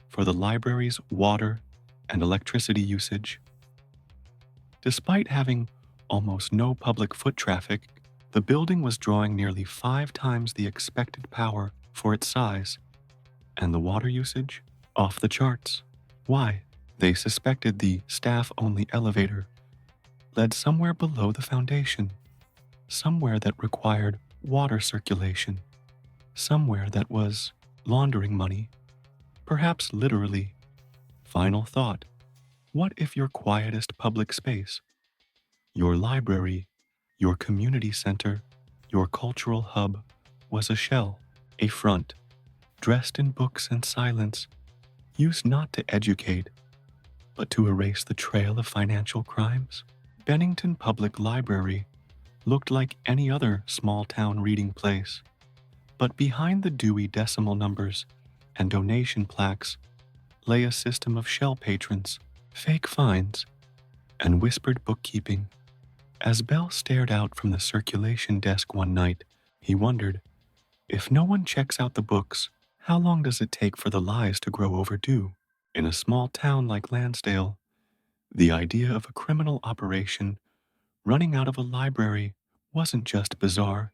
for the library's water and electricity usage. Despite having almost no public foot traffic, the building was drawing nearly 5 times the expected power for its size, and the water usage off the charts. Why? They suspected the staff-only elevator led somewhere below the foundation, somewhere that required water circulation, somewhere that was laundering money, perhaps literally. Final thought: what if your quietest public space, your library, your community center, your cultural hub, was a shell, a front, dressed in books and silence, used not to educate, but to erase the trail of financial crimes? Bennington Public Library looked like any other small-town reading place, but behind the dewy decimal numbers and donation plaques lay a system of shell patrons, fake fines, and whispered bookkeeping. As Bell stared out from the circulation desk one night, he wondered, if no one checks out the books, how long does it take for the lies to grow overdue? In a small town like Lansdale, the idea of a criminal operation running out of a library wasn't just bizarre,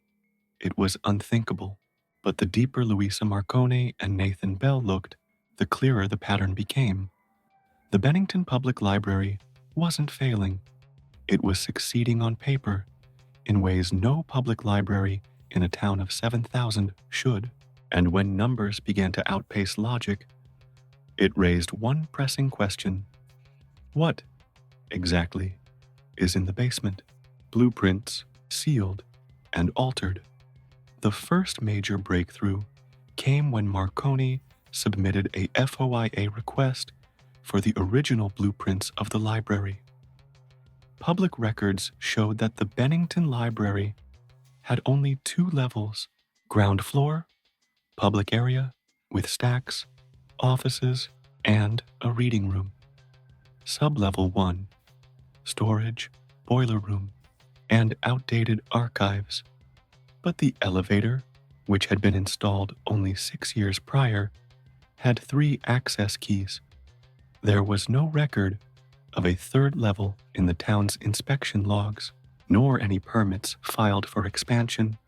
it was unthinkable. But the deeper Louisa Marcone and Nathan Bell looked, the clearer the pattern became. The Bennington Public Library wasn't failing. It was succeeding on paper in ways no public library in a town of 7,000 should. And when numbers began to outpace logic, it raised one pressing question. What, exactly, is in the basement? Blueprints, sealed, and altered. The first major breakthrough came when Marconi submitted a FOIA request for the original blueprints of the library. Public records showed that the Bennington Library had only 2 levels: ground floor, public area with stacks, offices, and a reading room. Sublevel 1, storage, boiler room, and outdated archives. But the elevator, which had been installed only 6 years prior, had 3 access keys. There was no record of a third level in the town's inspection logs, nor any permits filed for expansion,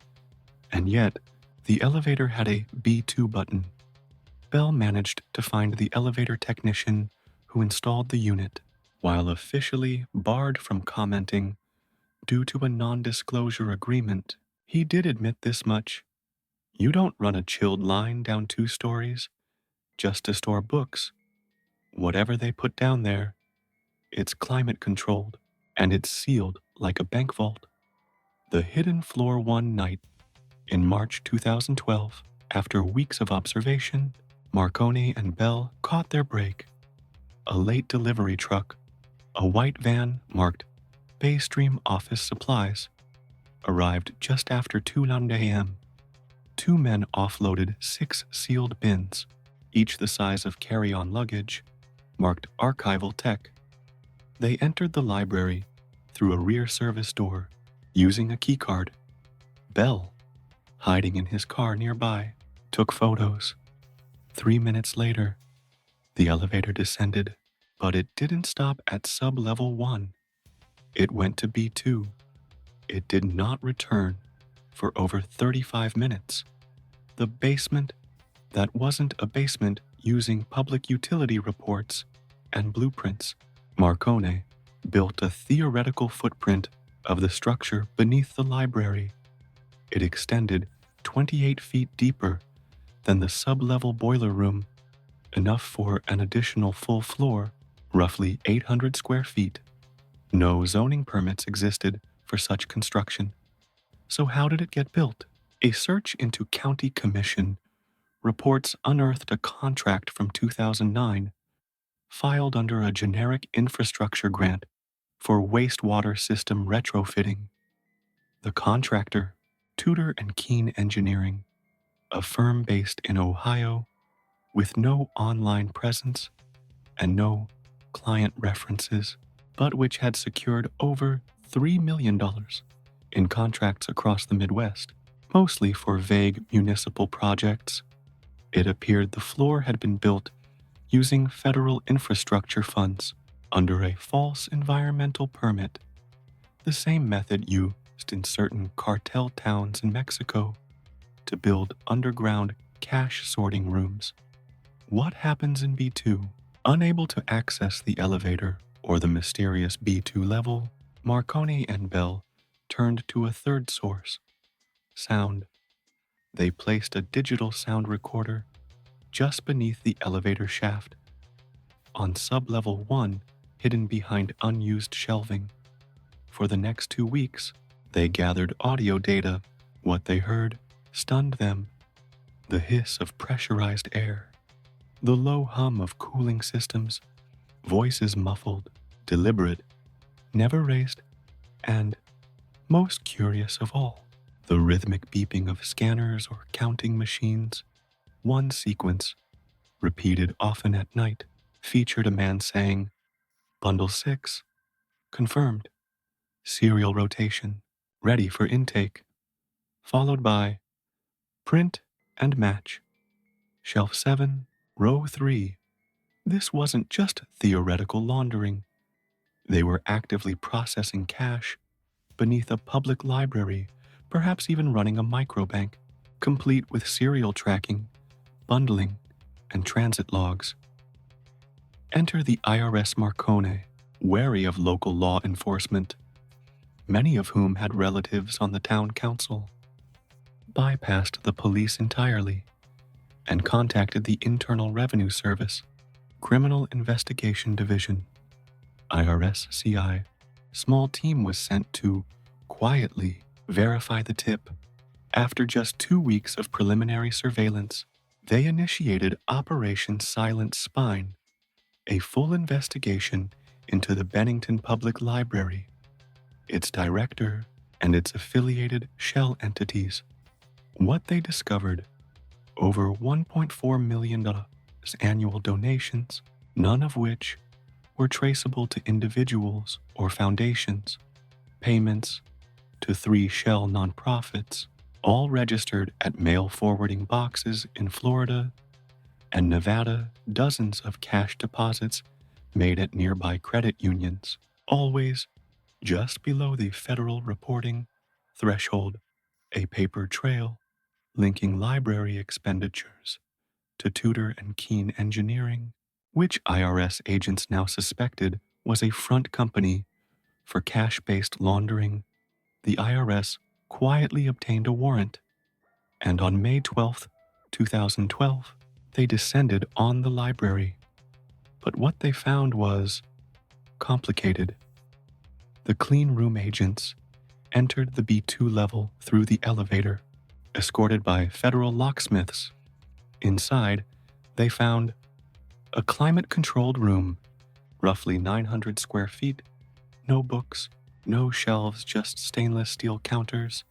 and yet the elevator had a B2 button. Bell managed to find the elevator technician who installed the unit, while officially barred from commenting due to a non-disclosure agreement. He did admit this much: you don't run a chilled line down 2 stories just to store books. Whatever they put down there, it's climate controlled, and it's sealed like a bank vault. The hidden floor one night in March 2012, after weeks of observation, Marconi and Bell caught their break. A late delivery truck, a white van marked Baystream Office Supplies, arrived just after 2:00 a.m. 2 men offloaded 6 sealed bins, each the size of carry-on luggage, marked Archival Tech. They entered the library through a rear service door, using a keycard. Bell, hiding in his car nearby, took photos. 3 minutes later, the elevator descended, but it didn't stop at sub-level 1. It went to B2. It did not return for over 35 minutes. The basement that wasn't a basement, using public utility reports and blueprints. Marconi built a theoretical footprint of the structure beneath the library. It extended 28 feet deeper than the sub-level boiler room, enough for an additional full floor, roughly 800 square feet. No zoning permits existed for such construction. So how did it get built? A search into county commission reports unearthed a contract from 2009 filed under a generic infrastructure grant for wastewater system retrofitting. The contractor, Tudor and Keene Engineering, a firm based in Ohio with no online presence and no client references, but which had secured over $3 million in contracts across the Midwest, mostly for vague municipal projects. It appeared the floor had been built using federal infrastructure funds under a false environmental permit, the same method used in certain cartel towns in Mexico to build underground cash sorting rooms. What happens in B2? Unable to access the elevator or the mysterious B2 level, Marconi and Bell turned to a third source: sound. They placed a digital sound recorder just beneath the elevator shaft, on sub-level 1, hidden behind unused shelving. For the next 2 weeks, they gathered audio data. What they heard stunned them: the hiss of pressurized air, the low hum of cooling systems, voices muffled, deliberate, never raised, and, most curious of all, the rhythmic beeping of scanners or counting machines. One sequence, repeated often at night, featured a man saying, "Bundle 6, confirmed, serial rotation, ready for intake," followed by, "Print and match, shelf 7, row 3. This wasn't just theoretical laundering. They were actively processing cash beneath a public library, perhaps even running a microbank, complete with serial tracking, bundling, and transit logs. Enter the IRS Marconi, wary of local law enforcement, many of whom had relatives on the town council. bypassed the police entirely and contacted the Internal Revenue Service, Criminal Investigation Division, IRS-CI. Small team was sent to quietly verify the tip. After just 2 weeks of preliminary surveillance, they initiated Operation Silent Spine, a full investigation into the Bennington Public Library, its director, and its affiliated shell entities. What they discovered: over $1.4 million annual donations, none of which were traceable to individuals or foundations. Payments to 3 shell nonprofits, all registered at mail forwarding boxes in Florida and Nevada. Dozens of cash deposits made at nearby credit unions, always just below the federal reporting threshold. A paper trail linking library expenditures to Tudor and Keene Engineering, which IRS agents now suspected was a front company for cash-based laundering. The IRS quietly obtained a warrant, and on May 12, 2012, they descended on the library. But what they found was complicated. The clean room agents entered the B2 level through the elevator, escorted by federal locksmiths. Inside, they found a climate-controlled room, roughly 900 square feet, no books, no shelves, just stainless steel counters,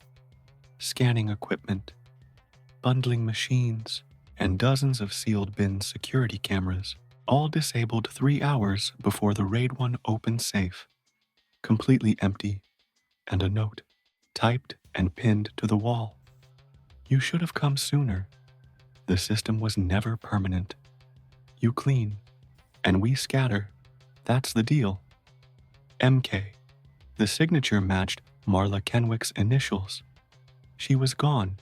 scanning equipment, bundling machines, and dozens of sealed bin security cameras, all disabled 3 hours before the Raid 1 open safe, completely empty, and a note, typed and pinned to the wall. You should have come sooner. The system was never permanent. You clean, and we scatter. That's the deal. MK. The signature matched Marla Kenwick's initials. She was gone.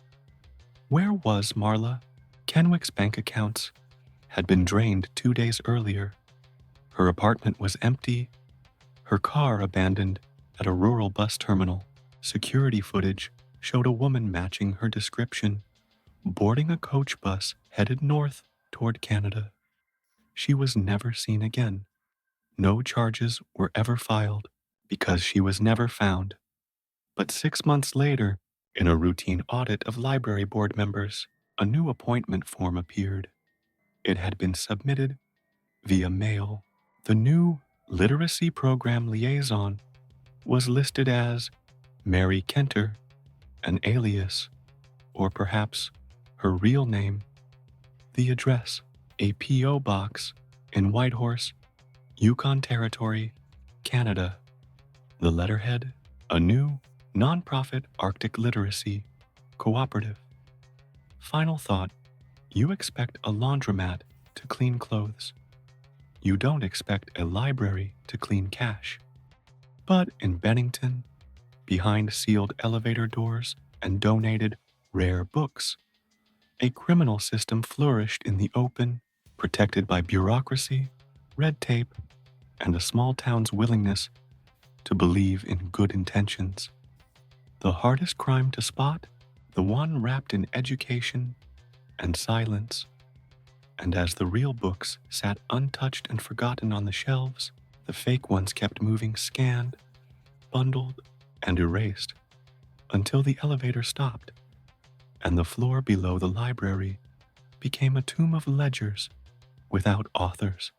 Where was Marla? Kenwick's bank accounts had been drained 2 days earlier. Her apartment was empty, her car abandoned at a rural bus terminal. Security footage showed a woman matching her description, boarding a coach bus headed north toward Canada. She was never seen again. No charges were ever filed because she was never found. But 6 months later, in a routine audit of library board members, a new appointment form appeared. It had been submitted via mail. The new literacy program liaison was listed as Mary Kenter, an alias, or perhaps her real name. The address: a P.O. box in Whitehorse, Yukon Territory, Canada. The letterhead: a new nonprofit Arctic literacy cooperative. Final thought: you expect a laundromat to clean clothes. You don't expect a library to clean cash. But in Bennington, behind sealed elevator doors and donated rare books, a criminal system flourished in the open, protected by bureaucracy, red tape, and a small town's willingness to believe in good intentions. The hardest crime to spot? The one wrapped in education and silence. And as the real books sat untouched and forgotten on the shelves, the fake ones kept moving, scanned, bundled, and erased, until the elevator stopped, and the floor below the library became a tomb of ledgers without authors.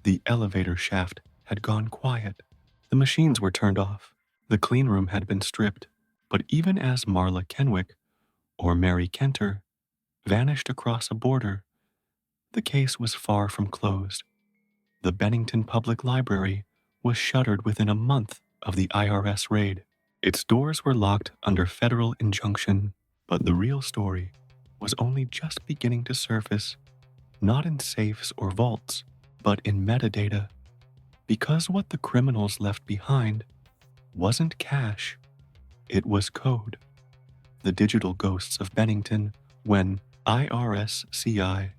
The elevator shaft had gone quiet. The machines were turned off. The clean room had been stripped. But even as Marla Kenwick, or Mary Kenter, vanished across a border, the case was far from closed. The Bennington Public Library was shuttered within a month of the IRS raid. Its doors were locked under federal injunction, but the real story was only just beginning to surface, not in safes or vaults, but in metadata. Because what the criminals left behind wasn't cash, it was code. The digital ghosts of Bennington, when IRS-CI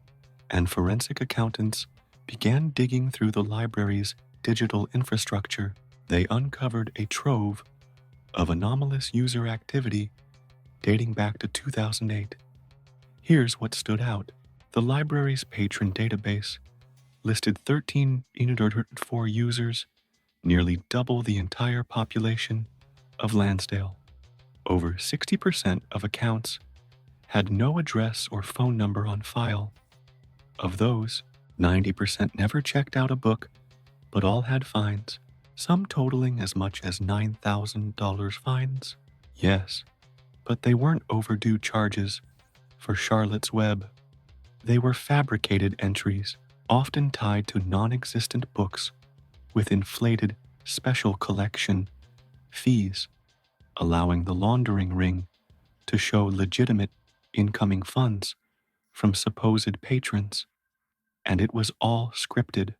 and forensic accountants began digging through the library's digital infrastructure, they uncovered a trove of anomalous user activity dating back to 2008. Here's what stood out. The library's patron database listed 1,304 users, nearly double the entire population of Lansdale. Over 60% of accounts had no address or phone number on file. Of those, 90% never checked out a book, but all had fines, some totaling as much as $9,000 fines. Yes, but they weren't overdue charges for Charlotte's Web. They were fabricated entries, often tied to non-existent books with inflated special collection fees, allowing the laundering ring to show legitimate incoming funds from supposed patrons. And it was all scripted.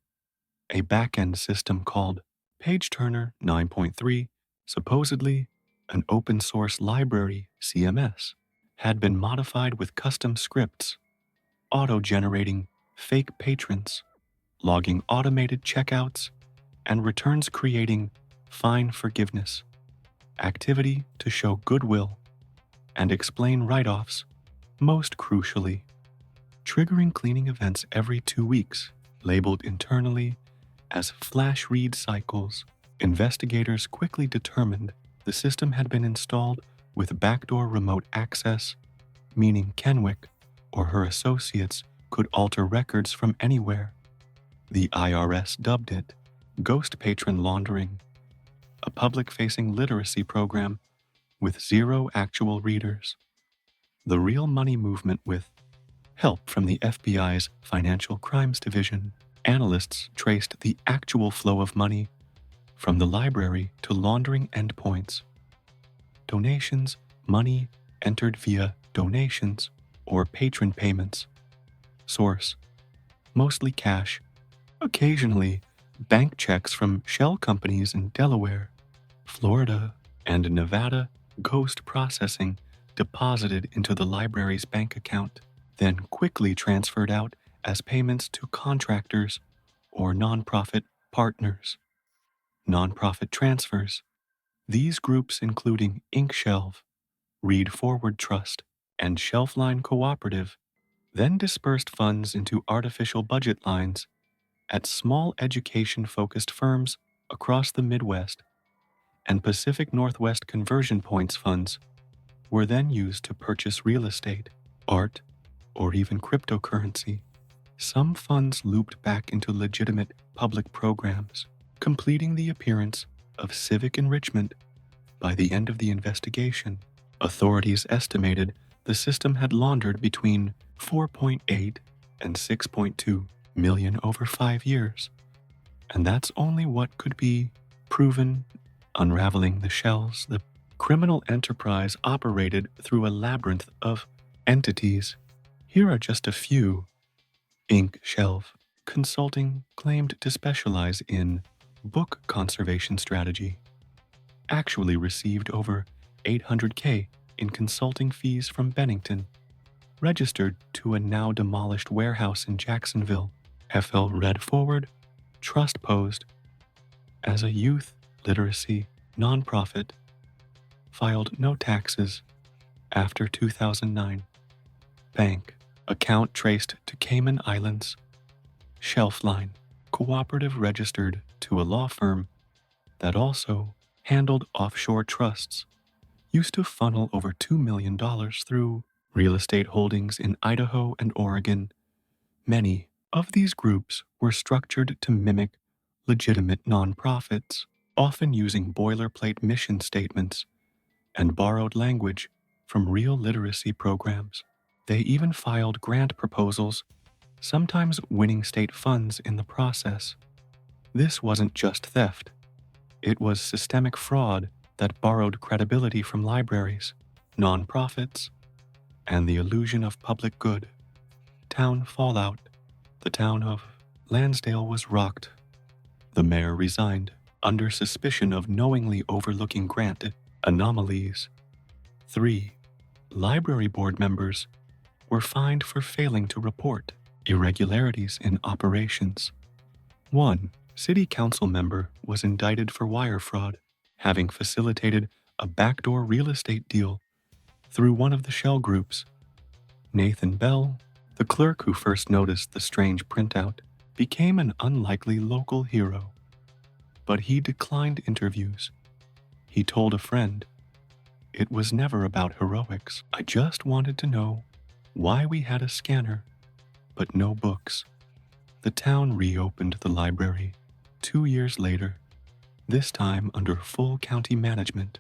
A back-end system called PageTurner 9.3, supposedly an open-source library CMS, had been modified with custom scripts, auto-generating fake patrons, logging automated checkouts, and returns creating fine forgiveness, activity to show goodwill, and explain write-offs, most crucially, triggering cleaning events every 2 weeks, labeled internally as flash read cycles. Investigators quickly determined the system had been installed with backdoor remote access, meaning Kenwick or her associates could alter records from anywhere. The IRS dubbed it Ghost Patron Laundering, a public-facing literacy program with 0 actual readers. The real money movement with help from the FBI's Financial Crimes Division. Analysts traced the actual flow of money from the library to laundering endpoints. Donations, money entered via donations or patron payments. Source, mostly cash, occasionally bank checks from shell companies in Delaware, Florida, and Nevada. Ghost processing deposited into the library's bank account, then quickly transferred out as payments to contractors or nonprofit partners. Nonprofit transfers. These groups, including Inkshelf, Read Forward Trust, and Shelfline Cooperative, then dispersed funds into artificial budget lines at small education-focused firms across the Midwest, and Pacific Northwest conversion points funds were then used to purchase real estate, art, or even cryptocurrency. Some funds looped back into legitimate public programs, completing the appearance of civic enrichment. By the end of the investigation, authorities estimated the system had laundered between 4.8 and 6.2 million over 5 years. And that's only what could be proven. Unraveling the shells, the criminal enterprise operated through a labyrinth of entities. Here are just a few. Inkshelf Consulting claimed to specialize in book conservation strategy. Actually received over $800K in consulting fees from Bennington. Registered to a now demolished warehouse in Jacksonville. FL read forward, trust posed as a youth literacy nonprofit. Filed no taxes after 2009. Bank account traced to Cayman Islands. Shelfline cooperative registered to a law firm that also handled offshore trusts. Used to funnel over $2 million through real estate holdings in Idaho and Oregon. Many of these groups were structured to mimic legitimate nonprofits, often using boilerplate mission statements and borrowed language from real literacy programs. They even filed grant proposals, sometimes winning state funds in the process. This wasn't just theft. It was systemic fraud that borrowed credibility from libraries, nonprofits, and the illusion of public good. Town fallout. The town of Lansdale was rocked. The mayor resigned under suspicion of knowingly overlooking grant anomalies. 3. Library board members were fined for failing to report irregularities in operations. 1. City council member was indicted for wire fraud, having facilitated a backdoor real estate deal through one of the shell groups. Nathan Bell, the clerk who first noticed the strange printout, became an unlikely local hero. But he declined interviews. He told a friend, "It was never about heroics. I just wanted to know why we had a scanner, but no books." The town reopened the library 2 years later, this time under full county management.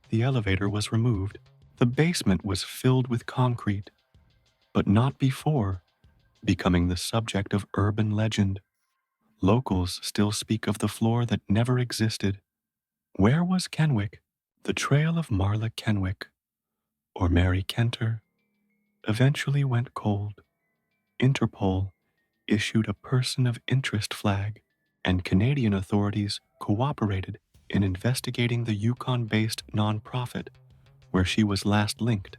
The elevator was removed. The basement was filled with concrete, but not before becoming the subject of urban legend. Locals still speak of the floor that never existed. Where was Kenwick? The trail of Marla Kenwick, or Mary Kenter, eventually went cold. Interpol issued a person of interest flag, and Canadian authorities cooperated in investigating the Yukon-based nonprofit where she was last linked.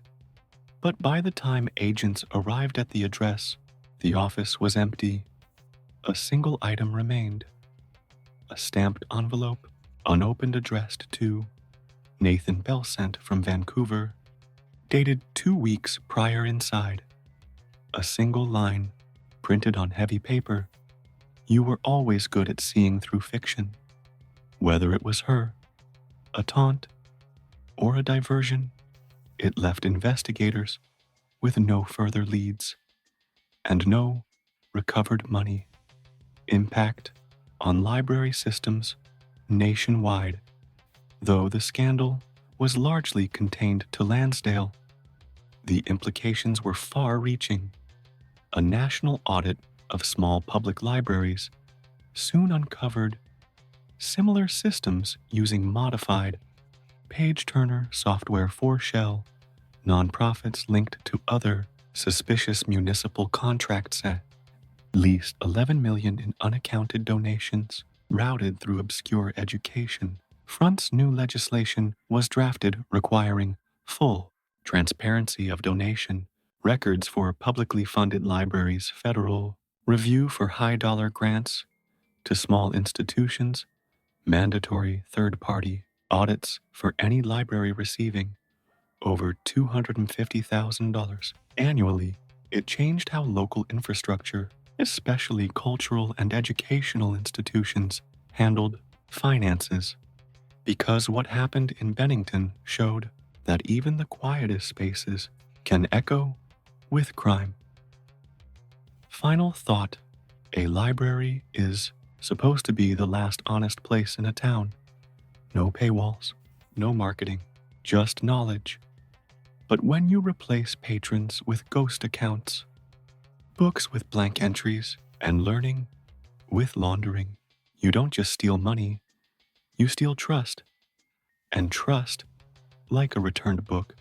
But by the time agents arrived at the address, the office was empty. A single item remained: a stamped envelope, unopened, addressed to Nathan Belsent from Vancouver, dated 2 weeks prior. Inside, a single line, printed on heavy paper: "You were always good at seeing through fiction." Whether it was her, a taunt, or a diversion, it left investigators with no further leads and no recovered money. Impact on library systems nationwide. Though the scandal was largely contained to Lansdale, the implications were far-reaching. A national audit of small public libraries soon uncovered similar systems using modified page-turner software for shell nonprofits linked to other suspicious municipal contracts at least $11 million in unaccounted donations routed through obscure education fronts. New legislation was drafted requiring full transparency of donation records for publicly funded libraries, federal review for high-dollar grants to small institutions, mandatory third-party audits for any library receiving over $250,000 annually. It changed how local infrastructure, especially cultural and educational institutions, handled finances. Because what happened in Bennington showed that even the quietest spaces can echo with crime. Final thought: a library is supposed to be the last honest place in a town. No paywalls, no marketing, just knowledge. But when you replace patrons with ghost accounts, books with blank entries, and learning with laundering, you don't just steal money, you steal trust. And trust, like a returned book,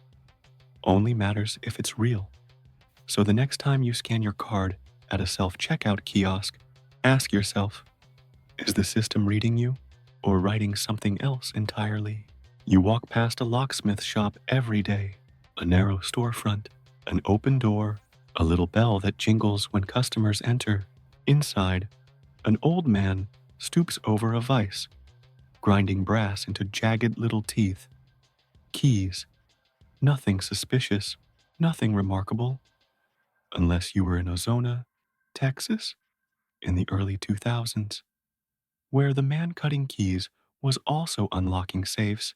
only matters if it's real. So the next time you scan your card at a self-checkout kiosk, ask yourself, is the system reading you or writing something else entirely? You walk past a locksmith shop every day, a narrow storefront, an open door, a little bell that jingles when customers enter. Inside, an old man stoops over a vise, grinding brass into jagged little teeth. Keys. Nothing suspicious, nothing remarkable, unless you were in Ozona, Texas, in the early 2000s, where the man cutting keys was also unlocking safes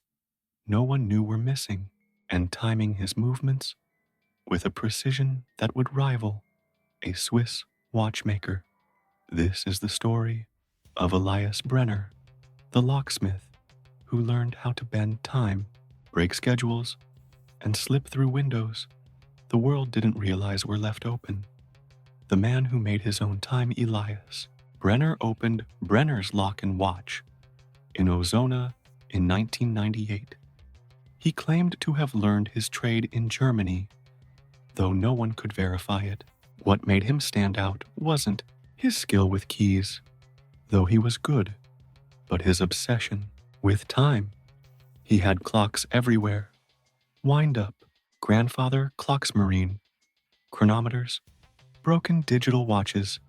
no one knew were missing and timing his movements with a precision that would rival a Swiss watchmaker. This is the story of Elias Brenner, the locksmith who learned how to bend time, break schedules, and slip through windows the world didn't realize were left open. The man who made his own time, Elias Brenner, opened Brenner's Lock and Watch in Ozona in 1998. He claimed to have learned his trade in Germany, though no one could verify it. What made him stand out wasn't his skill with keys, though he was good, but his obsession with time. He had clocks everywhere: wind-up, grandfather clocks, marine, chronometers, broken digital watches.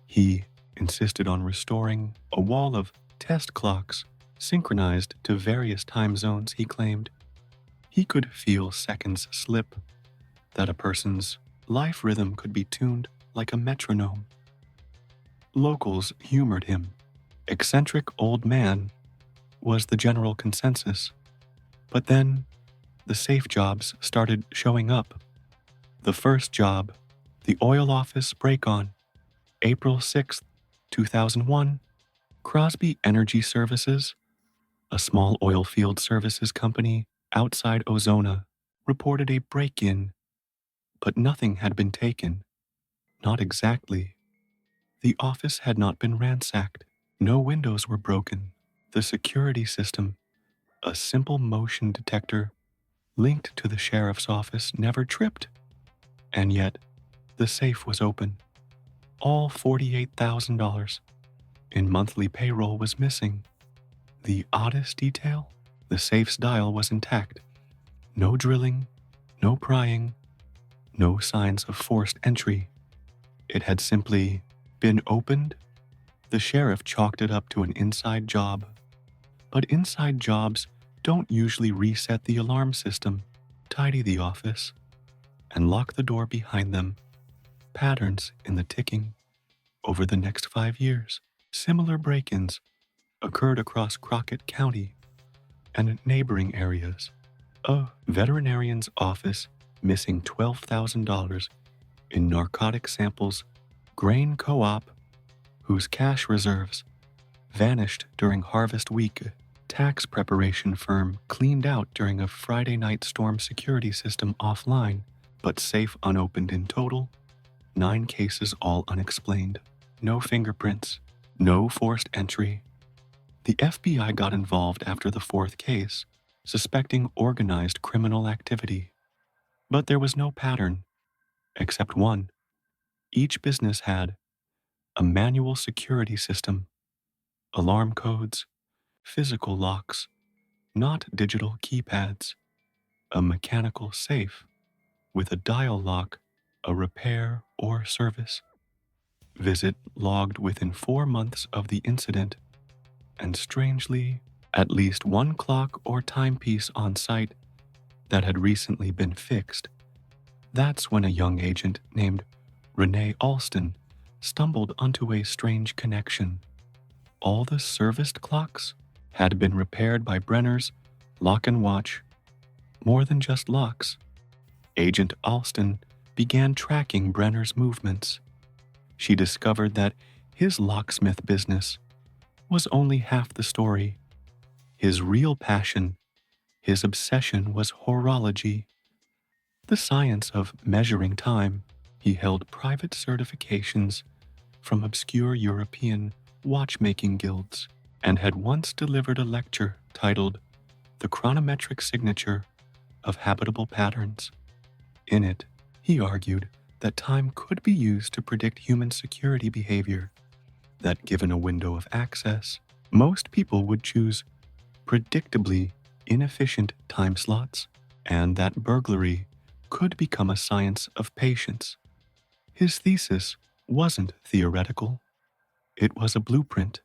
He insisted on restoring a wall of test clocks synchronized to various time zones. He claimed He could feel seconds slip, that a person's life rhythm could be tuned like a metronome. Locals humored him. Eccentric old man was the general consensus. But then, the safe jobs started showing up. The first job, the oil office break-on, April 6th, 2001, Crosby Energy Services, a small oil field services company outside Ozona, reported a break-in, but nothing had been taken. Not exactly. The office had not been ransacked. No windows were broken. The security system, a simple motion detector linked to the sheriff's office, never tripped. And yet, the safe was open. All $48,000 in monthly payroll was missing. The oddest detail? The safe's dial was intact. No drilling, no prying, no signs of forced entry. It had simply been opened. The sheriff chalked it up to an inside job. But inside jobs don't usually reset the alarm system, tidy the office, and lock the door behind them. Patterns in the ticking. Over the next 5 years, similar break-ins occurred across Crockett County and neighboring areas. A veterinarian's office missing $12,000 in narcotic samples, grain co-op whose cash reserves vanished during harvest week, tax preparation firm cleaned out during a Friday night storm security system offline, but safe unopened in total, 9 cases all unexplained. No fingerprints, no forced entry. The FBI got involved after the 4th case, suspecting organized criminal activity. But there was no pattern, except one. Each business had a manual security system, alarm codes, physical locks, not digital keypads, a mechanical safe with a dial lock, a repair or service. Visit logged within 4 months of the incident, and strangely, at least one clock or timepiece on site that had recently been fixed. That's when a young agent named Renee Alston stumbled onto a strange connection. All the serviced clocks had been repaired by Brenner's Lock and Watch. More than just locks. Agent Alston began tracking Brenner's movements. She discovered that his locksmith business was only half the story. His real passion, his obsession was horology, the science of measuring time. He held private certifications from obscure European watchmaking guilds and had once delivered a lecture titled The Chronometric Signature of Habitable Patterns. In it, he argued that time could be used to predict human security behavior, that given a window of access, most people would choose predictably inefficient time slots, and that burglary could become a science of patience. His thesis wasn't theoretical. It was a blueprint.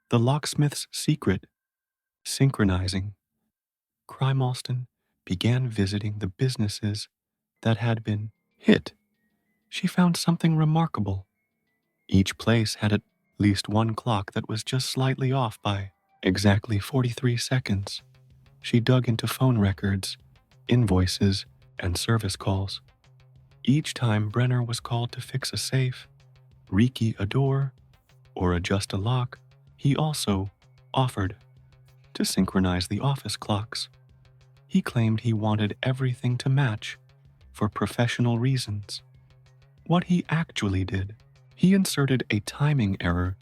The locksmith's secret, synchronizing. Crime Alston began visiting the businesses that had been hit. She found something remarkable. Each place had at least one clock that was just slightly off by exactly 43 seconds. She dug into phone records, invoices, and service calls. Each time Brenner was called to fix a safe, rekey a door, or adjust a lock, he also offered to synchronize the office clocks. He claimed he wanted everything to match for professional reasons. What he actually did, he inserted a timing error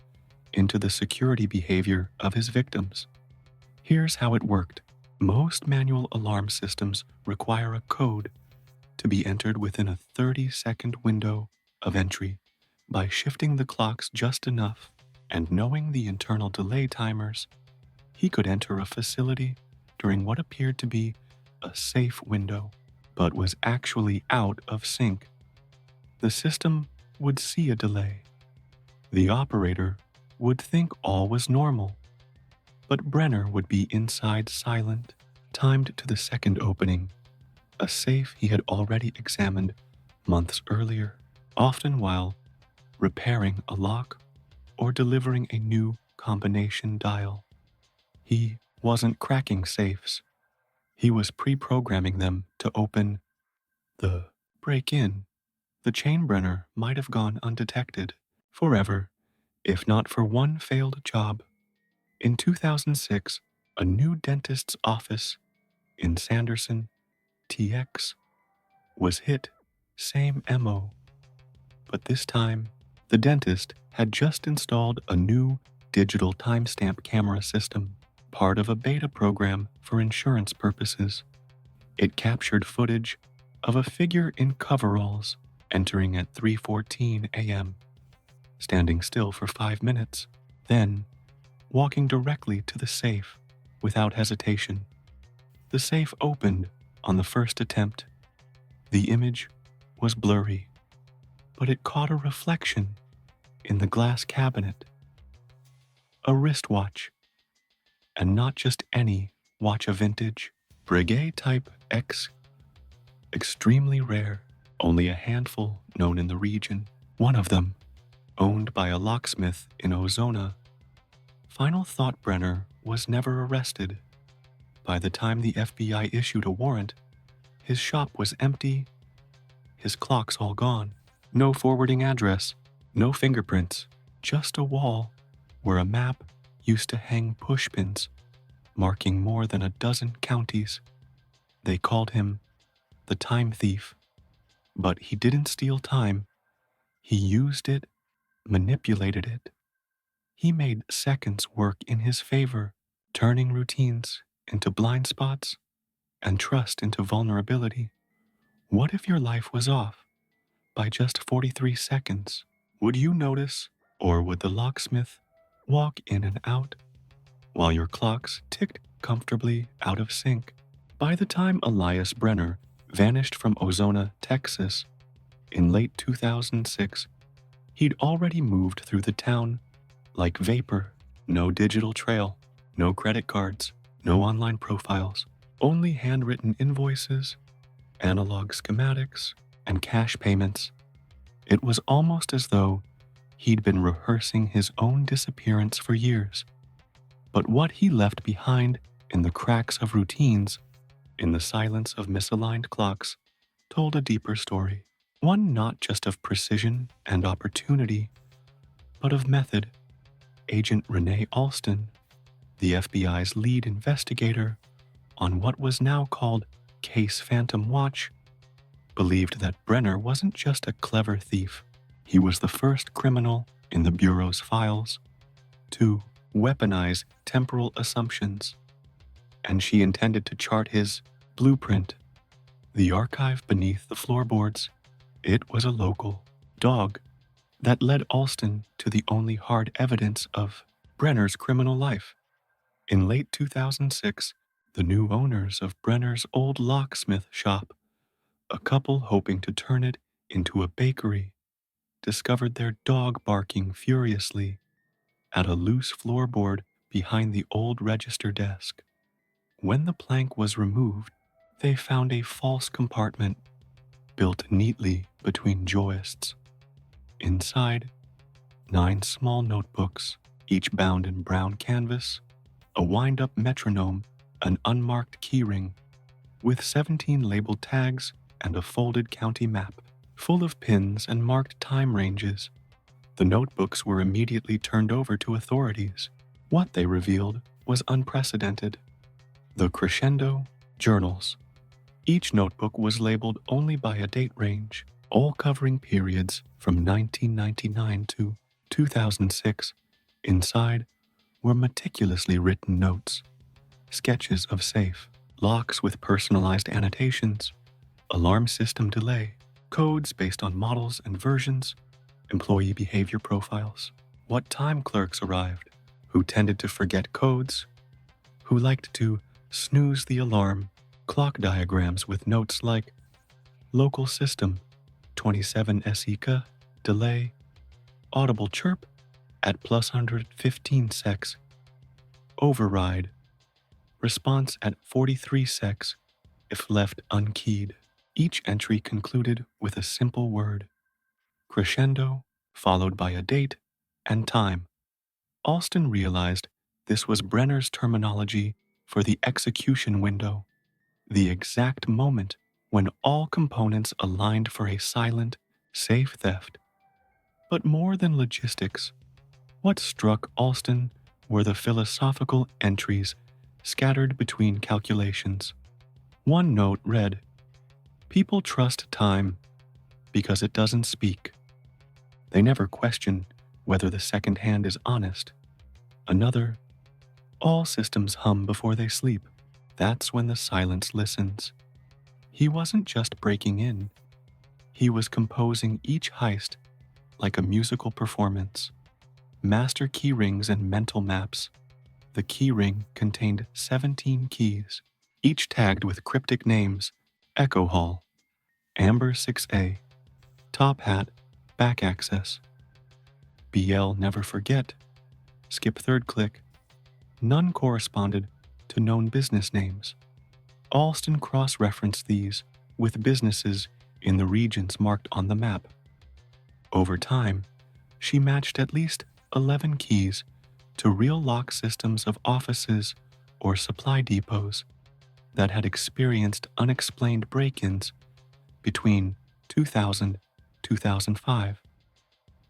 into the security behavior of his victims. Here's how it worked. Most manual alarm systems require a code to be entered within a 30-second window of entry. By shifting the clocks just enough and knowing the internal delay timers, he could enter a facility during what appeared to be a safe window, but was actually out of sync. The system would see a delay. The operator would think all was normal, but Brenner would be inside silent, timed to the second opening, a safe he had already examined months earlier, often while repairing a lock or delivering a new combination dial. He wasn't cracking safes. He was pre-programming them to open the break-in. The Chainbrenner might have gone undetected forever, if not for one failed job. In 2006, a new dentist's office in Sanderson, TX, was hit, same MO. But this time, the dentist had just installed a new digital timestamp camera system, part of a beta program for insurance purposes. It captured footage of a figure in coveralls entering at 3:14 a.m., standing still for 5 minutes, then walking directly to the safe without hesitation. The safe opened on the first attempt. The image was blurry, but it caught a reflection in the glass cabinet. A wristwatch, and not just any watch, a vintage Breguet Type X, extremely rare, only a handful known in the region. One of them, owned by a locksmith in Ozona. Final thought Brenner was never arrested. By the time the FBI issued a warrant, his shop was empty, his clocks all gone, no forwarding address, no fingerprints, just a wall where a map used to hang pushpins, marking more than a dozen counties. They called him the time thief. But he didn't steal time. He used it, manipulated it. He made seconds work in his favor, turning routines into blind spots and trust into vulnerability. What if your life was off by just 43 seconds? Would you notice, or would the locksmith walk in and out while your clocks ticked comfortably out of sync? By the time Elias Brenner vanished from Ozona, Texas, in late 2006, he'd already moved through the town like vapor. No digital trail, no credit cards, no online profiles, only handwritten invoices, analog schematics, and cash payments. It was almost as though he'd been rehearsing his own disappearance for years. But what he left behind in the cracks of routines, in the silence of misaligned clocks, told a deeper story. One not just of precision and opportunity, but of method. Agent Renee Alston, the FBI's lead investigator on what was now called Case Phantom Watch, believed that Brenner wasn't just a clever thief. He was the first criminal in the Bureau's files to weaponize temporal assumptions, and she intended to chart his blueprint. The archive beneath the floorboards, it was a local dog that led Alston to the only hard evidence of Brenner's criminal life. In late 2006, the new owners of Brenner's old locksmith shop, a couple hoping to turn it into a bakery, discovered their dog barking furiously at a loose floorboard behind the old register desk. When the plank was removed, they found a false compartment built neatly between joists. Inside, 9 small notebooks, each bound in brown canvas, a wind-up metronome, an unmarked keyring, with 17 labeled tags and a folded county map, full of pins and marked time ranges. The notebooks were immediately turned over to authorities. What they revealed was unprecedented. The Crescendo Journals. Each notebook was labeled only by a date range, all covering periods from 1999 to 2006. Inside were meticulously written notes, sketches of safe, locks with personalized annotations, alarm system delay, codes based on models and versions, employee behavior profiles, what time clerks arrived, who tended to forget codes, who liked to snooze the alarm, clock diagrams with notes like local system, 27 SECA, delay, audible chirp at plus 115 secs, override, response at 43 secs if left unkeyed. Each entry concluded with a simple word, crescendo, followed by a date and time. Alston realized this was Brenner's terminology for the execution window, the exact moment when all components aligned for a silent, safe theft. But more than logistics, what struck Alston were the philosophical entries scattered between calculations. One note read, "People trust time because it doesn't speak. They never question whether the second hand is honest." Another, "All systems hum before they sleep. That's when the silence listens." He wasn't just breaking in, he was composing each heist like a musical performance. Master key rings and mental maps. The key ring contained 17 keys, each tagged with cryptic names: Echo Hall, Amber 6A, Top Hat, Back Access, BL Never Forget, Skip Third Click. None corresponded to known business names. Alston cross-referenced these with businesses in the regions marked on the map. Over time, she matched at least 11 keys to real lock systems of offices or supply depots that had experienced unexplained break-ins between 2000 2005.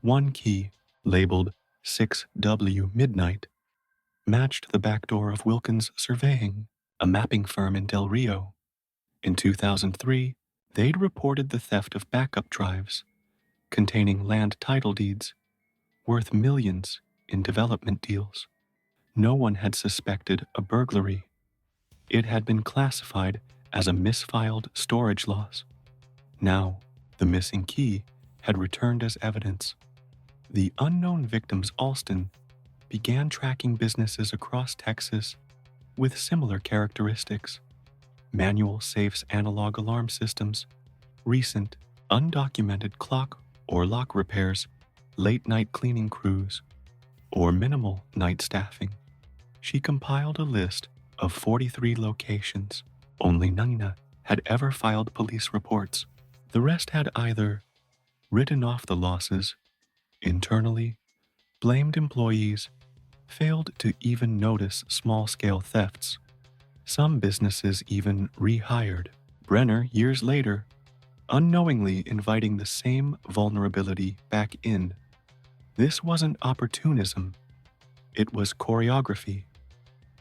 One key, labeled 6W Midnight, matched the back door of Wilkins Surveying, a mapping firm in Del Rio. In 2003, they'd reported the theft of backup drives containing land title deeds worth millions in development deals. No one had suspected a burglary. It had been classified as a misfiled storage loss. Now, the missing key had returned as evidence. The unknown victims Alston began tracking businesses across Texas with similar characteristics: manual safes, analog alarm systems, recent, undocumented clock or lock repairs, late-night cleaning crews, or minimal night staffing. She compiled a list of 43 locations. Only Nina had ever filed police reports. The rest had either written off the losses internally, blamed employees, failed to even notice small-scale thefts. Some businesses even rehired Brenner years later, unknowingly inviting the same vulnerability back in. This wasn't opportunism, it was choreography.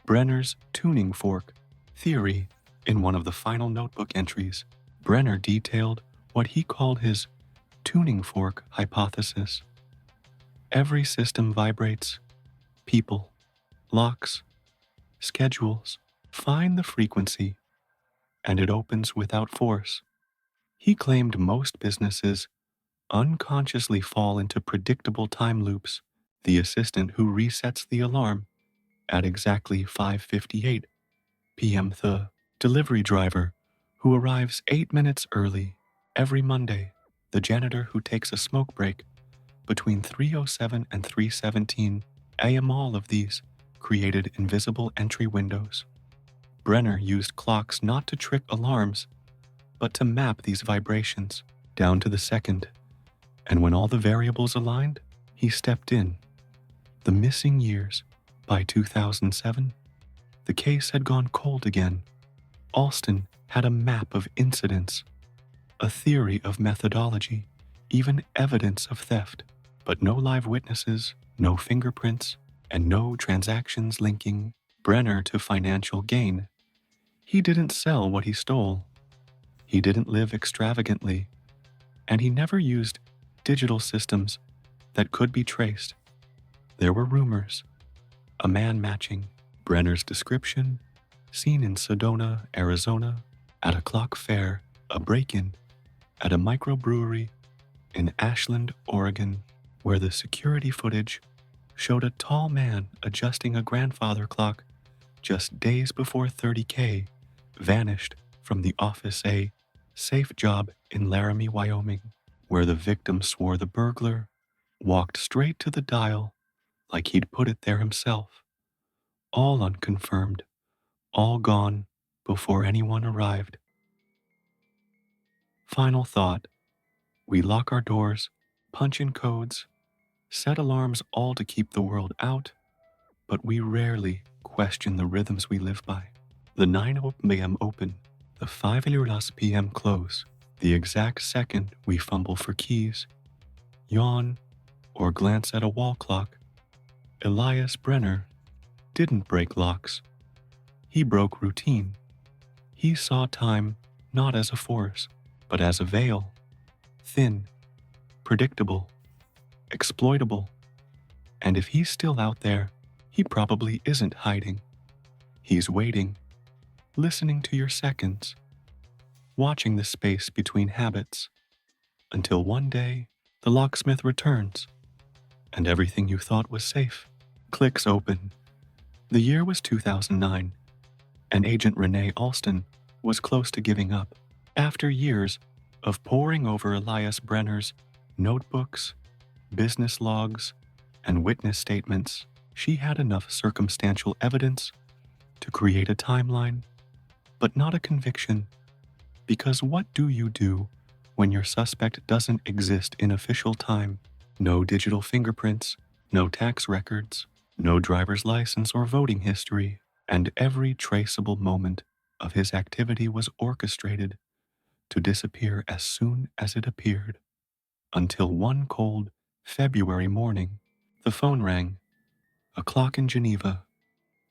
Brenner's tuning fork theory. In one of the final notebook entries, Brenner detailed what he called his tuning fork hypothesis. Every system vibrates. People, locks, schedules. Find the frequency, and it opens without force. He claimed most businesses unconsciously fall into predictable time loops. The assistant who resets the alarm at exactly 5:58 p.m. The delivery driver who arrives 8 minutes early every Monday. The janitor who takes a smoke break between 3:07 and 3:17 a.m. All of these created invisible entry windows. Brenner used clocks not to trick alarms, but to map these vibrations down to the second. And when all the variables aligned, he stepped in. The missing years. By 2007, the case had gone cold again. Alston had a map of incidents, a theory of methodology, even evidence of theft, but no live witnesses, no fingerprints, and no transactions linking Brenner to financial gain. He didn't sell what he stole. He didn't live extravagantly, and he never used digital systems that could be traced. There were rumors, a man matching Brenner's description, seen in Sedona, Arizona, at a clock fair, a break-in at a microbrewery in Ashland, Oregon, where the security footage showed a tall man adjusting a grandfather clock just days before 30K vanished from the Office A safe job in Laramie, Wyoming, where the victim swore the burglar walked straight to the dial like he'd put it there himself. All unconfirmed, all gone before anyone arrived. Final thought: we lock our doors, punch in codes, set alarms all to keep the world out, but we rarely question the rhythms we live by. The 9 a.m. open, the 5 p.m. close, the exact second we fumble for keys, yawn, or glance at a wall clock. Elias Brenner didn't break locks. He broke routine. He saw time not as a force, but as a veil, thin, predictable, exploitable. And if he's still out there, he probably isn't hiding. He's waiting, listening to your seconds, watching the space between habits, until one day the locksmith returns, and everything you thought was safe clicks open. The year was 2009, and Agent Renee Alston was close to giving up. After years of poring over Elias Brenner's notebooks, business logs, and witness statements, she had enough circumstantial evidence to create a timeline, but not a conviction. Because what do you do when your suspect doesn't exist in official time? No digital fingerprints, no tax records, no driver's license or voting history, and every traceable moment of his activity was orchestrated to disappear as soon as it appeared. Until one cold February morning, the phone rang. A clock in Geneva.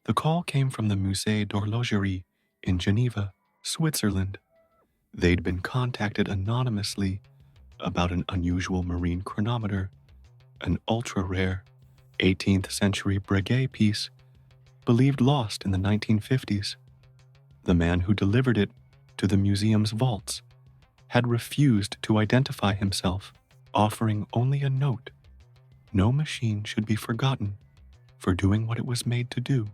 The call came from the Musée d'Horlogerie in Geneva, Switzerland. They'd been contacted anonymously about an unusual marine chronometer, an ultra-rare 18th century Breguet piece believed lost in the 1950s. The man who delivered it to the museum's vaults had refused to identify himself, offering only a note. No machine should be forgotten for doing what it was made to do.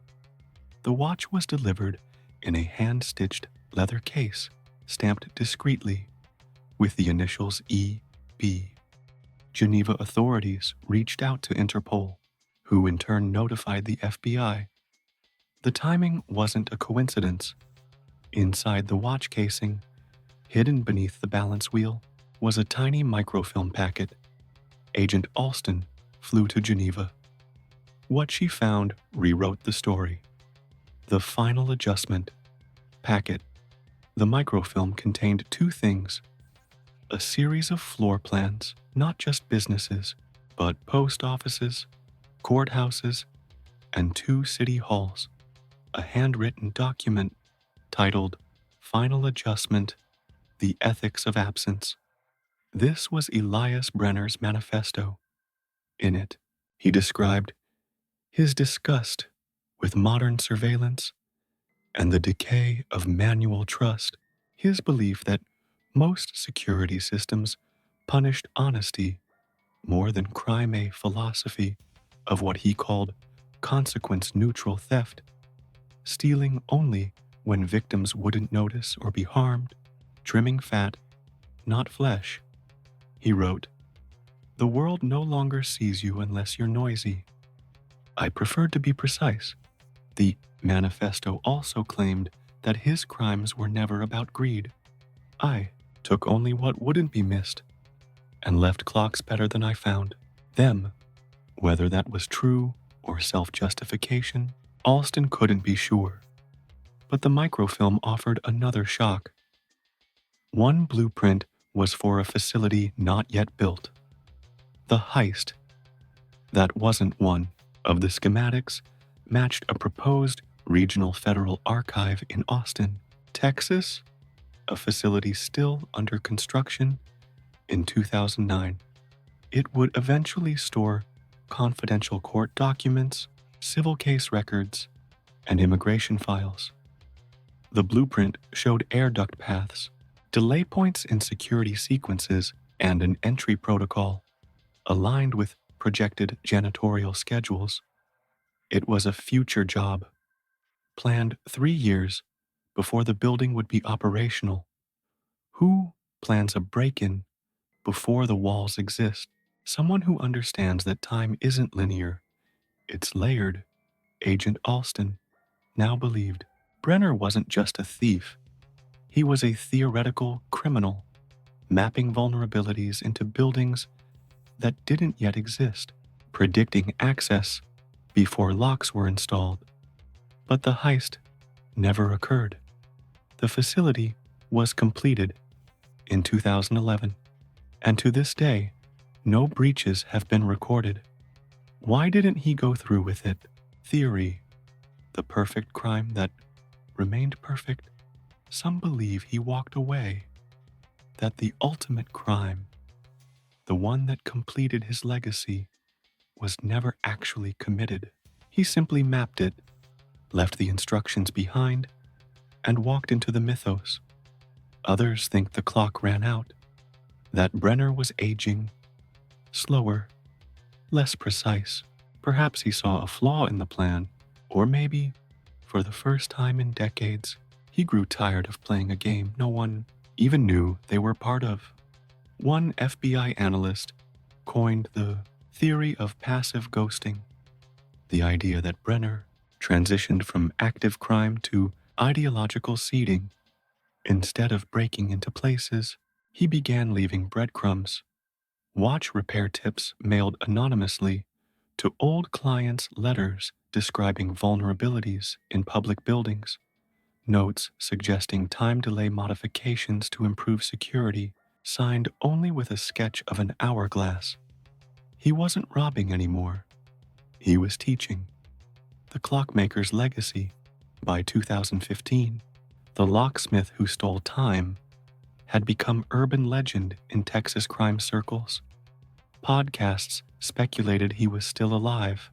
The watch was delivered in a hand-stitched leather case, stamped discreetly with the initials E.B. Geneva authorities reached out to Interpol, who in turn notified the FBI. The timing wasn't a coincidence. Inside the watch casing, hidden beneath the balance wheel, was a tiny microfilm packet. Agent Alston flew to Geneva. What she found rewrote the story. The final adjustment packet. The microfilm contained two things: a series of floor plans, not just businesses, but post offices, courthouses, and 2 city halls. A handwritten document titled Final Adjustment: The Ethics of Absence. This was Elias Brenner's manifesto. In it, he described his disgust with modern surveillance and the decay of manual trust, his belief that most security systems punished honesty more than crime, a philosophy of what he called consequence-neutral theft, stealing only when victims wouldn't notice or be harmed, trimming fat, not flesh. He wrote, "The world no longer sees you unless you're noisy. I preferred to be precise." The manifesto also claimed that his crimes were never about greed. "I took only what wouldn't be missed and left clocks better than I found them." Whether that was true or self-justification, Alston couldn't be sure. But the microfilm offered another shock. One blueprint was for a facility not yet built. The Heist. That wasn't one. Of the schematics matched a proposed regional federal archive in Austin, Texas, a facility still under construction in 2009. It would eventually store confidential court documents, civil case records, and immigration files. The blueprint showed air duct paths, delay points in security sequences, and an entry protocol aligned with projected janitorial schedules. It was a future job, planned 3 years before the building would be operational. Who plans a break-in before the walls exist? Someone who understands that time isn't linear, it's layered. Agent Alston now believed Brenner wasn't just a thief, he was a theoretical criminal, mapping vulnerabilities into buildings that didn't yet exist, predicting access before locks were installed. But the heist never occurred. The facility was completed in 2011, and to this day, no breaches have been recorded. Why didn't he go through with it? Theory: the perfect crime that remained perfect. Some believe he walked away, that the ultimate crime, the one that completed his legacy, was never actually committed. He simply mapped it, left the instructions behind, and walked into the mythos. Others think the clock ran out, that Brenner was aging, slower, less precise. Perhaps he saw a flaw in the plan, or maybe, for the first time in decades, he grew tired of playing a game no one even knew they were part of. One FBI analyst coined the theory of passive ghosting, the idea that Brenner transitioned from active crime to ideological seeding. Instead of breaking into places, he began leaving breadcrumbs, watch repair tips mailed anonymously to old clients' letters describing vulnerabilities in public buildings, notes suggesting time delay modifications to improve security, signed only with a sketch of an hourglass. He wasn't robbing anymore. He was teaching. The clockmaker's legacy. By 2015, the locksmith who stole time had become urban legend in Texas crime circles. Podcasts speculated he was still alive,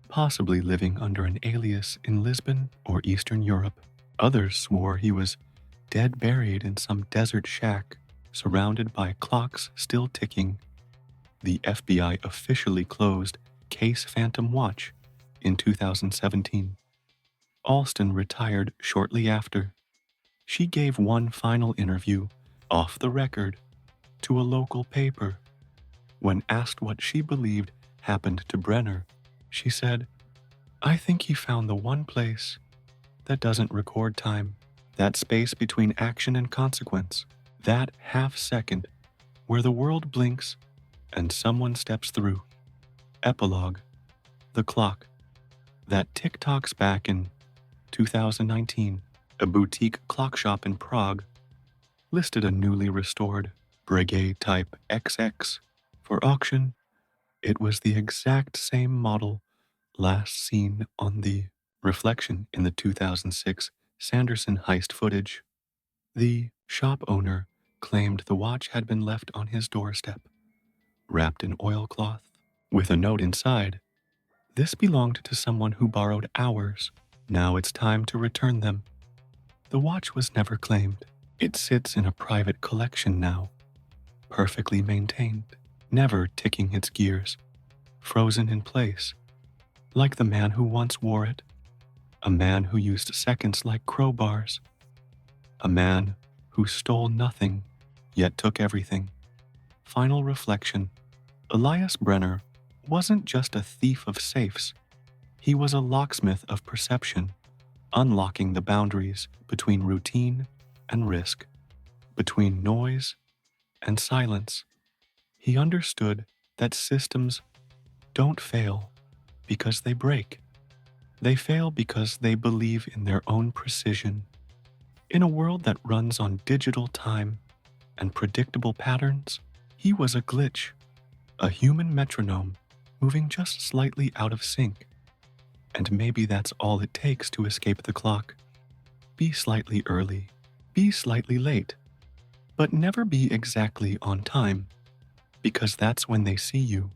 possibly living under an alias in Lisbon or Eastern Europe. Others swore he was dead, buried in some desert shack, surrounded by clocks still ticking. The FBI officially closed Case Phantom Watch in 2017. Alston retired shortly after. She gave one final interview, off the record, to a local paper. When asked what she believed happened to Brenner, she said, "I think he found the one place that doesn't record time, that space between action and consequence, that half second where the world blinks and someone steps through." Epilogue: the clock that tick-tocks back in 2019. A boutique clock shop in Prague listed a newly restored Breguet Type XX for auction. It was the exact same model last seen on the reflection in the 2006 Sanderson heist footage. The shop owner claimed the watch had been left on his doorstep, wrapped in oilcloth, with a note inside. This belonged to someone who borrowed hours. Now it's time to return them. The watch was never claimed. It sits in a private collection now, perfectly maintained, never ticking its gears, frozen in place, like the man who once wore it, a man who used seconds like crowbars, a man who stole nothing, yet took everything. Final reflection: Elias Brenner wasn't just a thief of safes. He was a locksmith of perception, unlocking the boundaries between routine and risk, between noise and silence. He understood that systems don't fail because they break. They fail because they believe in their own precision. In a world that runs on digital time and predictable patterns, he was a glitch, a human metronome moving just slightly out of sync. And maybe that's all it takes to escape the clock. Be slightly early, be slightly late, but never be exactly on time, because that's when they see you.